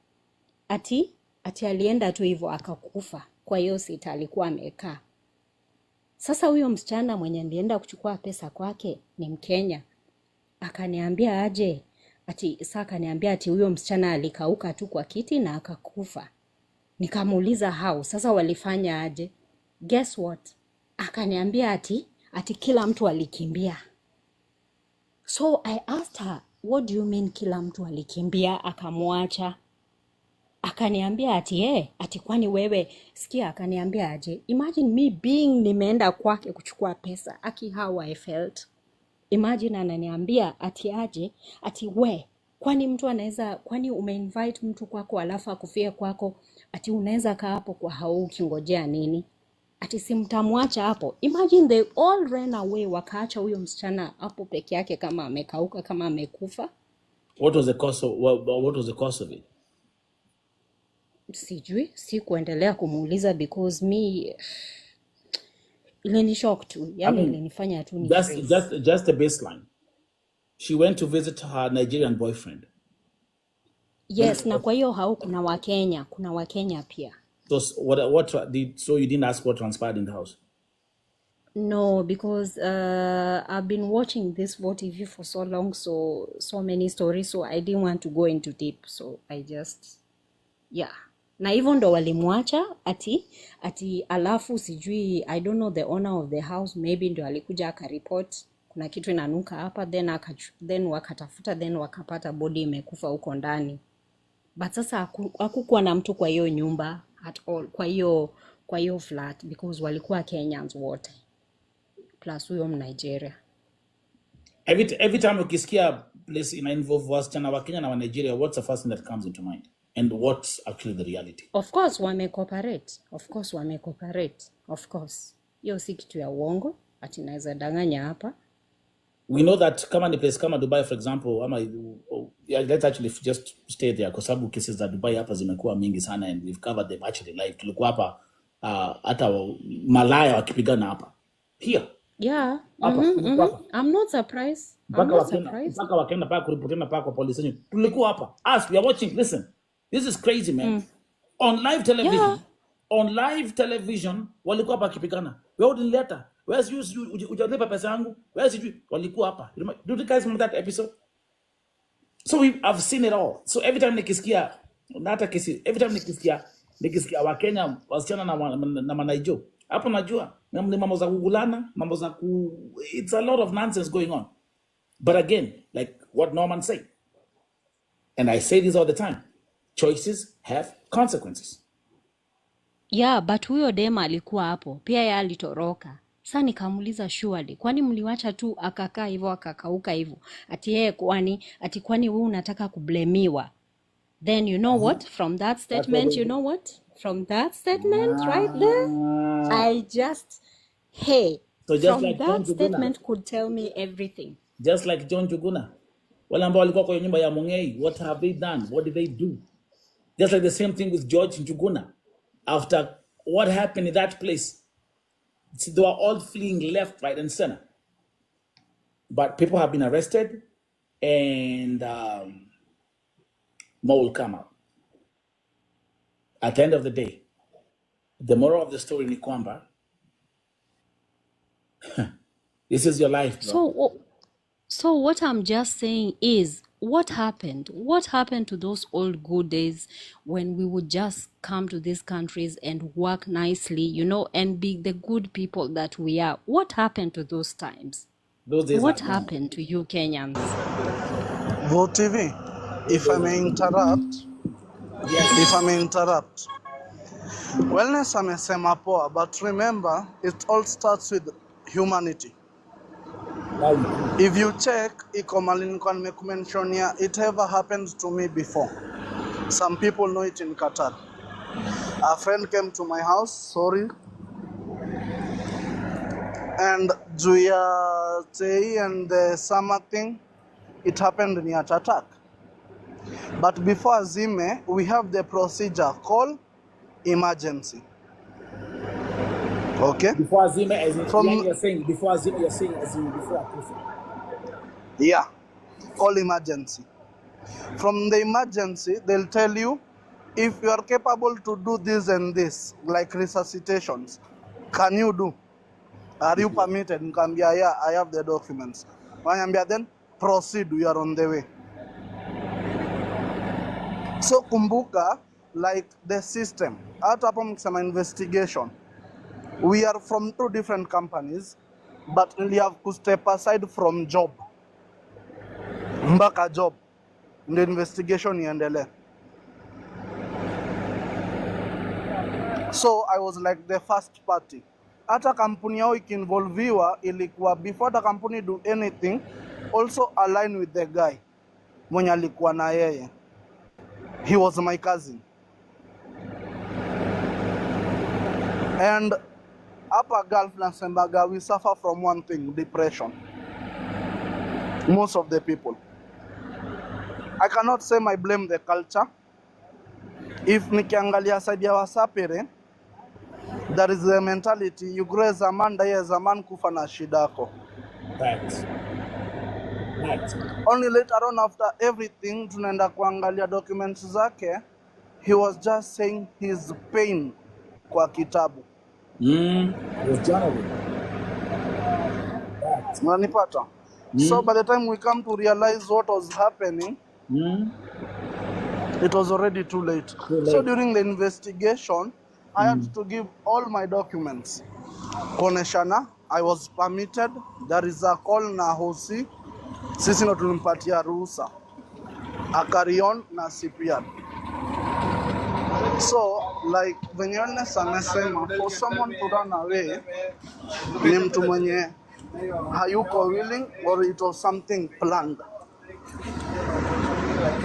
ati alienda tu hivyo akakufa kwa hiyo sita alikuwa amekaa. Sasa huyo msichana mwenye alienda kuchukua pesa kwake ni Mkenya. Akaniambia aje, akaniambia ati huyo msichana alikauka tu kwa kiti na akakufa. Nikamuuliza how, sasa walifanya aje? Guess what? Akaniambia ati kila mtu alikimbia. So I asked her, what do you mean kila mtu alikimbia akamwacha? Akaniambia ati kwani wewe sikia, akaniambia aje, imagine me being nimeenda kwake kuchukua pesa, how I felt. Imagine ananiambia aje, kwani mtu anaweza, kwani umeinvite mtu kwako alafu akufie kwako, unaweza kaa hapo kwa hao ukingojea nini? Simtamwacha hapo. Imagine they all ran away, wakaacha huyo msichana hapo peke yake kama amekauka, kama amekufa. What was the cause of it? Sijui, si kuendelea kumuuliza because me ilini shock tu. Yani ilinifanya tu ni just a baseline. She went to visit her Nigerian boyfriend. Yes, na kwa hiyo hao kuna Wakenya pia. So you didn't ask what transpired in the house? No, because I've been watching this VOTV for so long, so many stories, so I didn't want to go into deep, so I just na hivyo ndo walimwacha ati alafu sijui, I don't know, the owner of the house maybe ndo alikuja akaripoti kuna kitu inanuka hapa, then wakatafuta, then wakapata body imekufa huko ndani. But sasa hakukuwa na mtu kwa hiyo nyumba at all, kwa hiyo flat, because walikuwa Kenyans wote plus huyo Nigeria. Every time ukisikia place ina involve wasichana wa Kenya na wa Nigeria, what's the first thing that comes into mind? And what's actually the reality? Of course wamecooperate. Of course. Hiyo si kitu ya uongo, ati naweza danganya hapa. We know that kama ni place kama Dubai for example, let's actually just stay there kwa sababu cases za Dubai hapa zimekuwa mingi sana and we've covered them actually live. Tulikuwa hapa hata malaya wakipigana hapa. Here. Yeah. I'm not surprised. Mpaka wakaenda paka kuripotiana paka kwa polisi. Tulikuwa hapa. Us, we are watching. Listen. This is crazy, man. On live television, walikuwa hapa wakipigana. Wewe ulileta. Where's you ujalipa pesa yangu? Where's you? Walikuwa hapa. Do you guys remember that episode? So I've seen it all. So every time nikisikia wa Kenya wasichana na Manaijo, hapo najua ni mambo za kugulana, it's a lot of nonsense going on. But again, like what Norman said, and I say this all the time, choices have consequences. Yeah, but huyo dema alikuwa hapo. Pia yeye alitoroka. Sasa nikamuuliza surely, kwani mliwacha tu akakaa hivyo akakauka hivyo? Kwani wewe unataka kublemiwa? Then you know what? From that statement, right there, I just statement could tell me everything. Just like John Njuguna. Wale ambao walikuwa kwa nyumba ya Mongei, what have they done? What did they do? Just like the same thing with George Njuguna. After what happened in that place, they were all fleeing left, right, and center. But people have been arrested, and more will come out. At the end of the day, the moral of the story ni kwamba, this is your life, bro. So what I'm just saying is, what happened? What happened to those old good days when we would just come to these countries and work nicely, and be the good people that we are? What happened to those times? Those days. What happened to you Kenyans? VOTV, if I may interrupt. Wellness amesema poa, but remember, it all starts with humanity. If you check, it ever happened to me before. Some people know it in Qatar. A friend came to my house, sorry. And Juya Tei and the summer thing, it happened near Attack. But before Azime, we have the procedure called emergency. Okay? Before Azime, as in, like you're saying, before Azime, you're saying as in before Akufa. Yeah, call emergency. From the emergency, they'll tell you if you are capable to do this and this, like resuscitations, can you do? Are you permitted? Nkambia, yeah, I have the documents. Wanyambia, then proceed, we are on the way. So kumbuka, like the system, hata hapo mkisema investigation, we are from 2 different companies, but we have to step aside from job. Mpaka job, the investigation iendelee. So I was like the first party. Hata kampuni yao ikinvolviwa ilikuwa before the company do anything, also align with the guy mwenye alikuwa na yeye. He was my cousin. And hapa Gulf nasembaga, we suffer from one thing, depression. Most of the people. I cannot say I blame the culture. If nikiangalia side ya Wasapere, there is a mentality, you grow as a man, die as a man, kufa na shidako. Right. Right. Only later on after everything, tunaenda kuangalia documents zake, he was just saying his pain kwa kitabu. Was journaling. Right. Unanipata? So by the time we come to realize what was happening, it was already too late. So during the investigation, I had to give all my documents. Koneshana, I was permitted. There is a call na hosi. Sisi ndo tulimpatia ruhusa. Akarion na CPR. So, like, when you're amesema, for someone to run away, ni mtu mwenye hayuko willing or it was something planned.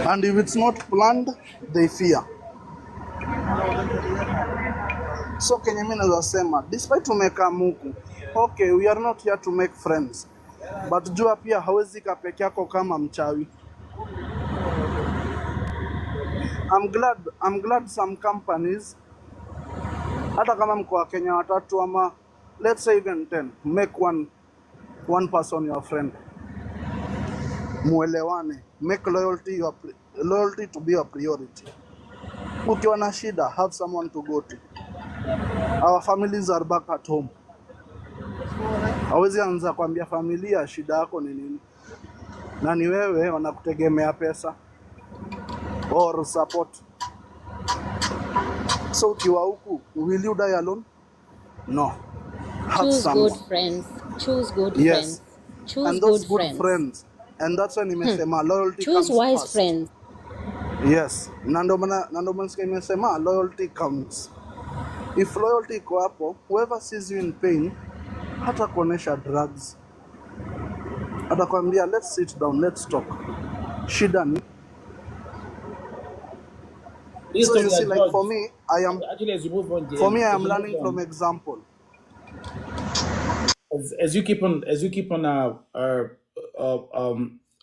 And if it's not planned, they fear. So kenye mimi naweza sema, despite tumeka muku, okay, we are not here to make friends. But jua pia hawezi ka peke yako kama mchawi. I'm glad some companies, hata kama mko wa Kenya watatu ama let's say even 10, make one person your friend. Muelewane, make loyalty to be your priority. Ukiwa na shida, have someone to go to. Our families are back at home. Hawezi anza kuambia familia shida yako ni nini. Na ni wewe wanakutegemea pesa or support. So ukiwa huku, will you die alone? No. Have Choose some. good friends. Choose good Yes. friends. Choose And those good good friends. And that's when nimesema loyalty Choose comes wise first. friends. Yes. Na ndo maana nimesema loyalty comes. If loyalty iko hapo, whoever sees you in pain, hata kuonesha drugs. Atakwambia, let's sit down, let's talk. Shida ni. So you see, like for me, I am learning from example. As you keep on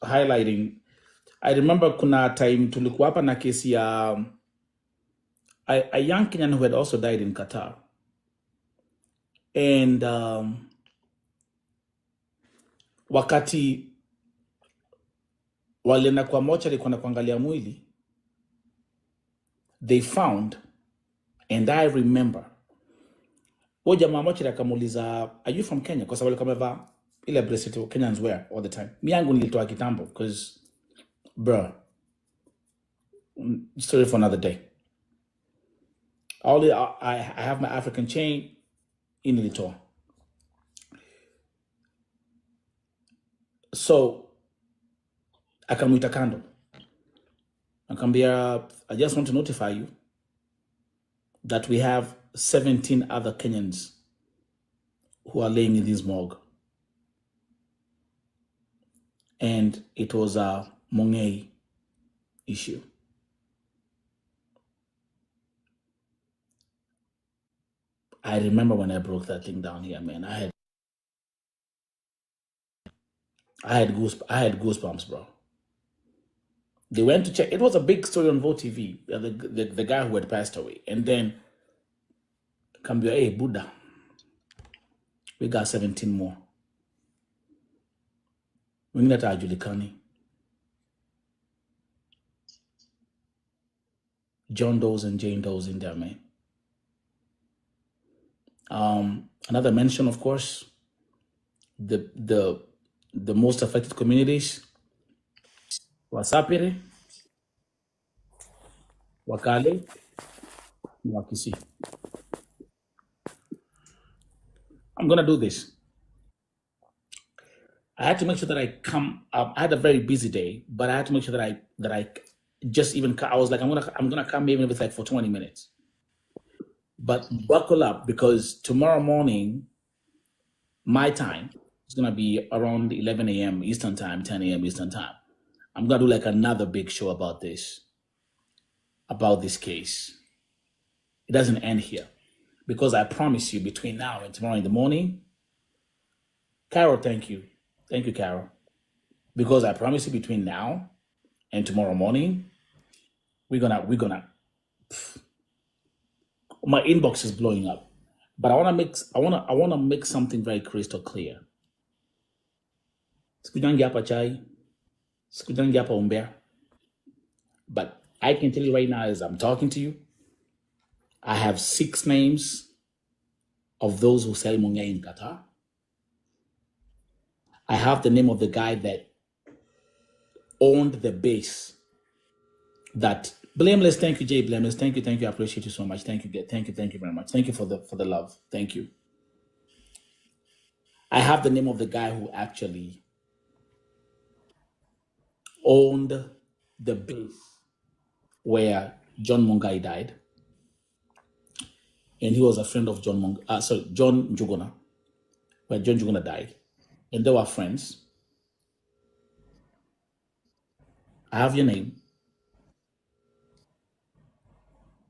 highlighting, I remember kuna time tulikuwa hapa na kesi ya a young Kenyan who had also died in Qatar. And wakati walienda kwa mochari kwenda kuangalia mwili, they found, and I remember, huyo jamaa mochari akamuuliza, are you from Kenya? Kwa sababu kama ile bracelet Kenyans wear all the time. Mi yangu nilitoa kitambo because bro, story for another day. I have my African chain in nilitoa. So akamwita kando. Akambia, I just want to notify you that we have 17 other Kenyans who are laying in this morgue. And it was a Mongei issue. I remember when I broke that thing down here, man. I had goosebumps, bro. They went to check. It was a big story on Vote TV. The guy who had passed away, and then Kambio, hey Buddha, we got 17 more. We need to Julikani, John Doe's and Jane Doe's in there, man. Another mention, of course, the most affected communities: Wasapiri, Wakale, and Wakisi. I'm gonna do this. I had to make sure that I come up. I had a very busy day, but I had to make sure that I just even. I was like, I'm gonna come even if it's like for 20 minutes. But buckle up, because tomorrow morning, my time is gonna be around 11 a.m. Eastern time, 10 a.m. Eastern time. I'm gonna do like another big show about this case. It doesn't end here, because I promise you, between now and tomorrow in the morning, Carol, thank you, Carol, because I promise you, between now and tomorrow morning, we're gonna. My inbox is blowing up, but I wanna make something very crystal clear. Sikujangi hapa chai, sikujangi hapa umbea. But I can tell you right now, as I'm talking to you, I have 6 names of those who sell mungai in Qatar. I have the name of the guy that owned the base. That Blameless, thank you, Jay Blameless, thank you, I appreciate you so much. Thank you very much. Thank you for the love. Thank you. I have the name of the guy who actually owned the base where John Mungai died, and he was a friend of John Njuguna, where John Njuguna died, and they were friends. I have your name.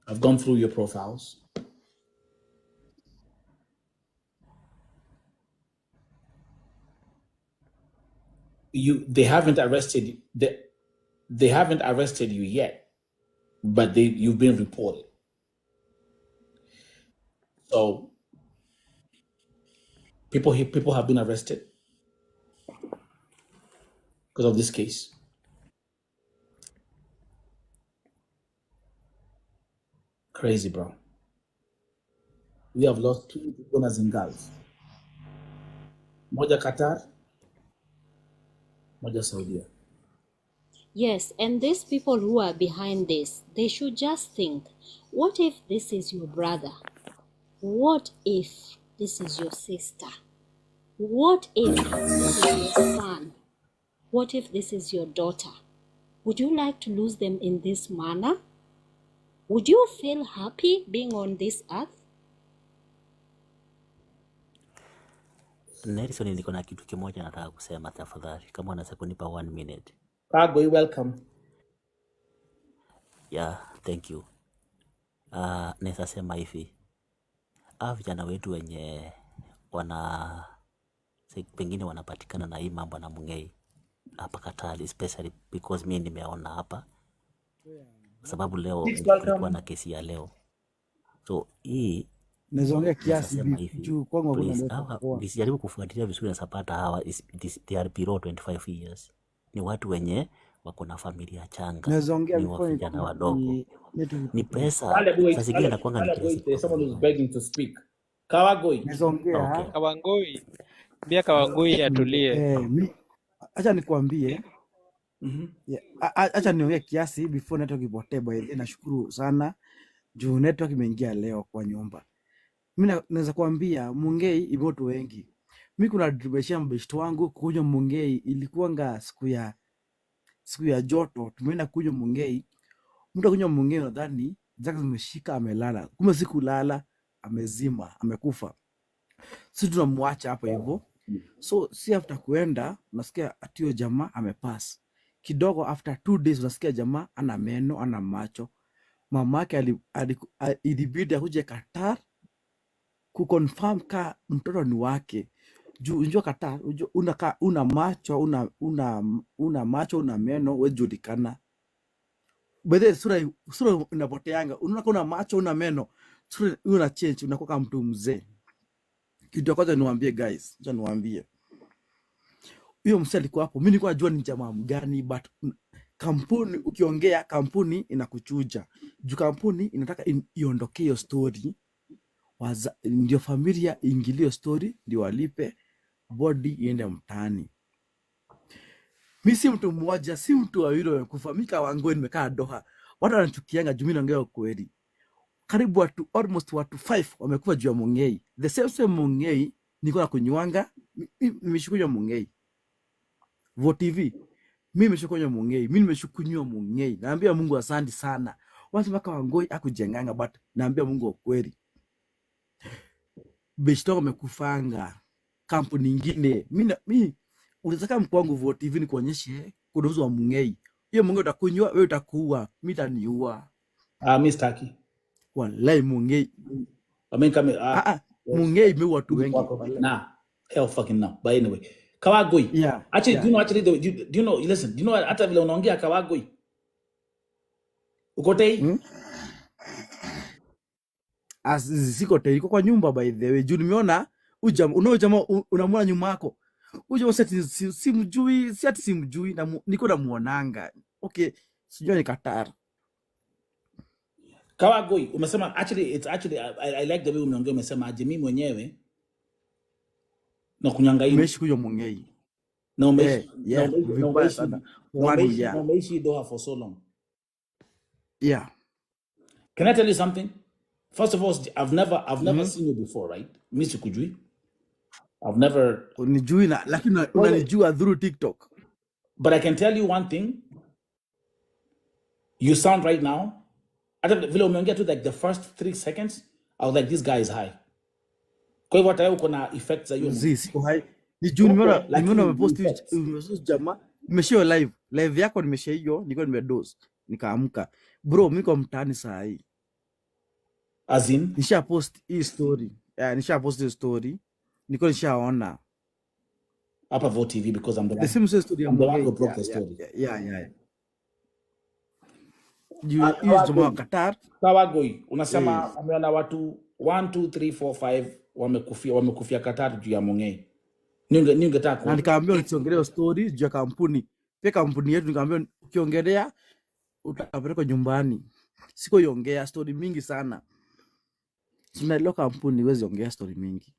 I've gone through your profiles. They haven't arrested you yet, but you've been reported. So people have been arrested because of this case. Crazy, bro. We have lost 2 owners in Gulf. Moja Qatar, Moja Saudi. Yes, and these people who are behind this, they should just think, what if this is your brother? What if this is your sister? What if this is your son? What if this is your daughter? Would you like to lose them in this manner? Would you feel happy being on this earth? Nelson, niko na kitu kimoja nataka kusema tafadhali, kama unaweza kunipa 1 minute. Kagwe, welcome. Yeah, thank you. Naweza sema hivi, vijana wetu wenye pengine wanapatikana na hii mambo na Mungei hapa Qatar, especially because mimi nimeona hapa, sababu leo kulikuwa na kesi ya leo. So hii nazoongea kiasi juu kwangu nisijaribu kufuatilia vizuri na sapata hawa they are below 25 years. Ni watu wenye wako na familia changa, ni vijana wadogo, ni pesa. Sasa zingine nakuanga ni pesa. Someone who's begging to speak. Kawagoi. Nazoongea. Kawangoi. Bia Kawangoi atulie. Acha nikwambie. Acha niongee kiasi before network ipotee. Nashukuru sana juu network imeingia leo kwa nyumba. Mimi naweza kuambia Mungei imoto wengi. Mimi kuna dribeshia mbeshto wangu kuja Mungei, ilikuwanga siku ya joto, tumeenda kuja Mungei. Mtu akuja Mungei nadhani zake zimeshika amelala. Kumbe siku lala, amezima, amekufa. Sisi tunamwacha hapo hivyo. So si after kuenda unasikia atio jamaa amepass. Kidogo after 2 days unasikia jamaa ana meno, ana macho. Mamake ilibidi akuje Qatar kuconfirm ka mtoto ni wake. Juu unajua Qatar, una macho, una macho, una meno, wewe julikana. By sura inapoteanga. Unaona kuna macho, una meno. Sura una change, unakuwa kama mtu mzee. Kitu ya kwanza niwaambie guys, acha niwaambie. Huyo msee alikuwa hapo. Mimi nilikuwa najua ni jamaa mgani, but kampuni ukiongea, kampuni inakuchuja. Juu kampuni inataka iondokee hiyo story. Ndio familia ingilio story, ndio walipe body iende mtaani. Mimi si mtu mmoja, si mtu wa yule wamekufa. Mimi Kawangware nimekaa Doha. Watu wanachukianga juu mimi naongea ukweli. Karibu almost watu 5 wamekufa juu ya Mungei. The same Mungei niko na kunywanga, nimeshukunywa Mungei. VOTV, mimi nimeshukunywa Mungei, mimi nimeshukunywa Mungei. Naambia Mungu asante sana. Watu mpaka Wangoi akujenganga, but naambia Mungu ukweli. Beshto wamekufanga. Kampuni nyingine. Mimi unataka mkwangu VOTV ni kuonyeshe kuna uzo wa Mungei. Hiyo Mungei utakunywa, wewe utakuua, mimi taniua. Mimi sitaki. Wallahi Mungei. Mungei imeua watu wengi. Nah, hell fucking no. But anyway, Kawagoi. Yeah. Actually, do you know, listen, do you know hata vile unaongea Kawagoi? Uko tei? Siko tei, iko kwa nyumba by the way. Juu nimeona jamaa unamwona nyuma yako. Jamaa simjui, si ati simjui na niko namuonanga. Okay, sijui ni Qatar. Kawagoi, umesema it's actually I like the way umeongea, umesema aje mimi mwenyewe na kunyanga hii. Umeishi kunywa Mungei. Na umeishi Doha for so long. Yeah. Can I tell you something? First of all, I've never seen you before, right? Mimi sikujui. I've never unijui na lakini unanijua through TikTok. But I can tell you one thing. You sound right now. Hata vile umeongea tu like the first 3 seconds, I was like this guy is high. Kwa hivyo hata uko na effects za hiyo. Siko high. Ni juu nimeona umepost jamaa. Nimeshare live yako nimeshare hiyo, nilikuwa nimedose. Nikaamka. Bro, mimi kwa mtaani saa hii. As in? Nisha post hii story. Nisha post hii story. Niko nishaona. Hapa VOTV because I'm the same story. I'm the one who broke the story. Yeah. You use the Qatar. Kawagoi, unasema ameona watu 1 2 3 4 5 wamekufia Qatar juu ya Mungei. Ningetaka. Na nikaambia nisiongelee story juu ya kampuni. Pia kampuni yetu nikaambia ukiongelea utapelekwa nyumbani. Siko iongea story mingi sana. Tunaelewa kampuni huwezi ongea story mingi.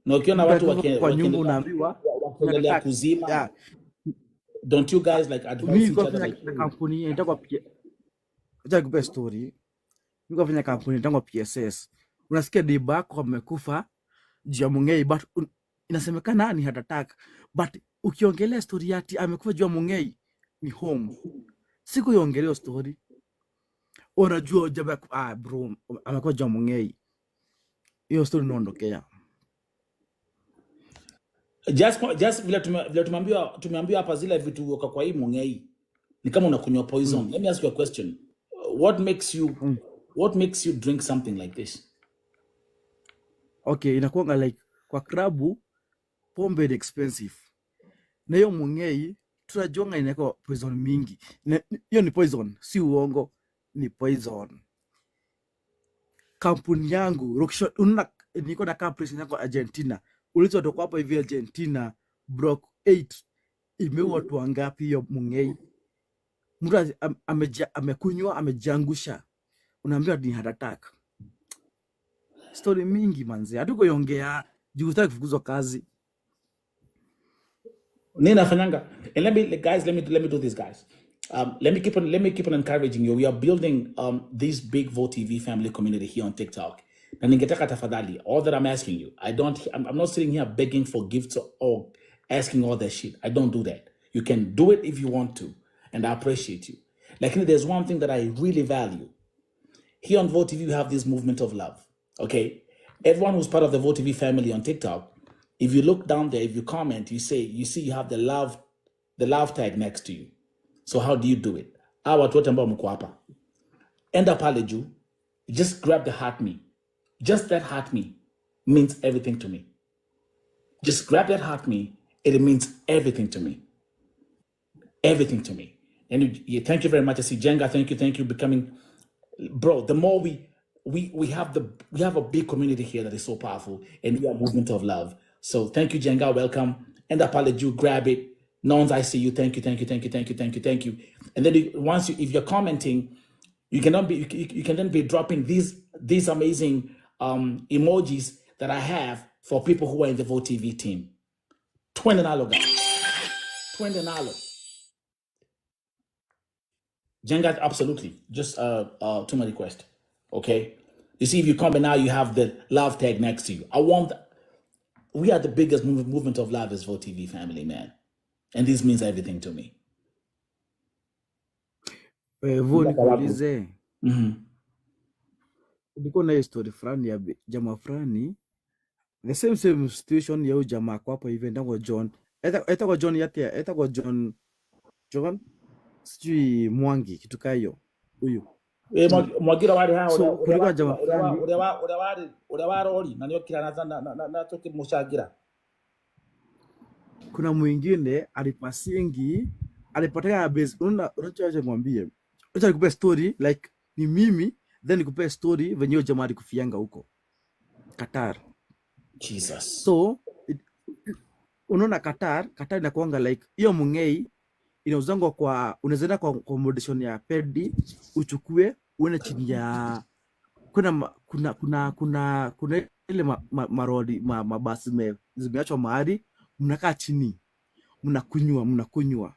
Na ukiona watu kwa nyumba unaambiwa wakiendelea kuzima. Yeah. Don't you guys like advise each other like kampuni inataka acha nikupe story. Niko kufanya kampuni inataka PSS. Unasikia dibako amekufa juu ya Mungei, but inasemekana ni heart attack, but ukiongelea story yati amekufa juu ya Mungei ni home. Siku iongelea story. Unajua jamaa bro amekufa juu ya Mungei. Hiyo story inaondokea. Just vile tumeambiwa hapa zile vitu uko kwa hii Mungei ni kama unakunywa poison. Let me ask you a question. What makes you drink something like this? Okay, inakuwa like kwa klabu pombe ni expensive. Na hiyo Mungei tunajua inaweka poison mingi. Hiyo ni poison, si uongo, ni poison. Kampuni yangu niko na kampuni yangu Argentina. Ulizo toka hapa hivi Argentina block 8 imeua watu wangapi hiyo Mungei? Mtu amekunywa amejiangusha. Unaambia ni heart attack. Story mingi manzi. Hatuko iongea juu utaki kufukuzwa kazi. Nina fanyanga. And let me do this guys. Let me keep on encouraging you. We are building this big VOTV family community here on TikTok. Na ningetaka tafadhali, all that I'm asking you, I'm not sitting here begging for gifts or asking all that shit. I don't do that. You can do it if you want to, and I appreciate you. Like, there's one thing that I really value. Here on VOTV, you have this movement of love. Okay? Everyone who's part of the VOTV family on TikTok, if you look down there, if you comment, you see you have the love tag next to you. So how do you do it? Watu wote ambao mko hapa. Enda pale juu, just grab the heart me. Just that heart me means everything to me. Just grab that heart me, it means everything to me. Everything to me. And thank you very much. I see Jenga. Thank you. Becoming, bro. The more we have a big community here that is so powerful, and we are a movement of love. So thank you, Jenga. Welcome. And apology, grab it. Nons, I see you. Thank you. And then if you're commenting, you can then be dropping these amazing emojis that I have for people who are in the Vote TV team. $20, guys. $20. Jenga, absolutely. Just to my request. Okay. You see, if you comment now, you have the love tag next to you. We are the biggest movement of love as Vote TV family, man. And this means everything to me. Vo nikuulize, ulikuwa na story fulani ya jamaa fulani, the same situation ya huyu jamaa kwa hapo hivi, ndango John, etako John yatia, etako John sijui Mwangi kitu kayo huyu Mwagira wari ha so kulikuwa jamaa fulani ule warori na niyo kila na toki mushagira. Kuna mwingine alipataka base, unachoaje mwambie, acha nikupe story like ni mimi, then nikupe story venye hiyo jamaa alikufianga huko Qatar. Jesus. So unaona Qatar inakuanga like hiyo mungei inauzangwa kwa, unaweza kwa accommodation ya pedi uchukue uone chini ya kuna ile marodi mabasi zimeachwa mahali, mnakaa chini mnakunywa.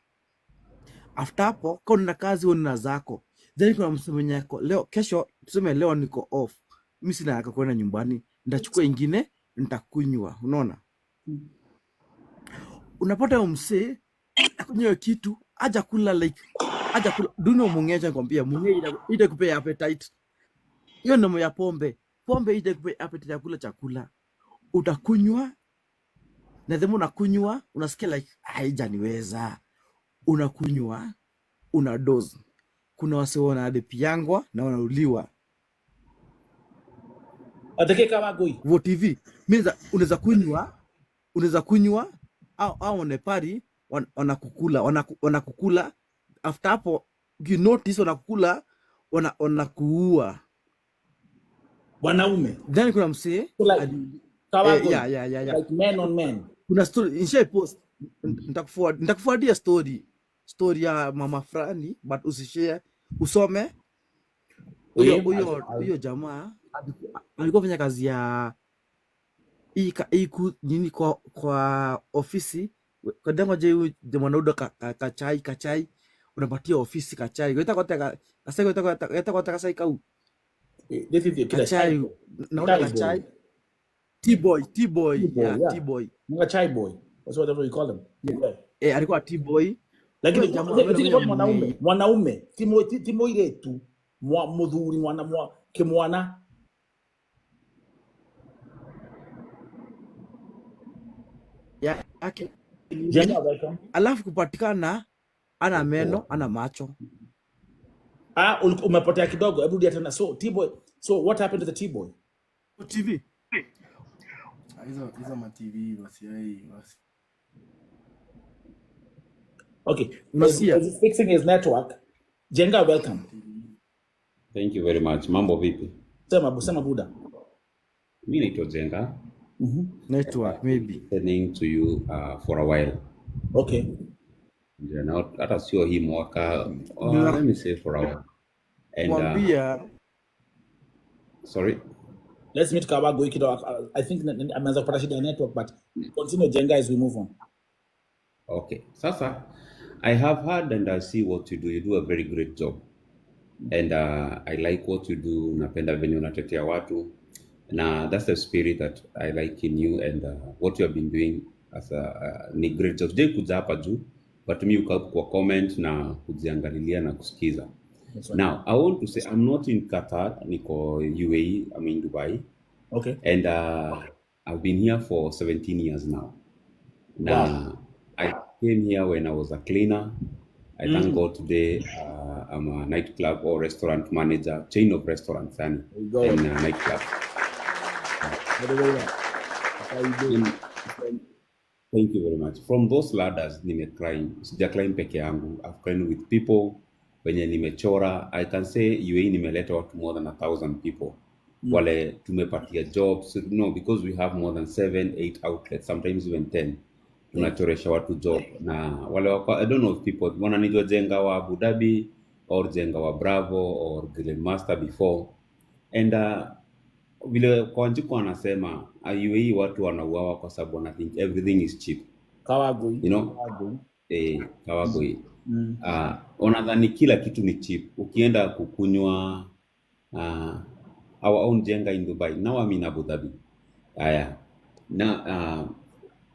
After hapo kwa una kazi una zako, then kuna msemenye yako leo, kesho tuseme leo niko off, mimi sina haraka kwenda nyumbani, ndachukua ingine nitakunywa. Unaona, unapata msee akunywa kitu aja kula duno mungeja nikwambia, mungeja itakupea appetite. Hiyo ndio ya pombe itakupea appetite ya kula chakula, utakunywa na demo unakunywa, unasikia like haijaniweza, unakunywa una dose. Kuna wase wanadepiangwa na wanauliwa. Atake kama goi Vote TV means unaweza kunywa au Nepali wanakukula. After hapo you notice wanakukula, wanakuua wanaume. Then kuna msee like men on men. Kuna story nisha post, nitakuforwardia story ya mama fulani, but usishare, usome. Huyo jamaa alikuwa fanya kazi ya nini kwa ofisi kwa dengo je mwanaudo kachai unapatia ofisi kachai kasai kau kachai naona kachai T-boy Mga chai boy, that's whatever you call them. Yeah. Alikuwa T-boy, lakini mwanaume timo ile tu mudhuri mwana yake, alafu kupatikana ana meno ana macho. Umepotea kidogo, hebu rudia tena. So T-boy, so what happened to the T-boy? TV hizo ma TV wasi. Okay, he's fixing his network. Jenga, welcome. Thank you very much. Mambo vipi? Sema Buda. Mimi naitwa Jenga. Network maybe. Listening to you for a while. Okay. Yeah, now hata sio hii mwaka. Let me say for a while. And sorry. Let's meet Kawago Ikido. I think ameanza kupata shida ya network, but continue Jenga as we move on. Okay. Sasa, I have heard and I see what you do. You do a very great job. And I like what you do. Napenda venye unatetea watu. Na that's the spirit that I like in you, and what you have been doing as a great job. Sijai kuja hapa juu, but mi uka kwa comment na kujiangalilia na kusikiza. Now, I want to say I'm not in Qatar, niko UAE, I'm in Dubai. Okay. And I've been here for 17 years now. Now, I came here when I was a cleaner. I thank God today I'm a nightclub or restaurant manager, chain of restaurants and nightclub. By the way, how you doing? Thank you very much. From those ladders nimeclimb, sijaklimb peke yangu. I've climbed with people wenye nimechora. I can say UAE nimeleta watu more than 1,000 people. Wale tumepatia jobs, because we have more than 7, 8 outlets, sometimes even 10. Tunachoresha watu job na wale wako, I don't know if people wananijua Jenga wa Abu Dhabi or Jenga wa Bravo or Grandmaster before. And vile kwa Njuku anasema UAE watu wanauawa kwa sababu wana think everything is cheap. Kawagui. Kawagui. Wanadhani kila kitu ni cheap. Ukienda kukunywa our own Jenga in Dubai. Now I'm in Abu Dhabi. Na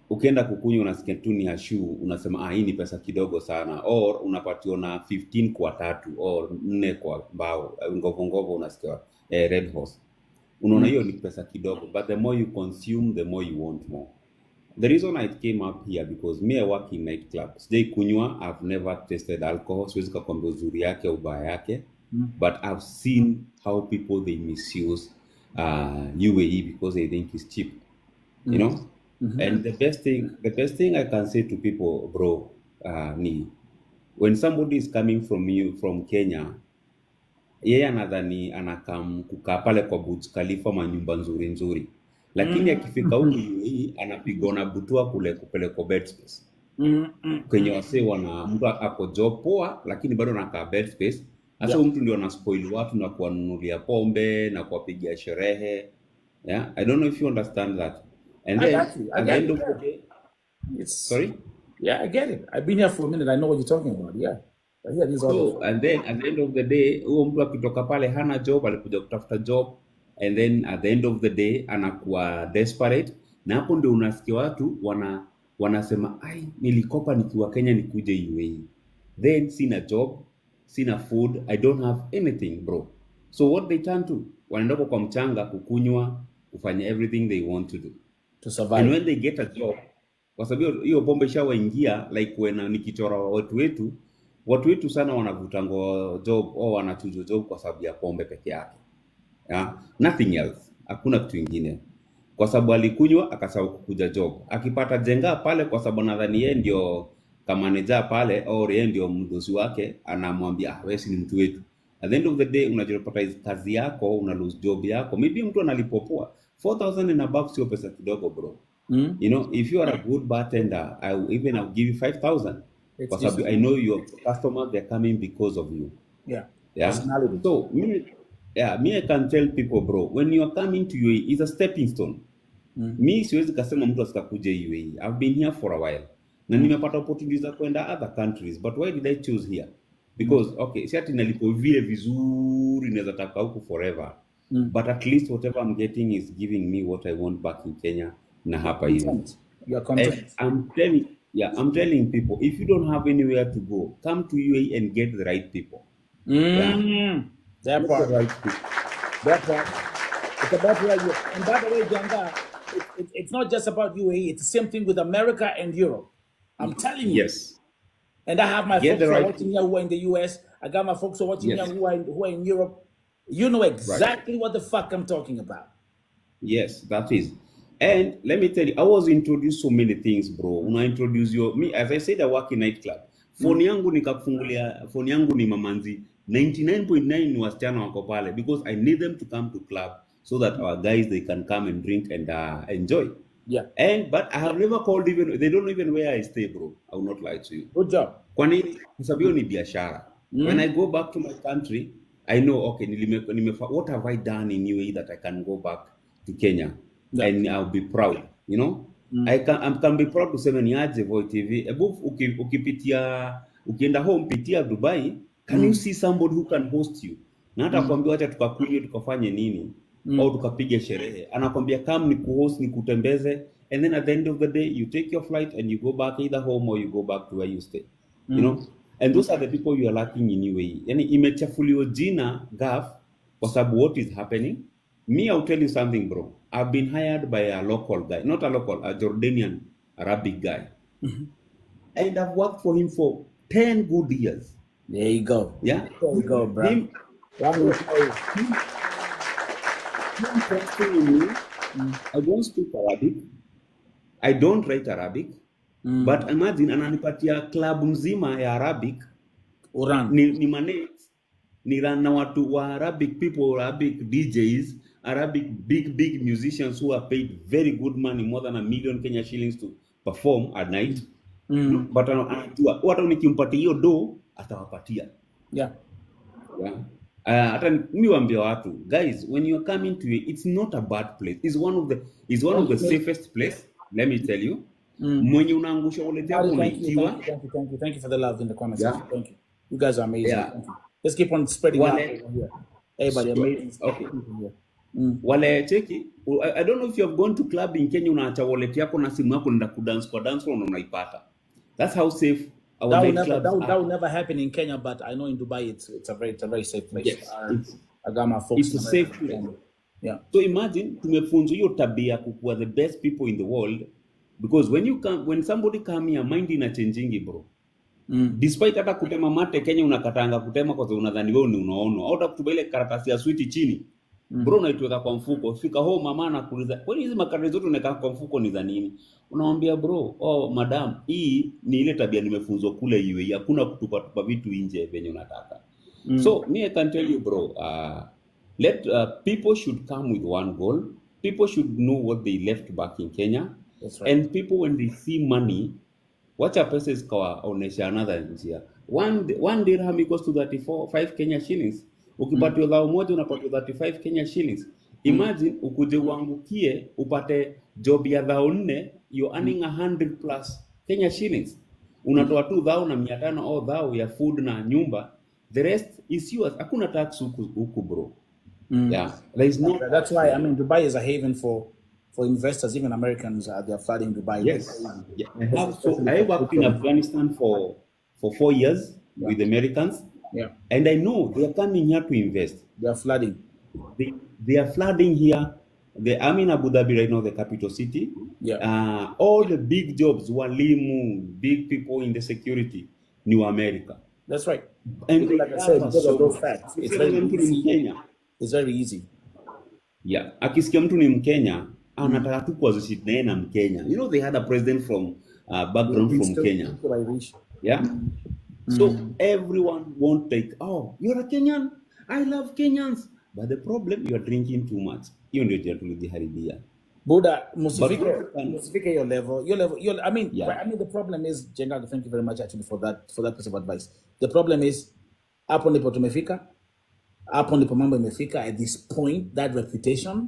ukienda kukunywa unasikia tu ni hashu, unasema hii ni pesa kidogo sana, or unapatiwa na 15 kwa 3 or 4 kwa mbao, ngovo unasikia Red Horse. Unaona hiyo ni pesa kidogo, but the more you consume, the more you want more. The reason I came up here because me I work in nightclub. Sijai kunywa, I've never tasted alcohol, siwezi kukwambia uzuri yake au ubaya yake, but I've seen how people they misuse UAE because they think it's cheap, you know. And the best thing I can say to people, bro, ni when somebody is coming from Kenya, yeye anadhani anakam kukaa pale kwa Burj Khalifa manyumba nzuri, lakini akifika huku UAE anapigwa na butua kule kupelekwa bed space. Kwenye wase wana mtu ako job poa, lakini bado anakaa bed space. Hasa mtu ndio anaspoil watu na kuwanunulia pombe na kuwapigia sherehe. Yeah, I don't know if you understand that. And then at the end of the day, sorry? Yeah, I get it. I've been here for a minute. I know what you're talking about. Yeah. So, and then at the end of the day, huyo mtu akitoka pale hana job, alikuja kutafuta job, and then at the end of the day anakuwa desperate, na hapo ndio unasikia watu wanasema nilikopa nikiwa Kenya nikuje UAE. Then sina job, sina food, I don't have anything, bro. So what they turn to, wanaenda kwa mchanga kukunywa, kufanya everything they want to do to survive. And when they get a job, kwa sababu hiyo pombe shawaingia, like when nikichora watu wetu sana wanavutango job au wanachujo job kwa sababu ya pombe peke yake. Yeah? Nothing else. Hakuna kitu kingine. Kwa sababu alikunywa akasahau kukuja job. Akipata Jenga pale kwa sababu nadhani yeye ndio kamaneja pale au yeye ndio mdosi wake, anamwambia wewe si mtu wetu. At the end of the day unajipata kazi yako, una lose job yako. Maybe mtu analipopoa 4,000 and above sio pesa kidogo, bro. You know, if you are a good bartender, I'll give you 5,000. Because I know your customers, they're coming because of you. Yeah. So me I can tell people, bro, when you are coming to UAE, it's a stepping stone. Me siwezi kasema mtu asikakuja UAE. I've been here for a while. Na nimepata opportunities za kwenda other countries, but why did I choose here? Because okay, si ati nalipo vile vizuri naweza taka huku forever. But at least whatever I'm getting is giving me what I want back in Kenya na hapa hivi. You are content. I'm telling people, if you don't have anywhere to go, come to UAE and get the right people. That part. The right people. That part. It's about where you. And by the way, Janga, it's not just about UAE. It's the same thing with America and Europe. I'm telling you. Yes. And I have my folks who are watching here who are in the US. I got my folks who are watching here who are in Europe. You know exactly what the fuck I'm talking about. Yes, that is. And let me tell you, I was introduced so many things, bro. When I introduce me, as I said, I work in nightclub. Phone yangu nikakufungulia, phone yangu ni mamanzi. 99.9 ni wasichana wako pale because I need them to come to club so that our guys, they can come and drink and enjoy. Yeah. But I have never called even, they don't know even where I stay, bro. I will not lie to you. Good job. Kwa nini? Sababu ni biashara. When I go back to my country, I know, okay, what have I done in UAE that I can go back to Kenya? Yeah. And I'll be proud, you know. I can be proud to say ni aje Voi TV. Above ukienda home pitia Dubai, can you see somebody who can host you? Na hata kwambia acha tukakunywe tukafanye nini au tukapiga sherehe. Anakwambia come ni kuhost ni kutembeze, and then at the end of the day you take your flight and you go back either home or you go back to where you stay. You know? And those are the people you are lacking in UAE. Yani imechafuliwa jina Gulf kwa sababu what is happening. Me, I'll tell you something, bro. I've been hired by a local guy, not a local, a Jordanian Arabic guy. And I've worked for him for 10 good years. There you go. Yeah? There you go, bro. Him trusting in me. I don't speak Arabic. I don't write Arabic. But imagine ananipatia club mzima ya Arabic ni manage ni run na watu wa Arabic people, Arabic DJs, Arabic big musicians who are paid very good money, more than 1 million Kenya shillings to perform at night. But anajua hata nikimpatia hiyo do atawapatia. Yeah. Hata mimi waambia watu, guys, when you are coming to it, it's not a bad place. It's one of the safest place, let me tell you. Mwenye unaangusha wallet yako unaikiwa. Thank you for the love in the comments. Thank you. You guys are amazing. Thank you. Let's keep on spreading love here. Everybody amazing. Okay. Wale cheki, I don't know if you have gone to club in Kenya, unaacha wallet yako na simu yako nenda kudance kwa dance floor na unaipata. That's how safe our night clubs are. That will never happen in Kenya, but I know in Dubai it's a very safe place. Yes, I got my folks. It's a safe place. Yeah. So imagine tumefunzwa hiyo tabia kuwa the best people in the world, because when somebody come here, mind ina changing, bro. Despite hata kutema mate Kenya unakatanga kutema kwa sababu unadhani wewe ni unaono. Hata kutuba ile karatasi ya sweet chini. Bro unaitweka kwa mfuko. Fika home mama anakuuliza, "Kwani hizi makaratasi zote unaweka kwa mfuko ni za nini?" Unamwambia, "Bro, madam, hii ni ile tabia nimefunzwa kule UAE. Hakuna kutupa vitu nje venye unataka." So, me I can tell you, bro, people should come with one goal. People should know what they left back in Kenya. That's right. And people when they see money, wacha pesa zikawaonesha another njia. One dirham equals to 5 Kenya shillings. Ukipatiwa dhao moja unapatiwa 35 Kenya shillings. Imagine ukuje uangukie upate job ya dhao 4, you're earning 100 plus Kenya shillings. Unatoa tu dhao na 500 au dhao ya food na nyumba. The rest is yours. Hakuna tax huku bro. Yeah. There is no. That's why I mean Dubai is a haven for investors, even Americans. They are flooding Dubai. Yes. Yeah. I worked in Afghanistan for 4 years with Americans. Yeah. And I know they are coming here to invest. They are flooding. They are flooding here. I'm in Abu Dhabi right now, the capital city. Yeah. All the big jobs, walimu, big people in the security, New America. That's right. And like I said, because of those facts, it's very easy. It's very easy. Yeah. Akisikia mtu ni Mkenya, anataka tu kuanzisha naye na Mkenya. You know, they had a president from background from Kenya. Yeah. So everyone won't take, "Oh, you're a Kenyan? I love Kenyans." But the problem, you are drinking too much. Hiyo ndio tulijiharibia. Buddha, musifike your level. I mean, the problem is, Jenga, thank you very much actually for that piece of advice. The problem is, hapo ndipo tumefika. Hapo ndipo mambo imefika at this point, that reputation.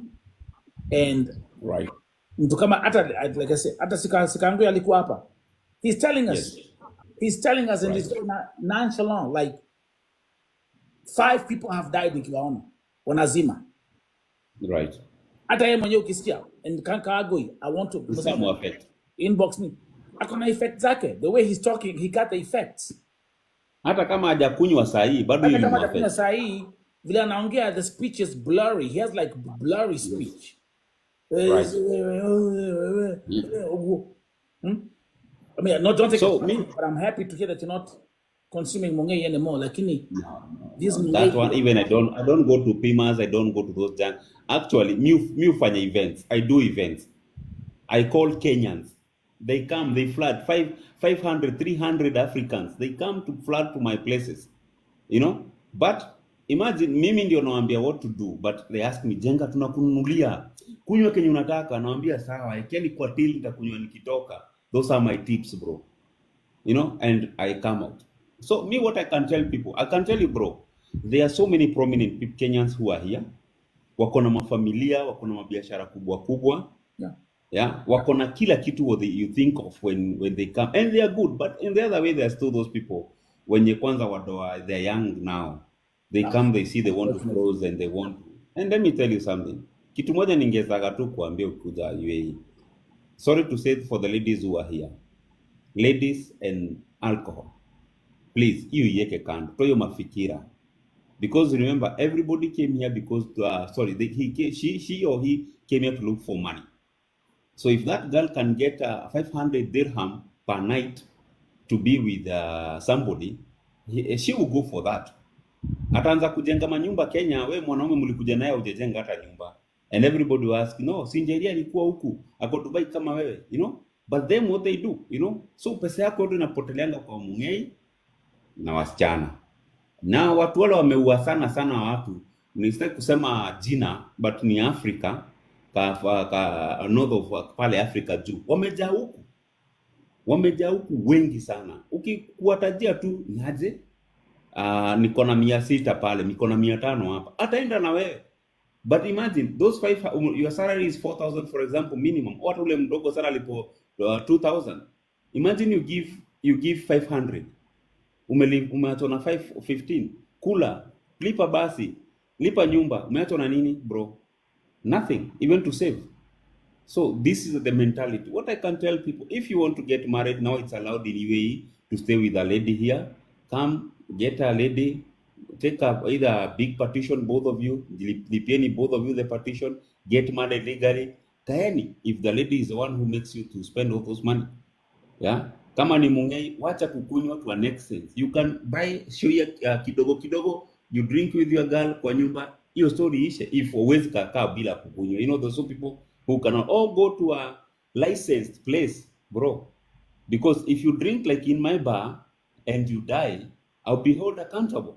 And right. Mtu kama like I said, hata sikangu alikuwa hapa. He's telling us. Yes. He's telling us in this very nonchalant, like 5 people have died nikiwaona wanazima. Right. Hata yeye mwenyewe ukisikia and kanka agoi, I want to inbox me. Akona effect zake. The way he's talking, he got the effects. Hata kama hajakunywa saa hii bado hata kama hajakunywa saa hii vile anaongea, the speech is blurry. He has like blurry speech. Right. I mean, don't take it me, but I'm happy to hear that you're not consuming Mungei anymore. Lakini that one, even I don't go to Pimas, I don't go to those junk. Actually, me ufanya events. I do events. I call Kenyans. They come, they flood 500, 300 Africans. They come to flood to my places. You know? But imagine mimi ndio nawaambia what to do, but they ask me, "Jenga, tunakununulia. Kunywa kenye unataka." Nawaambia sawa, ikeni kwa till nitakunywa nikitoka. Those are my tips, bro. You know, and I come out. So me, what I can tell people, I can tell you, bro, there are so many prominent Kenyans who are here. Wako na mafamilia, wako na mabiashara kubwa. Yeah. Yeah. Wako na kila kitu what you think of when they come. And they are good, but in the other way, there are still those people. When you kwanza wadoa, they're young now. They come, they see they want to close and they want to. And let me tell you something. Kitu moja ningezaga tu kuambia ukuja UAE. Sorry to say for the ladies who are here. Ladies and alcohol. Please, you yeke kando. Toyo mafikira. Because remember, everybody came here because she or he came here to look for money. So if that girl can get 500 dirham per night to be with somebody, she will go for that. Ataanza kujenga manyumba Kenya, we mwanaume mlikuja naye hujajenga hata nyumba. And everybody will ask, "No, si Nigeria alikuwa huku, ako Dubai kama wewe," you know? But then what they do, you know, so pesa yako yote inapoteleanga kwa Mungei na wasichana. Na watu wale wameua sana watu. Nisitaki kusema jina, but ni Afrika ka north of pale Afrika juu. Wamejaa huku wengi sana. Ukikuwatajia tu niaje, niko na 600 pale, niko na 500 hapa. Ataenda na wewe. But imagine those your salary is 4,000 for example minimum. Watu ule mdogo sana alipo 2,000. Imagine you give 500. Umeachwa na 15. Kula, lipa basi, lipa nyumba. Umeachwa na nini, bro? Nothing, even to save. So this is the mentality. What I can tell people, if you want to get married, now it's allowed in UAE to stay with a lady here. Come, get a lady, take either a big partition, both of you, lipieni both of you the partition, get married legally. Kaeni, if the lady is the one who makes you to spend all those money. Yeah? Kama ni Mungei, wacha kukunywa to an extent. You can buy shoya kidogo, you drink with your girl kwa nyumba, hiyo story ishe. If always kakaa bila kukunywa. You know, there's some people who cannot all go to a licensed place, bro. Because if you drink like in my bar and you die, I'll be held accountable.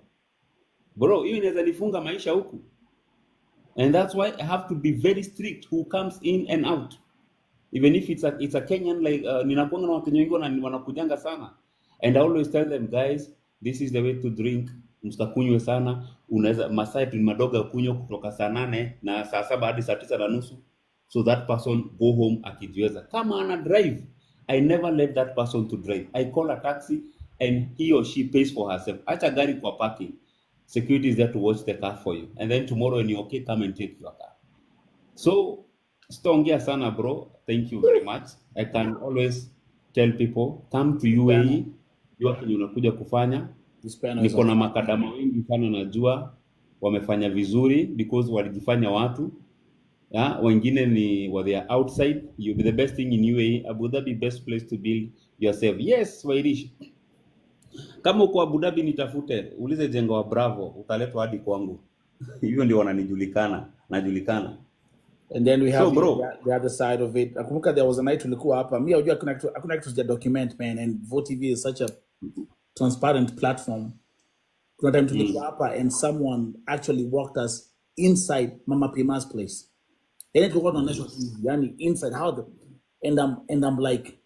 Bro, hiyo inaweza nifunga maisha huku. And that's why I have to be very strict who comes in and out. Even if it's a Kenyan, like ninakuanga na Wakenya wengi wanakujanga sana. And I always tell them, guys, this is the way to drink. Msikakunywe sana. Unaweza masaa tu madogo kunywa kutoka saa 8 na saa 7 hadi saa 9:30. So that person go home akijiweza. Kama ana drive, I never let that person to drive. I call a taxi and he or she pays for herself. Acha gari kwa parking. Security is there to watch the car for you. And then tomorrow when you're okay, come and take your car. So, stongia sana bro. Thank you very much. I can always tell people, come to UAE. Jua kenye unakuja kufanya. Niko na makadama wengi sana najua. Wamefanya vizuri because walijifanya watu. Yeah, wengine ni they are outside. You be the best thing in UAE. Abu Dhabi best place to build yourself. Yes, Wairish. Kama uko Abu Dhabi nitafute, ulize jengo wa Bravo, utaletwa hadi kwangu. Hivyo ndio najulikana. And then we have the other side of it. Nakumbuka there was a night tulikuwa hapa. Mimi hujua hakuna kitu cha document man, and VoTV is such a transparent platform. Kuna time tulikuwa hapa and someone actually walked us inside Mama Pima's place. And tulikuwa tunaonyeshwa yani inside how the and I'm like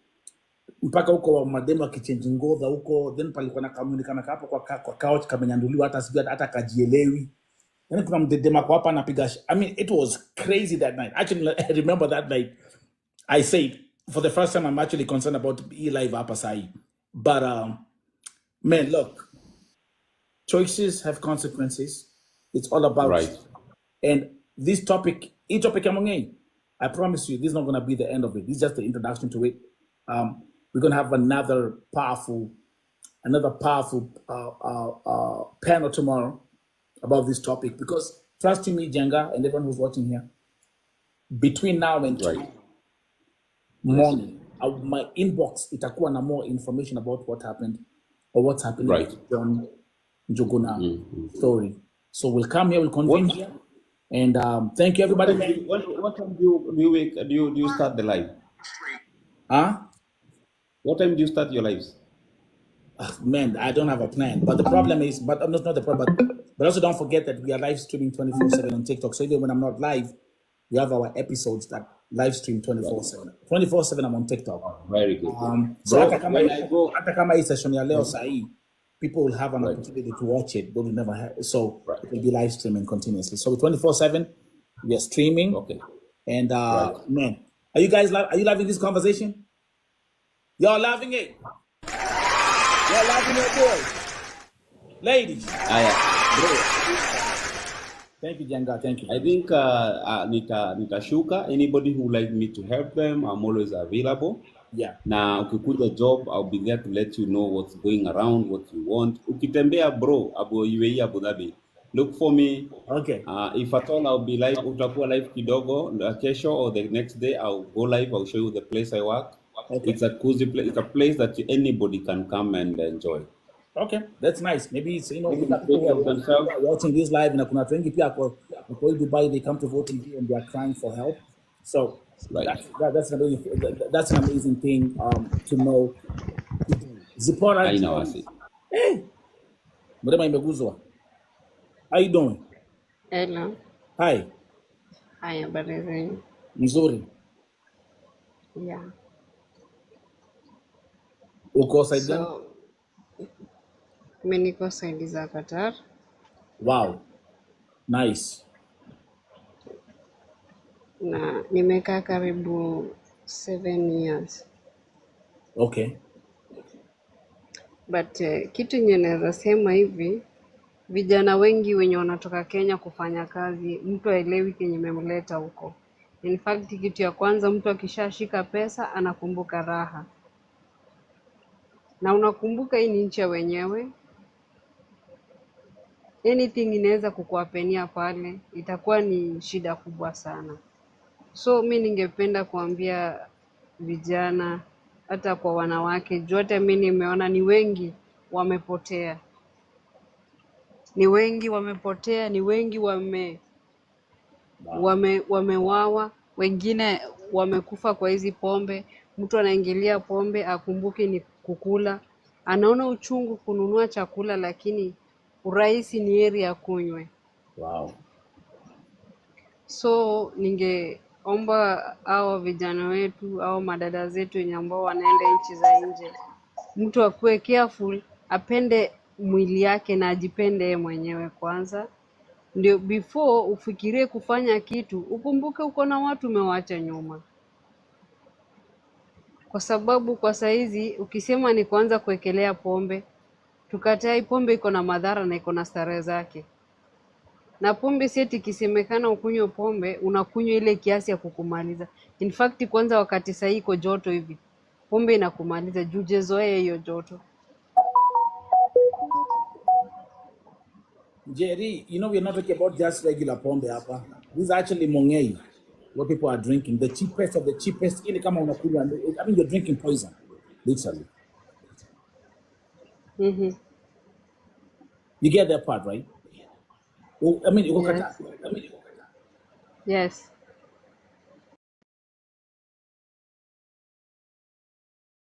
mpaka huko wa mademo akichange ngodha huko, then palikuwa na communicate hapo kwa couch kamenyanduliwa hata kajielewi. Then kuna mdedema kwa hapa anapiga. I mean, it was crazy that night. Actually, I remember that night. I said, for the first time, I'm actually concerned about E-Live hapa sahi. But, man, look, choices have consequences. It's all about. Right. And this topic, each topic among I promise you, this is not going to be the end of it. This is just the introduction to it. We're going to have another powerful panel tomorrow about this topic, because trust me, Jenga, and everyone who's watching here, between now and morning, my inbox itakuwa na more information about what happened or what's happening with John Njuguna story. So we'll come here, we'll convene here, and thank you everybody. What time do you start the live? Huh? What time do you start your lives? Man, I don't have a plan. But the problem is, but not the problem. But also don't forget that we are live streaming 24/7 on TikTok. So even when I'm not live, we have our episodes that live stream 24/7. 24/7 I'm on TikTok. Very good. So hata kama hii session ya leo sahi, people will have an opportunity to watch it, but we never have. So it will be live streaming continuously. So 24/7, we are streaming. Okay. And man, are you guys are you loving this conversation? Y'all loving it? Y'all loving it, boys? Ladies. Thank you, Jenga. Thank you. I think nitashuka. Anybody who like me to help them, I'm always available. Yeah. Na ukikuja job, I'll be there to let you know what's going around, what you want. Ukitembea bro, UAE Abu Dhabi, look for me. Okay. If at all I'll be live, utakuwa live kidogo kesho or the next day, I'll go live. I'll show you the place I work. Okay. It's a cozy place. It's a place that anybody can come and enjoy. Okay, that's nice. Maybe it's, people are watching this live, and kuna wengi pia kwa Dubai, they come to VoTV and they are crying for help. So Right. That's an amazing thing to know. Zipporah Haina John. wasi. Hey, Mrema imeguzwa. How you doing? Hello. Hi. Hi, habari zenu? Nzuri. Yeah. Uko side gani? So, mimi niko saidi za Qatar. Wow. Nice. Na nimekaa karibu 7 years. Okay. But kitu yenye naweza sema hivi, vijana wengi wenye wanatoka Kenya kufanya kazi, mtu haelewi kenye imemleta huko. In fact, kitu ya kwanza mtu akishashika pesa anakumbuka raha. Na unakumbuka hii ni nchi ya wenyewe. Anything inaweza kukuapenia pale, itakuwa ni shida kubwa sana. So mi ningependa kuambia vijana, hata kwa wanawake, juu hata mi nimeona ni wengi wamepotea. Ni wengi wamepotea, ni wengi wamewawa, wengine wamekufa kwa hizi pombe. Mtu anaingilia pombe, akumbuki ni kukula. Anaona uchungu kununua chakula, lakini urahisi ni heri ya kunywe. Wow. So ningeomba hao vijana wetu au madada zetu wenye ambao wanaenda nchi za nje, mtu akuwe careful, apende mwili yake na ajipende yeye mwenyewe kwanza, ndio before ufikirie kufanya kitu ukumbuke uko na watu umewaacha nyuma. Kwa sababu kwa saizi ukisema ni kuanza kuwekelea pombe, tukatai pombe iko na madhara na iko na starehe zake. Na pombe si eti kisemekana ukunywe pombe, unakunywa ile kiasi ya kukumaliza. In fact kwanza wakati saa hii iko joto hivi, pombe inakumaliza juu hujazoea hiyo joto. Jerry, you know we're not talking about just regular pombe hapa. This is actually mongei, what people are drinking. The cheapest of the cheapest. Ile kama unakunywa, I mean you're drinking poison, literally. Mhm. You get that part, right? I mean, Yes. Yes.